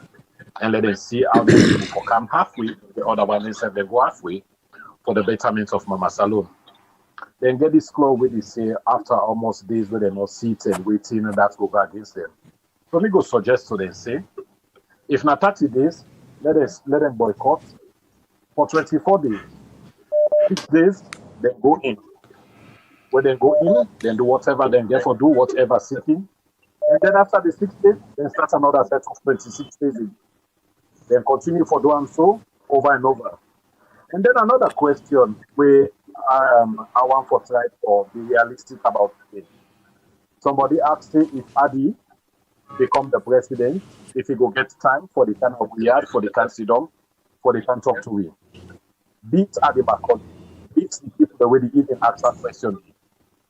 and let them see how they will come halfway. The other one is they go halfway for the betterment of Mama Salone. Then get this clause where they say after almost days where they're not sitting and waiting and that will go against them. So me go suggest to them say, if not 30 days, let them boycott for 24 days. 6 days, then go in. When they go in, then do whatever, then therefore do whatever sitting. And then after the 6 days, then start another set of 26 days in. Then continue for doing so over and over. And then another question where I want for try to be realistic about it. Somebody asked me if Adi become the president, if he go get time for the kind of weird, for the can sit down, for the can talk to him. Beat Adi Bakon, beat the people the way they even ask that question.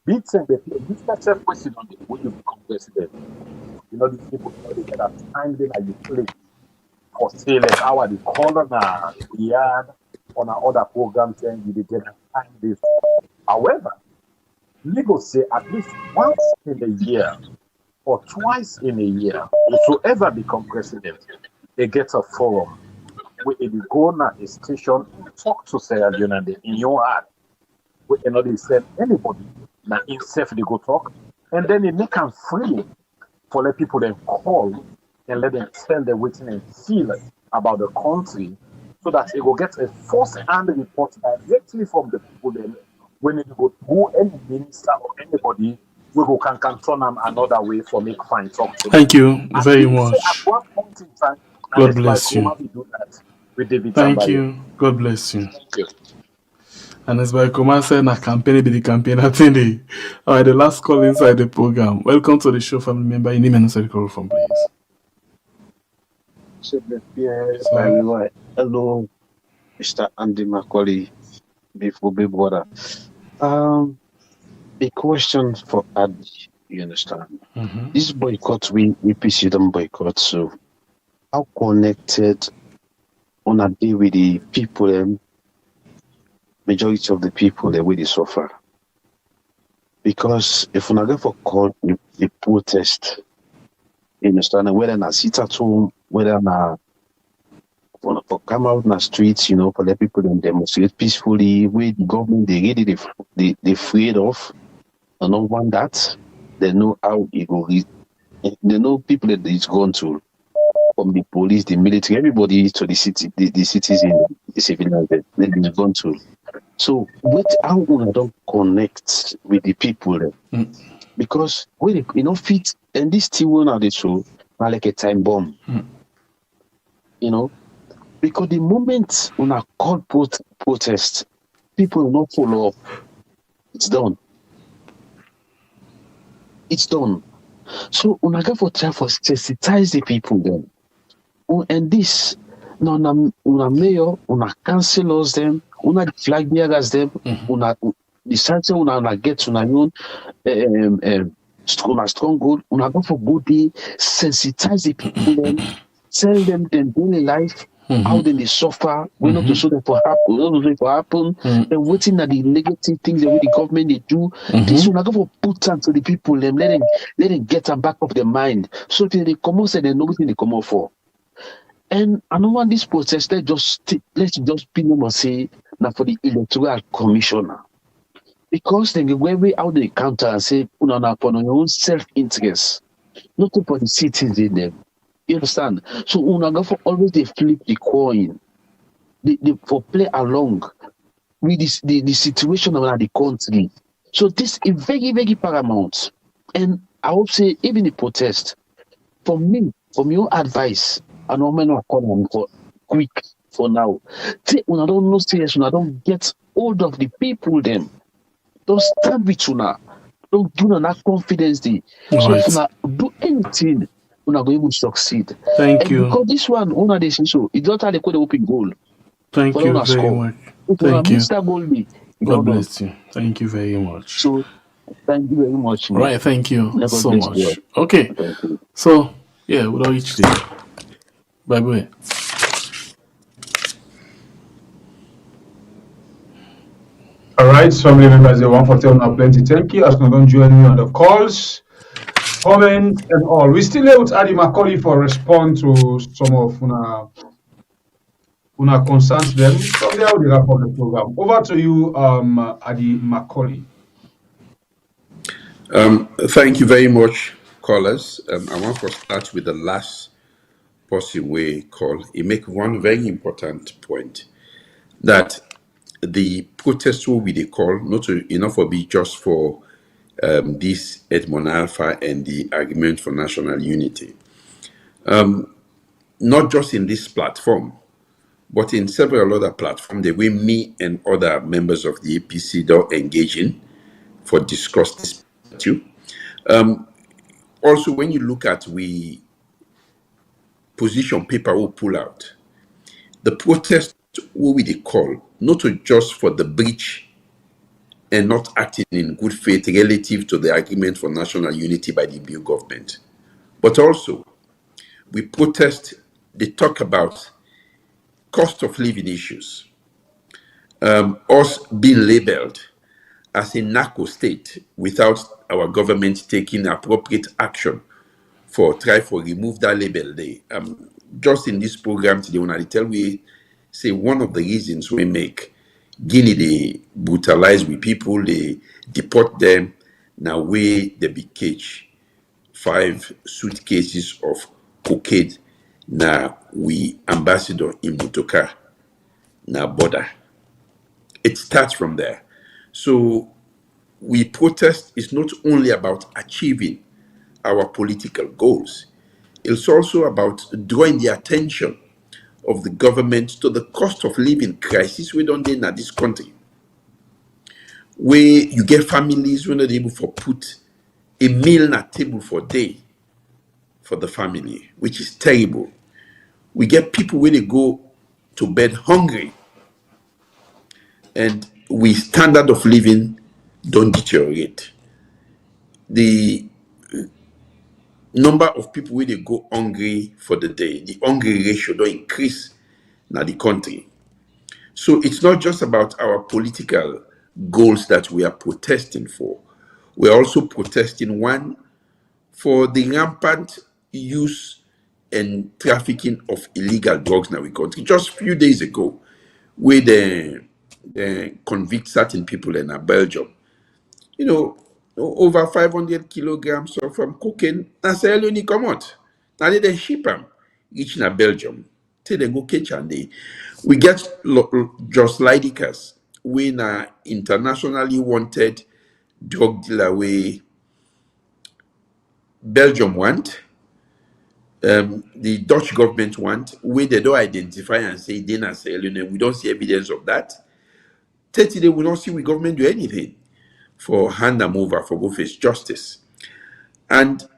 Beat them, beat that question on the way you become president. You know, these people, you know, they get that time then you play for say like our the corner weird on other programs and you get that time this. However, legal say at least once in a year or twice in a year, whosoever become president, they get a forum where they go on a station and talk to Sierra Leone in your heart. Where you know they send anybody that himself they go talk, and then they make them free for let people then call and let them tell their waiting and feel about the country, so that they will get a first-hand report directly from the people then. When you go to any minister or anybody, we go can turn them another way for make fine talk to them. Thank you very much. At one point in time, God bless you. Do that with David Thank Tambayo. you. God bless you. Thank you. And as by command said, na campaign be the campaign attendee. All right, the last call inside the program. Welcome to the show, family member. You need to call from, please. Hello, Mr. Andy Macaulay, before Big Brother. A question for Adi, you understand? This boycott, we APC don't boycott, so how connected on a day with the people, majority of the people that will suffer? Because if we're not going for call the protest, you understand, whether na sit at home, whether na for come out in the streets, you know, for the people and demonstrate peacefully, with the government they really they afraid of, and don't want that. They know how it will. They know people that it's gone to, from the police, the military, everybody to the city, the citizens, the civilians that they've gone to. So, how we don't connect with the people, because when you know fit and this still one are the so like a time bomb. You know, because the moment when I call protest, people will not follow up. It's done. It's done. So when I go for try for sensitize the people then. And this, una mayor, una councillors them, una flag bearers them, una decide una get una own una stronghold, una go for good day, sensitize the people them, tell them their daily life, how they suffer, we not to show them for happen, not to for happen, and waiting at the negative things that the government they do. This one I go for put them to the people, them let them get them back of their mind. So they come out say they know what they come out for. And I don't want this protest, let's just be normal say now for the electoral commissioner. Because they go way out the counter and say, upon your own self-interest, not for the citizens in them. You understand? So go for always they flip the coin. They for play along with the situation around the country. So this is very, very paramount. And I would say even the protest, for me, from your advice, I know men not come for quick for now. When I don't know serious, when I don't get hold of the people them. Don't stand with una. Don't do not confidence. So if una do anything, una go able to succeed. Thank you. Because this one, una dey so it don't have the open goal. Thank you very much. Thank you. God bless you. Thank you very much. So thank you very much. Man. Right, thank you so much. Okay. So yeah, we'll reach there. Bye bye. All right, family members, the 141 are plenty. Thank you. As you don't join me on the calls, comments, and all. We still here with Adi Macaulay for respond to some of una concerns them. From there, we wrap up the program. Over to you, Adi Macaulay. Thank you very much, callers. I want to start with the last person we call. He make one very important point that the protest will be the call, not enough for be just for this Edmond Alpha and the argument for national unity. Not just in this platform, but in several other platforms, the way me and other members of the APC are engaging for discuss this issue. Also, when you look at we position paper will pull out, the protest will be the call, not just for the breach and not acting in good faith relative to the agreement for national unity by the new government, but also we protest, they talk about cost of living issues, us being labeled as a narco state without our government taking appropriate action for try for remove that label there. Just in this program today, when I tell we say one of the reasons we make Guinea they brutalize with people, they deport them, now we they be cage 5 suitcases of cocaine. Now we ambassador in Butoka, now border. It starts from there. So we protest is not only about achieving our political goals, it's also about drawing the attention of the government to the cost of living crisis we don't in this country, where you get families who are not able to put a meal on a table for a day for the family, which is terrible. We get people where they go to bed hungry, and we standard of living don't deteriorate. The number of people where they go hungry for the day, the hungry ratio don't increase in the country. So it's not just about our political goals that we are protesting for. We're also protesting, one, for the rampant use and trafficking of illegal drugs in our country. Just a few days ago, where they convict certain people in Belgium, over 500 kilograms of cocaine, and Sierra Leone come out. Now they ship them, reaching a Belgium, till they go catch and we get just Lydicas, when internationally wanted drug dealer way Belgium want, The Dutch government want, where they don't identify and say they na Sierra Leone, we don't see evidence of that. 30 days, we don't see we government do anything for hand them over for go face justice. And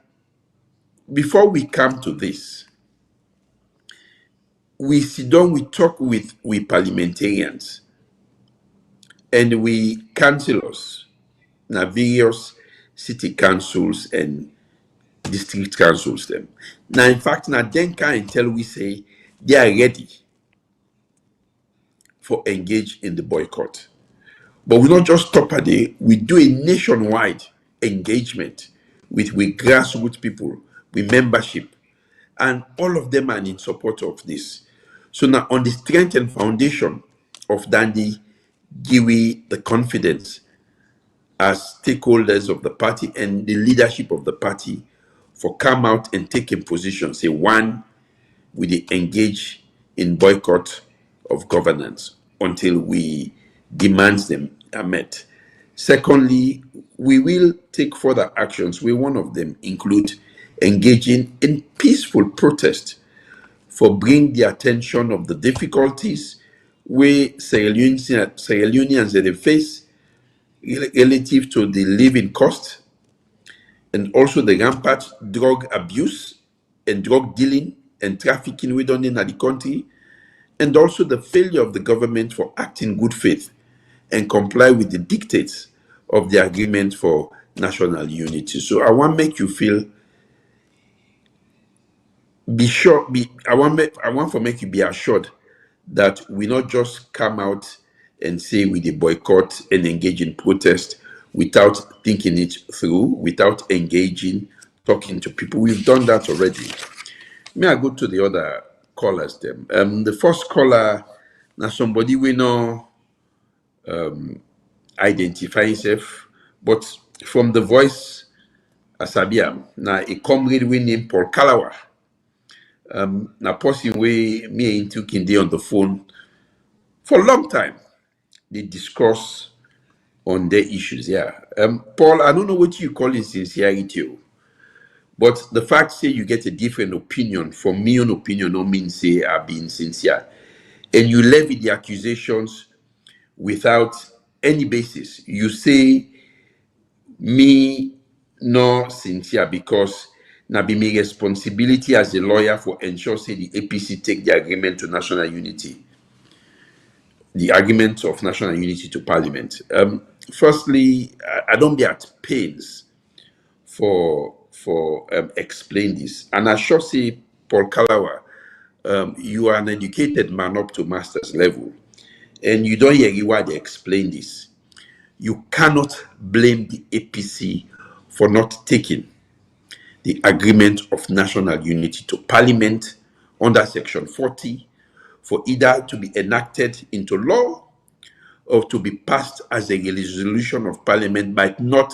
before we come to this, we sit down, we talk with parliamentarians and we councillors, na various city councils and district councils them. Now, in fact, now then can tell we say they are ready for engage in the boycott. But we don't just stop at there, we do a nationwide engagement with grassroots people, with membership, and all of them are in support of this. So now on the strength and foundation of Dandy, give we the confidence as stakeholders of the party and the leadership of the party for come out and take a position. Say, one, we engage in boycott of governance until we demands them are met. Secondly, we will take further actions. One of them include engaging in peaceful protest for bring the attention of the difficulties where Sierra Leoneans they face relative to the living cost and also the rampant drug abuse and drug dealing and trafficking we done in the country, and also the failure of the government for acting good faith and comply with the dictates of the agreement for national unity. So I want to make you feel, I want to make you be assured that we not just come out and say we the boycott and engage in protest without thinking it through, without engaging, talking to people. We've done that already. May I go to the other callers then? The first caller, now somebody we know identify himself, but from the voice, Asabia, now a comrade we name Paul Kalawa. Now person we me and Tukinde on the phone for a long time. They discuss on their issues. Yeah. Paul, I don't know what you call insincerity, but the fact say you get a different opinion from me on opinion don't mean say I've been sincere. And you levy the accusations without any basis. You say me no sincere because na be my responsibility as a lawyer for ensure say the APC take the agreement to national unity, the argument of national unity to parliament. Firstly, I don't be at pains for explain this, and I sure say Paul Kalawa, you are an educated man up to master's level, and you don't hear why they explain this. You cannot blame the APC for not taking the agreement of national unity to parliament under section 40 for either to be enacted into law or to be passed as a resolution of parliament by not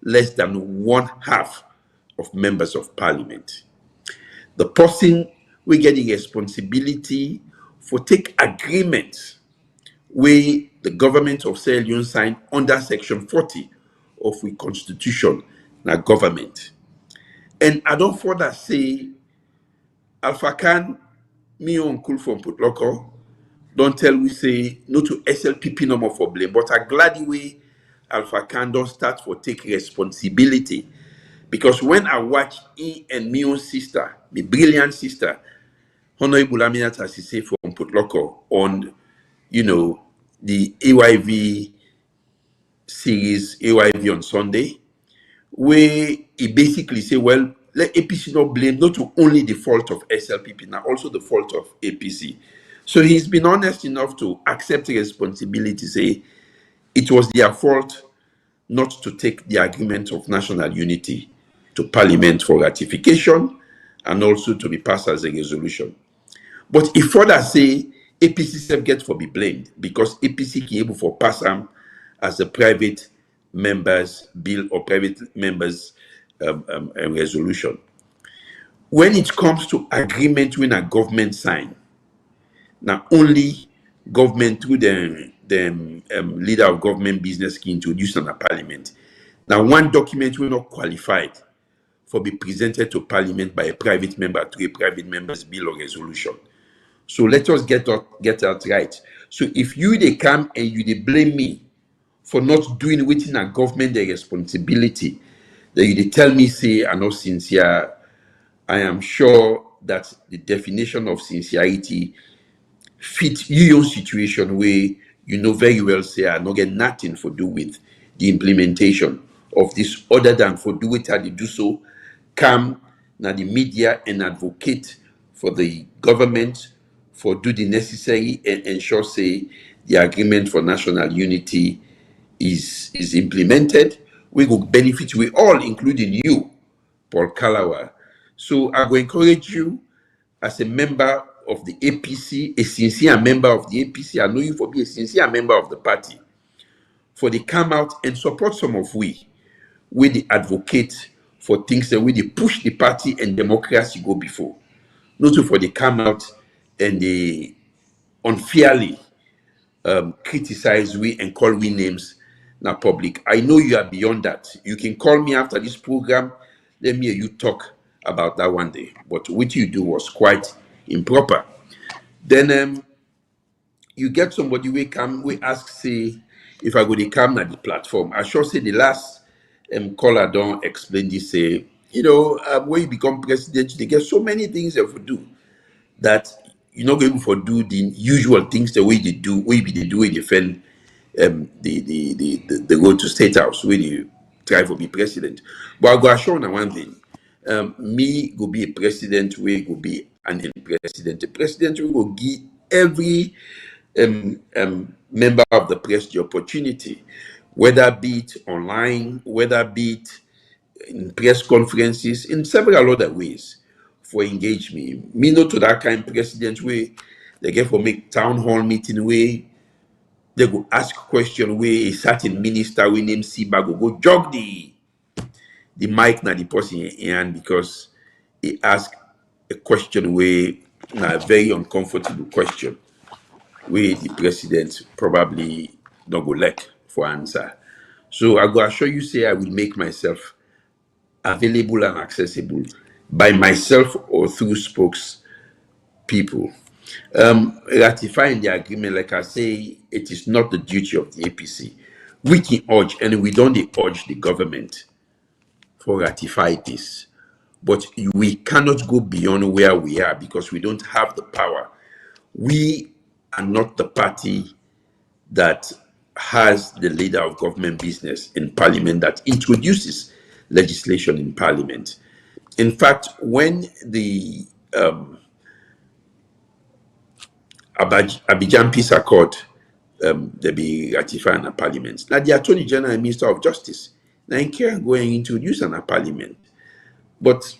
less than 1/2 of members of parliament. The person will get the responsibility for take agreement where the government of Sierra Leone signed under section 40 of the constitution, na government. And I don't further say Alpha Khan, me uncle from Putloko, don't tell we say no to SLPP no more for blame, but I'm glad the way Alpha Khan don't start for take responsibility. Because when I watch he and me own sister, the brilliant sister, Honorable Aminata Sise from Putloko on, the AYV series, AYV on Sunday, where he basically say, well, let APC not blame not only the fault of SLPP, now also the fault of APC. So he's been honest enough to accept the responsibility, say it was their fault not to take the agreement of national unity to parliament for ratification and also to be passed as a resolution. But if further say APC self get for be blamed because APC can able for pass them as a private members bill or private members resolution. When it comes to agreement when a government sign, now only government through the leader of government business can introduce on a parliament. Now one document will not qualified for be presented to Parliament by a private member to a private member's bill or resolution. So let us get that right. So if you they come and you they blame me for not doing within a government the responsibility, that you they tell me say I'm not sincere, I am sure that the definition of sincerity fit your situation where you know very well say I not get nothing for do with the implementation of this other than for do it how they do so, come now the media and advocate for the government for do the necessary and ensure say the agreement for national unity is implemented. We will benefit we all, including you, Paul Kalawa. So I will encourage you as a member of the APC, a sincere member of the APC. I know you for be a sincere member of the party, for they come out and support some of we they advocate for things that we they push the party and democracy go before. Not for they come out and they unfairly criticize we and call we names na public. I know you are beyond that. You can call me after this program. Let me hear you talk about that one day. But what you do was quite improper. Then you get somebody we come, we ask, say, if I go to come at the platform. I sure say the last caller don't explain this, say, when you become president, they get so many things you have to do that you're not going to do the usual things the way they do, way they do it, defend the road to State House, where they try to be president. But I go assure on one thing. Me go be a president, we go be an president. The president will go give every member of the press the opportunity, whether be it online, whether be it in press conferences, in several other ways, for engage me. Me not to that kind of president way, they get for make town hall meeting way, they go ask question way a certain minister we name Siba go jog the mic na the person in hand because he ask a question way na a very uncomfortable question where the president probably not go like for answer. So I go assure you say I will make myself available and accessible by myself or through spokes people. Ratifying the agreement, like I say, it is not the duty of the APC. We can urge, and we don't urge the government for ratify this. But we cannot go beyond where we are because we don't have the power. We are not the party that has the leader of government business in parliament that introduces legislation in parliament. In fact, when the Abidjan Peace Accord they be ratified in a parliament, now the Attorney General and Minister of Justice now can go and introduce in a parliament. But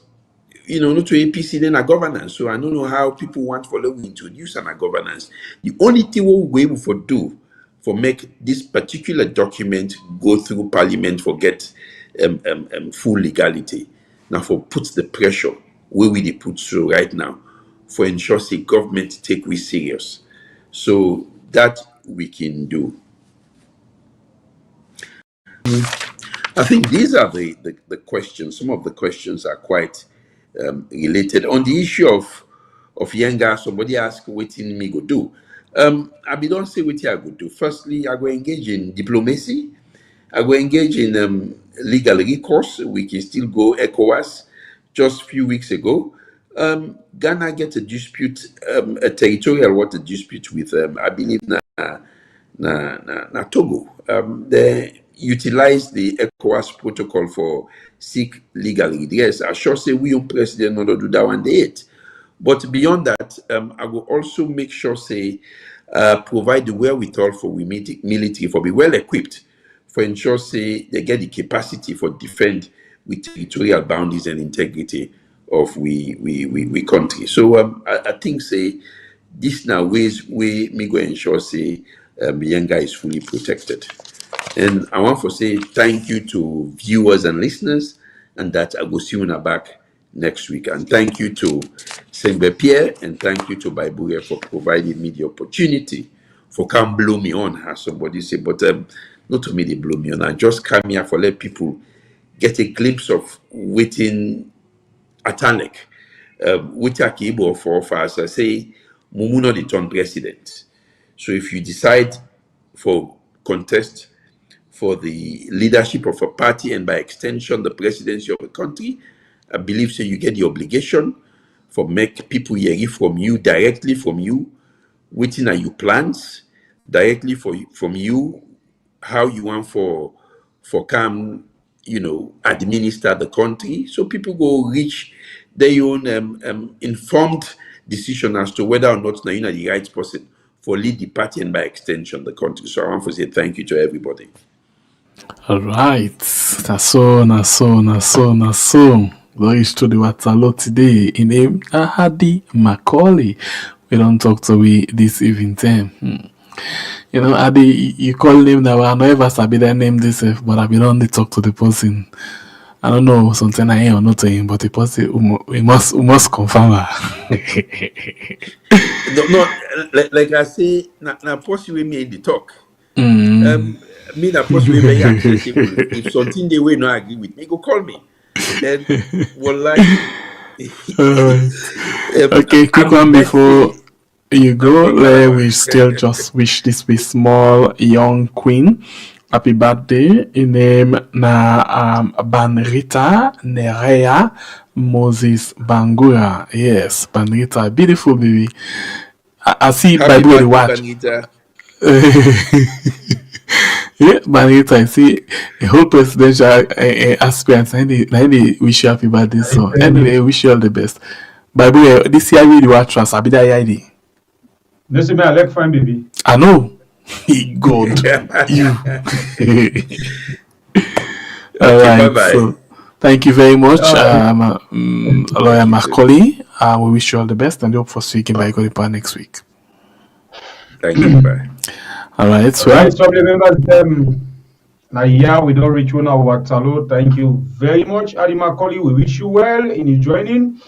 not to APC then a governance. So I don't know how people want for we introduce a governance. The only thing we will able for do for make this particular document go through parliament for get full legality. Now for put the pressure where we they put through right now for ensure the government take we serious. So that we can do. I think these are the questions. Some of the questions are quite related. On the issue of Yenga, somebody asked what me go do. I don't say what I go do. Firstly, I go engage in diplomacy. I go engage in legal recourse. We can still go ECOWAS. Just a few weeks ago, Ghana get a dispute, a territorial water dispute with, I believe, Togo. They utilize the ECOWAS protocol for seek legal redress. I sure say we on president not do that one day. But beyond that, I will also make sure say provide the wherewithal for we military for be well equipped for ensure say they get the capacity for defend with territorial boundaries and integrity of we country. So I think say this now ways we me go ensure say Yenga is fully protected. And I want to say thank you to viewers and listeners, and that I will see you back next week. And thank you to Sembe Pierre, and thank you to Baibuye for providing me the opportunity for come blow me on, as somebody say, but not to me they blow me on. I just come here for let people get a glimpse of within Atanek, which Akibo for us, I say, Mumuno the turn president. So if you decide for contest for the leadership of a party and by extension the presidency of a country, I believe so you get the obligation for make people hear from you, directly from you, waiting are your plans, directly from you, how you want for come, administer the country. So people go reach their own informed decision as to whether or not now you're the right person for lead the party and by extension the country. So I want to say thank you to everybody. All right. That's so. Glory to the Waterloo today. In name Adi Macaulay. We don't talk to we this evening time. Adi, you call him now. I never sabi that name this, but I be only talk to the person. I don't know something I ain't or not to him, but the person we must confirm her. No, like I say, now possibly me in the talk. Me na possibly very accessible. If something they will not agree with me, go call me. Then we'll like. Okay, quick one before you go. We still just wish this be small young queen happy birthday. In name na Banrita Nerea Moses Bangura. Yes, Banrita, beautiful baby. I see Bible the watch. Yeah, Banrita, I see a whole presidential aspirant and they wish you happy birthday. So anyway, wish you all the best. Bible, this year really watch us. I be that ID. Listen, me, I like fine baby. I know. God, you. All right. Bye-bye. So, thank you very much, Lawyer Macaulay. We wish you all the best and hope for speaking by God next week. Thank you. Bye. All right. So, family members, now yeah, we don't reach one our Talo. Thank you very much, Adi Macaulay. We wish you well in your joining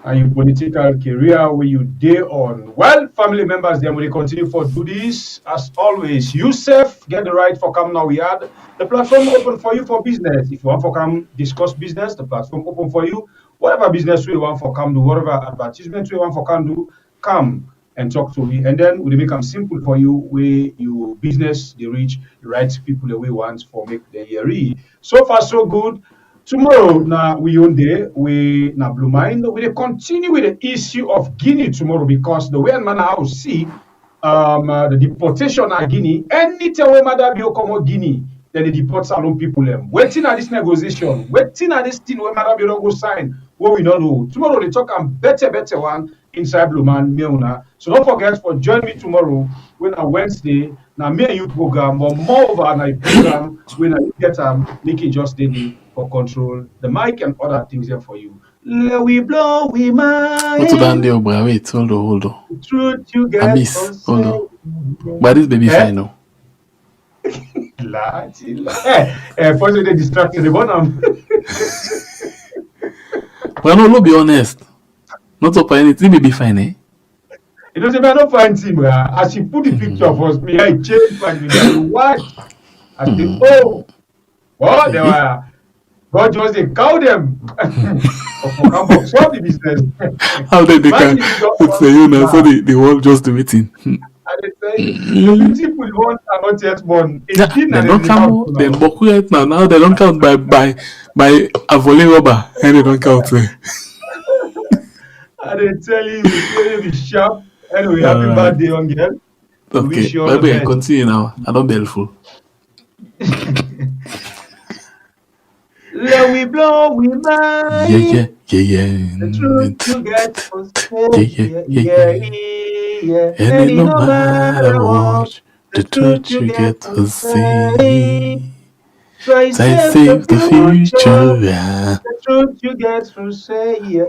and your political career where you day on. Well, family members, then we continue for do this. As always, Yusuf, get the right for come now. We had the platform open for you for business. If you want for come discuss business, the platform open for you. Whatever business we want for come do, whatever advertisement we want for come do, come and talk to me. And then we make them simple for you where your business they reach the right people that we want for make the year. So far so good. Tomorrow, now we own day, we na Blue Mind. We continue with the issue of Guinea tomorrow because the way man house see the deportation of Guinea. Anytime we mother be come Guinea, then they deport Salon people them. Waiting at this negotiation, waiting at this thing where mother be don't go sign. What we don't know. Tomorrow they talk a better one inside Blue Man Meuna. So don't forget for join me tomorrow when on Wednesday. Now me and you program, but more over a program when I get make it just daily for control the mic and other things there for you. Let we blow, we mind. What's that there, bro? Wait, hold on. Truth you get. I miss. Hold on. But this baby fine now. First they distracted the bottom. Well, no, be honest. Not up for anything, baby fine, eh? It doesn't matter find him. As he put the picture of us, me, I changed my what? I think, oh, well, they were. God just they cow them. Swap the business. How did they can? It's you now, so the world just the meeting. And they say, the people want are not yet born. They don't count. They boku right now. Now they don't count by a volley rubber, and they don't count. And they tell you, be sharp. Anyway, happy birthday, young girl. Okay, baby, I continue now. I don't be helpful. Let we blow, we mind. Yeah. The truth you get for say, yeah. And no matter what, the truth you get to say. Try save the future, yeah. The truth you get from say, yeah.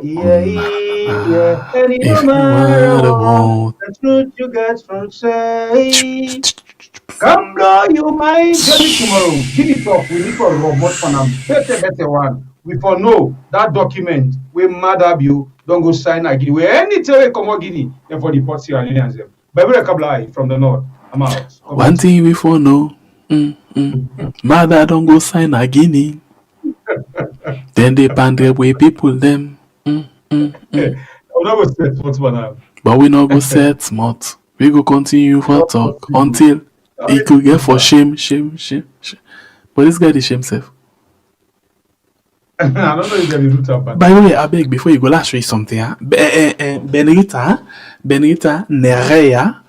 And If no matter what, the truth you get from say. Come blow your mind. Tell me tomorrow. Give it up. We need for robot for them. Better one. We for know that document. We mad up you. Don't go sign a Guinea. We anytime we come on Guinea. And for the Port Sierra Leone and them. Bible Kabla from the north. I'm out. One thing we for know. Mother don't go sign a Guinea. Then they pan the way people them. I'm not going to say what's one now. But we not go set smart. We go continue for talk until he could get for shame. But this guy is shame self. I don't know if they're root up. By the way, I beg before you go, let's show you something. Huh? Benita Nerea,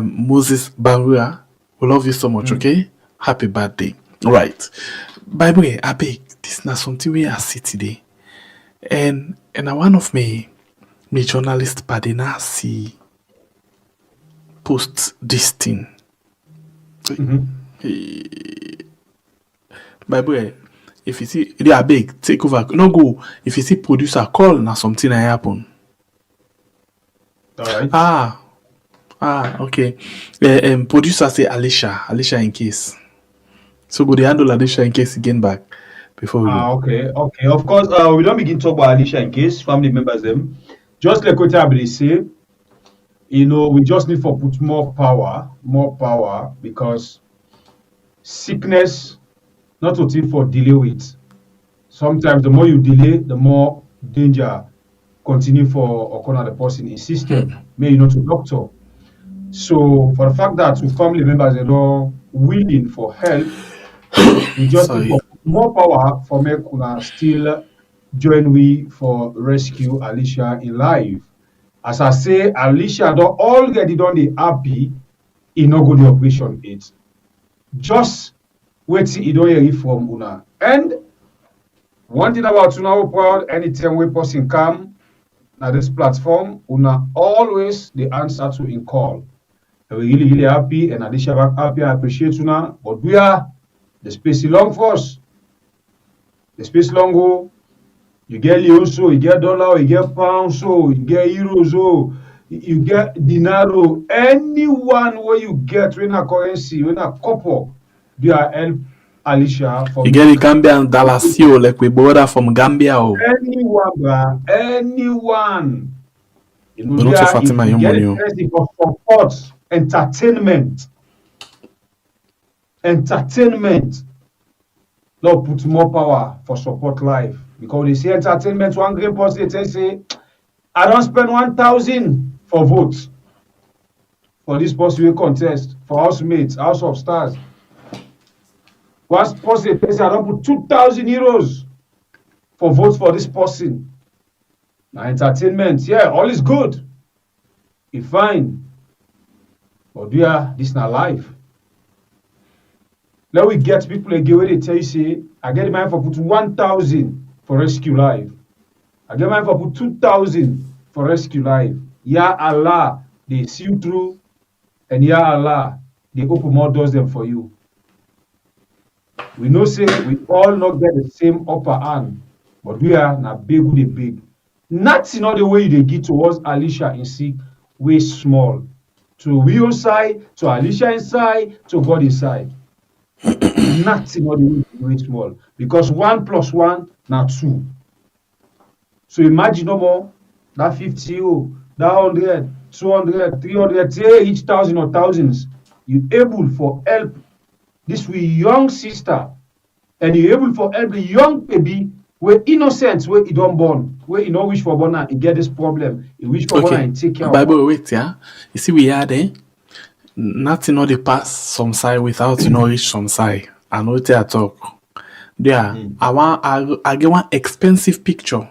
Moses Barua. We love you so much, okay? Happy birthday. Right. By the way, I beg, this is not something we are see today. And one of me journalist party now see post this thing. By the way, if you see they are big, take over. No go. If you see producer call now something that happen. Alright. Okay. Producer say Alicia in case. So go they handle Alicia in case again back before we go. Okay. Of course, we don't begin talk about Alicia in case family members them. Just like what I say, we just need to put more power because sickness not a thing for delay with. Sometimes the more you delay, the more danger continue for occur the person in system. Maybe not a doctor. So for the fact that with family members are not willing for help, we just need more power for me kuna still join we for rescue Alicia in life. As I say, Alicia don't all get it on the happy, no go the operation it. Just wait till you don't hear it from una. And one thing about una proud, anytime we person come na this platform, una always the answer to in call. And we really happy and Alicia back happy. I appreciate una, but we are the space is long for us. The space long go. You get Leo, so you get dollar, you get pound, so you get euros, so you get dinaro. Anyone where you get when a currency, when a couple, they are help Alicia from you get the Gambian Dallasio, like we border from Gambia. Anyone, bro. Anyone. But not so Fatima, your money. For support, entertainment. Lord, put more power for support life. Because they say entertainment, one great person, they say, I don't spend 1,000 for votes for this possible contest, for housemates, House of Stars. One person, they say, I don't put 2,000 euros for votes for this person. Now, entertainment, yeah, all is good. It's fine. But yeah, this is not life. Now we get people again where they tell you, say, I get mine for put 1,000 for rescue life. I get mine for put 2,000 for rescue life. Ya Allah, they see you through, and Ya Allah, they open more doors them for you. We know say we all not get the same upper hand, but we are not big with the big. Nothing not the way they get towards Alicia in sick, way small. To we on side, to Alicia inside, to God inside. Nothing not the way small. Because 1 + 1 now 2. So imagine no more that 50, that 100, 200, 300, say each thousand or thousands. You able for help this we young sister, and you able for help the young baby where innocent, where he don't born, where he no wish for born and he get this problem, he wish for born and take care of. Bible wait, yeah. You see we are there. Nothing not the pass some side without reach some side. I know I talk. Yeah, I get one expensive picture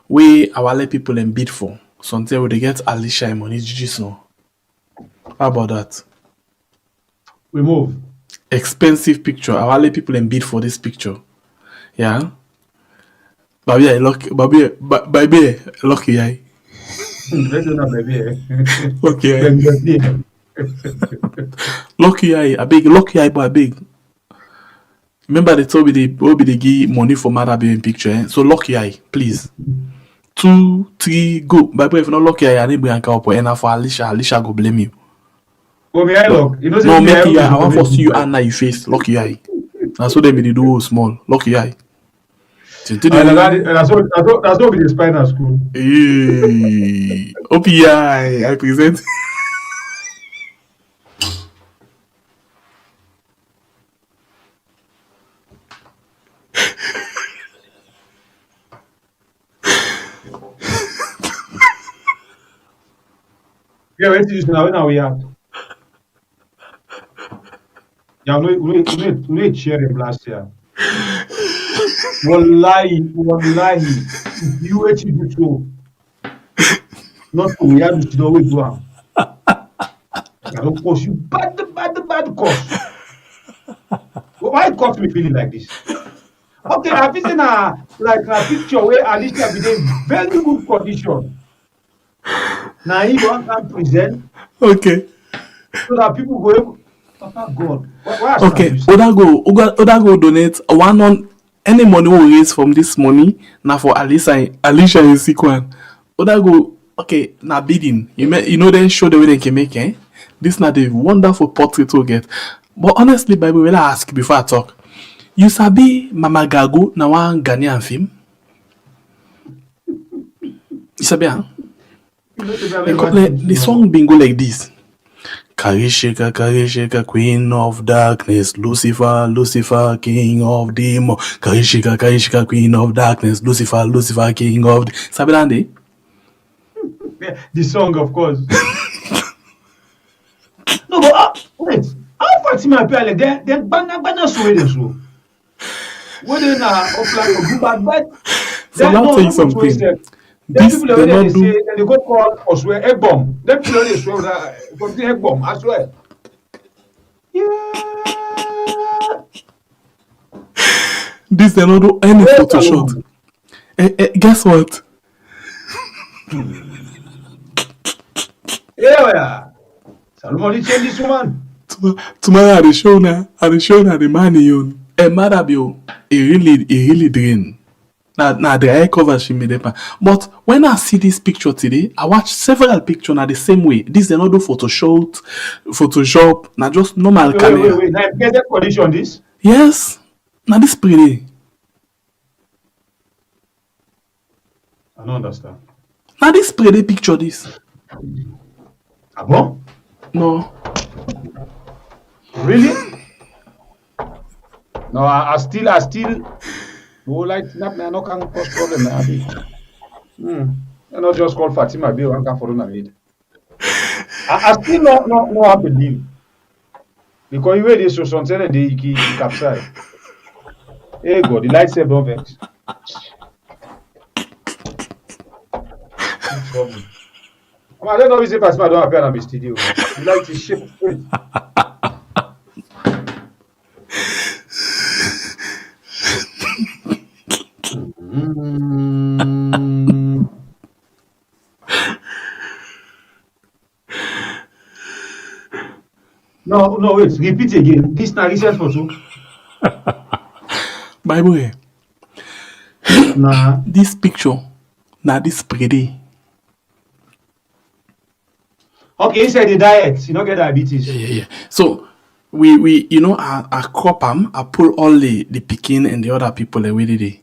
where I will let people and bid for. Something where they get Alicia and money just now. How about that? We move. Expensive picture. I will let people and bid for this picture. Yeah. Baby, lucky. Baby, lucky. Lucky. Lucky. I beg. Lucky. I beg. Remember they told me they will be give money for mother baby picture. Eh? So lucky eye, please. 2, 3, go. But if not lucky eye, I need to up and for Alicia. Alicia go blame you. Oh, me I look. You know, no, make eye. I want to see you and now you face lucky eye. That's what they be do small. Lucky eye. That's what be the spinal school. Hey, OPI, I present. Yeah, wait till now we have. Yeah, we share him last year. Wallahi, if you actually do so, not to we have to always do am. I don't course you bad course. Why it cost me feeling like this? Okay, I feel say na like na picture where Alicia be in very good condition. Now he want to present Okay. so that people go able. Papa God, why Okay. Odago donate one on any money we raise from this money now for Alicia and Sikwan. Odago, okay, now bidding. You know then show the way they can make This not a wonderful portrait to get. But honestly, Bible will I ask before I talk. You sabi Mama Gago na one Ghanaian film? You sabi huh? The song bingo like this. Karishika, queen of darkness, Lucifer, king of demon. Karishika, queen of darkness, Lucifer, king of sabi that the song, of course. No, but wait, how Fatima appear like then banana so they so. What they na apply for good bad. So I'll tell you something. Then people already say they go call us where egg bomb. Then people already swear that something egg bomb. I swear. Yeah. This they not do any Photoshop. Guess what? Yeah. Salomon change this woman. Tomorrow at the show the money you. Madabio, it really drain. Now the eye cover she made up. But when I see this picture today, I watch several pictures now the same way. This they not do Photoshop, now just normal camera. Wait. Now get that condition this? Yes. Now this pretty. I don't understand. Now this pretty picture this. Ah bon? No. Really? No, I still like snap me, I no can cause problem now. I not just call Fatima Bill and can follow na lead. I still no have believe. Because you way this so something and they capsize. Hey God, the light save don't vex. I don't know if Fatima don't appear on my studio. The light is shape. No, wait. Repeat again. This na recent photo. Bible. Nah. This picture, now this pretty. Okay, inside the diet, you don't get diabetes. Yeah. So we I crop them, I pull all the picking and the other people away today.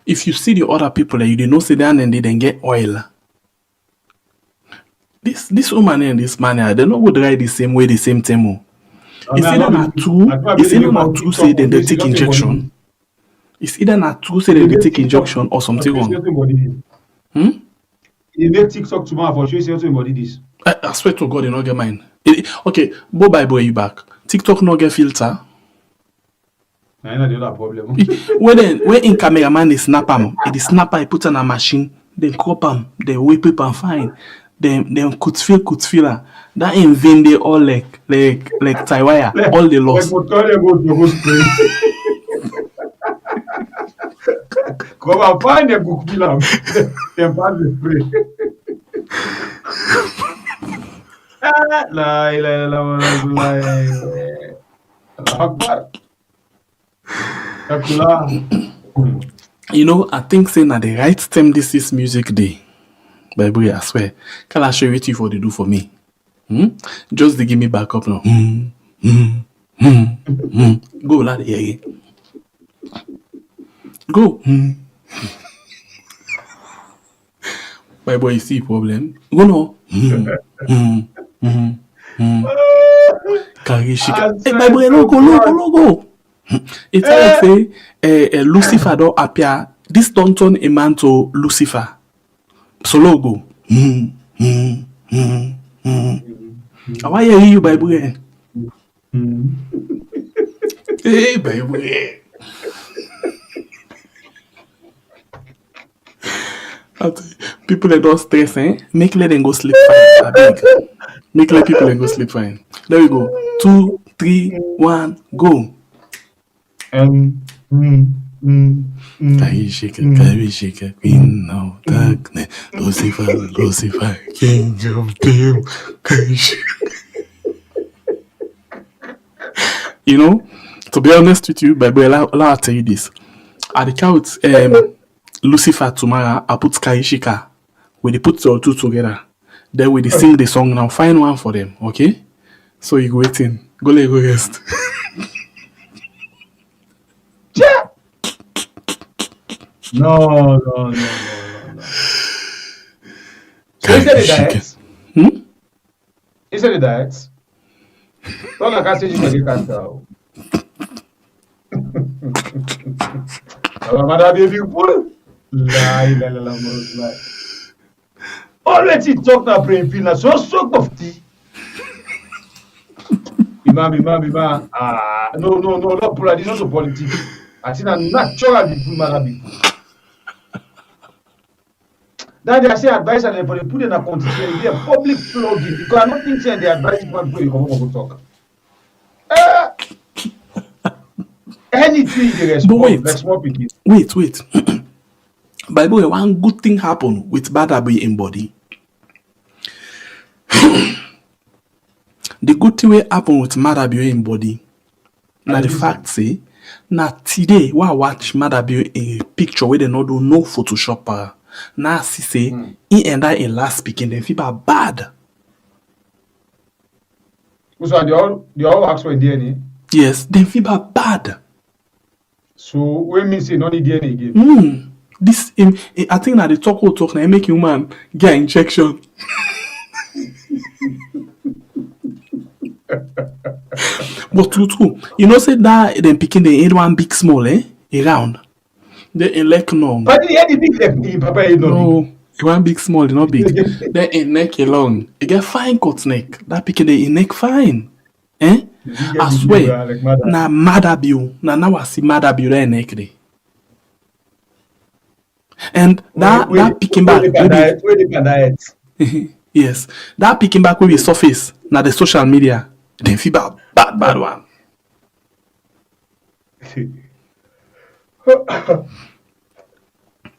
If you see the other people you didn't know sit down and they then get oil. This woman and this man, they not go dry the same way, the same time. It's either not true say then they take injection. It's either not true say they take injection or something wrong. You make TikTok tomorrow for sure say somebody this. I swear to God, you not get mine. Okay, Bible, you back. TikTok not get filter. I know the other problem. when in cameraman they snap him, the snapper he put on a machine, then crop him, then whip it and fine. Then could feel that in vain they all like tie wire, all they lost. Come and find them, cook film. Then pass the spray. You know, I think saying at the right time this is music day. Bible, I swear. Can I show you what you do for me? Just to give me back up now. Go, lad, yeah. Go. Bible, you see problem? Go no. Karishika. Hey, Bible, no go. It's like say Lucifer don't appear This don't turn a man to Lucifer. Solo go. Why are you Bible? Hey, Bible. People that don't stress, make let them go sleep fine. I beg. Make let people and go sleep fine. There we go. 2, 3, 1, go. Can you shake it, queen of darkness, Lucifer, king of doom. Can you shake You know, to be honest with you, Bible, I'll tell you this. At the count, Lucifer tomorrow, I put Kaishika. We they put the two together. Then we they sing the song now. Find one for them, okay? So you go waiting. Go rest. No. So is that the diet? Is that the diet? Don't like I said you can get cancer. Mother baby fool. Lie. Already talk na brain feel na so of tea. Imam. No, not politics, not politics. I think I'm natural before mother before. Then they say advice and they put in a constitution, be a public flogging because I don't think the advice man for you come over talk. Anything they respond, like small people. Wait. Bible, one good thing happened with Badabi in body. The good thing will happen with Madabi in body. Now the fact say, now today, while I watch Madabi in picture where they not do no Photoshop. Now see say, he and I in last speaking, then people are bad. So they all ask for DNA? Yes, then people are bad. So when me say no need DNA again? This I think that the talk now make human get injection. But true. You know say that then picking the ain't one big small around. The neck long. But the head big leg, Papa is not no. One big small, not big. Then a neck long. You get fine cut neck. That picking the neck fine. I swear. Na madabio. Now I see madabio there neck day. And that picking back. Yes. That picking back will be surface. Now the social media. Then feedback bad one.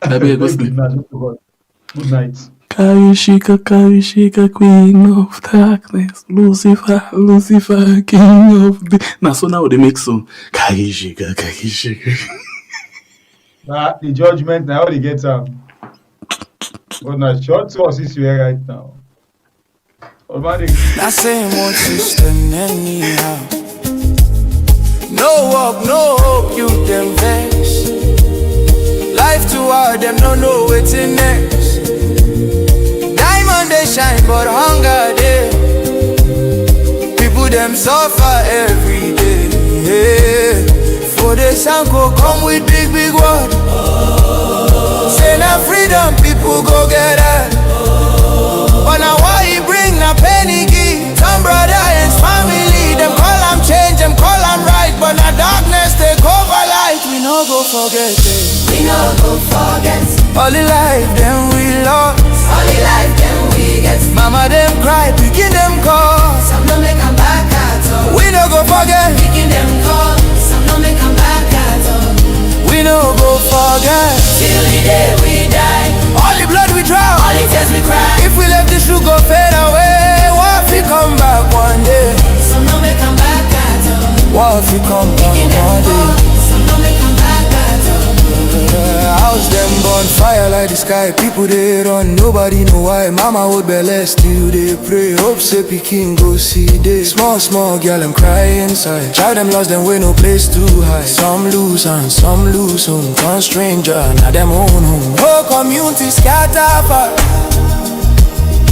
Baby, go sleep. Good night. Karishika, queen of darkness, Lucifer, king of the. Now so now they make so. Karishika. The judgment now they get But now short to us is here right now. That same old system anyhow. No work, no hope, you them vex. Life too hard, them no know what's in next. Diamond they shine, but hunger they. People them suffer every day. For the sound go come with big word. Say now freedom, people go get it. But now why he bring a penny key? Some brother and his family, them call them change, them call them right. But now darkness take over light, we no go forget it. We no go forget. All the life them we lost. All the life them we get. Mama them cry, picking them call. Some no make them back at all. We no go forget. Picking them call. Some no make them back at all. We no go forget. Till the day we die. All the blood we drown. All the tears we cry. If we let the sugar fade away, what if we come back one day? Some no make them back at all. What if we come back one day? Some no make them back at all. House them burn fire like the sky. People they run, nobody know why. Mama hold belly, still they pray. Hope say Peking go see this. Small girl them cry inside. Child them lost them way no place to hide. Some lose and some lose home. One stranger, now them own home. Whole community scatter apart.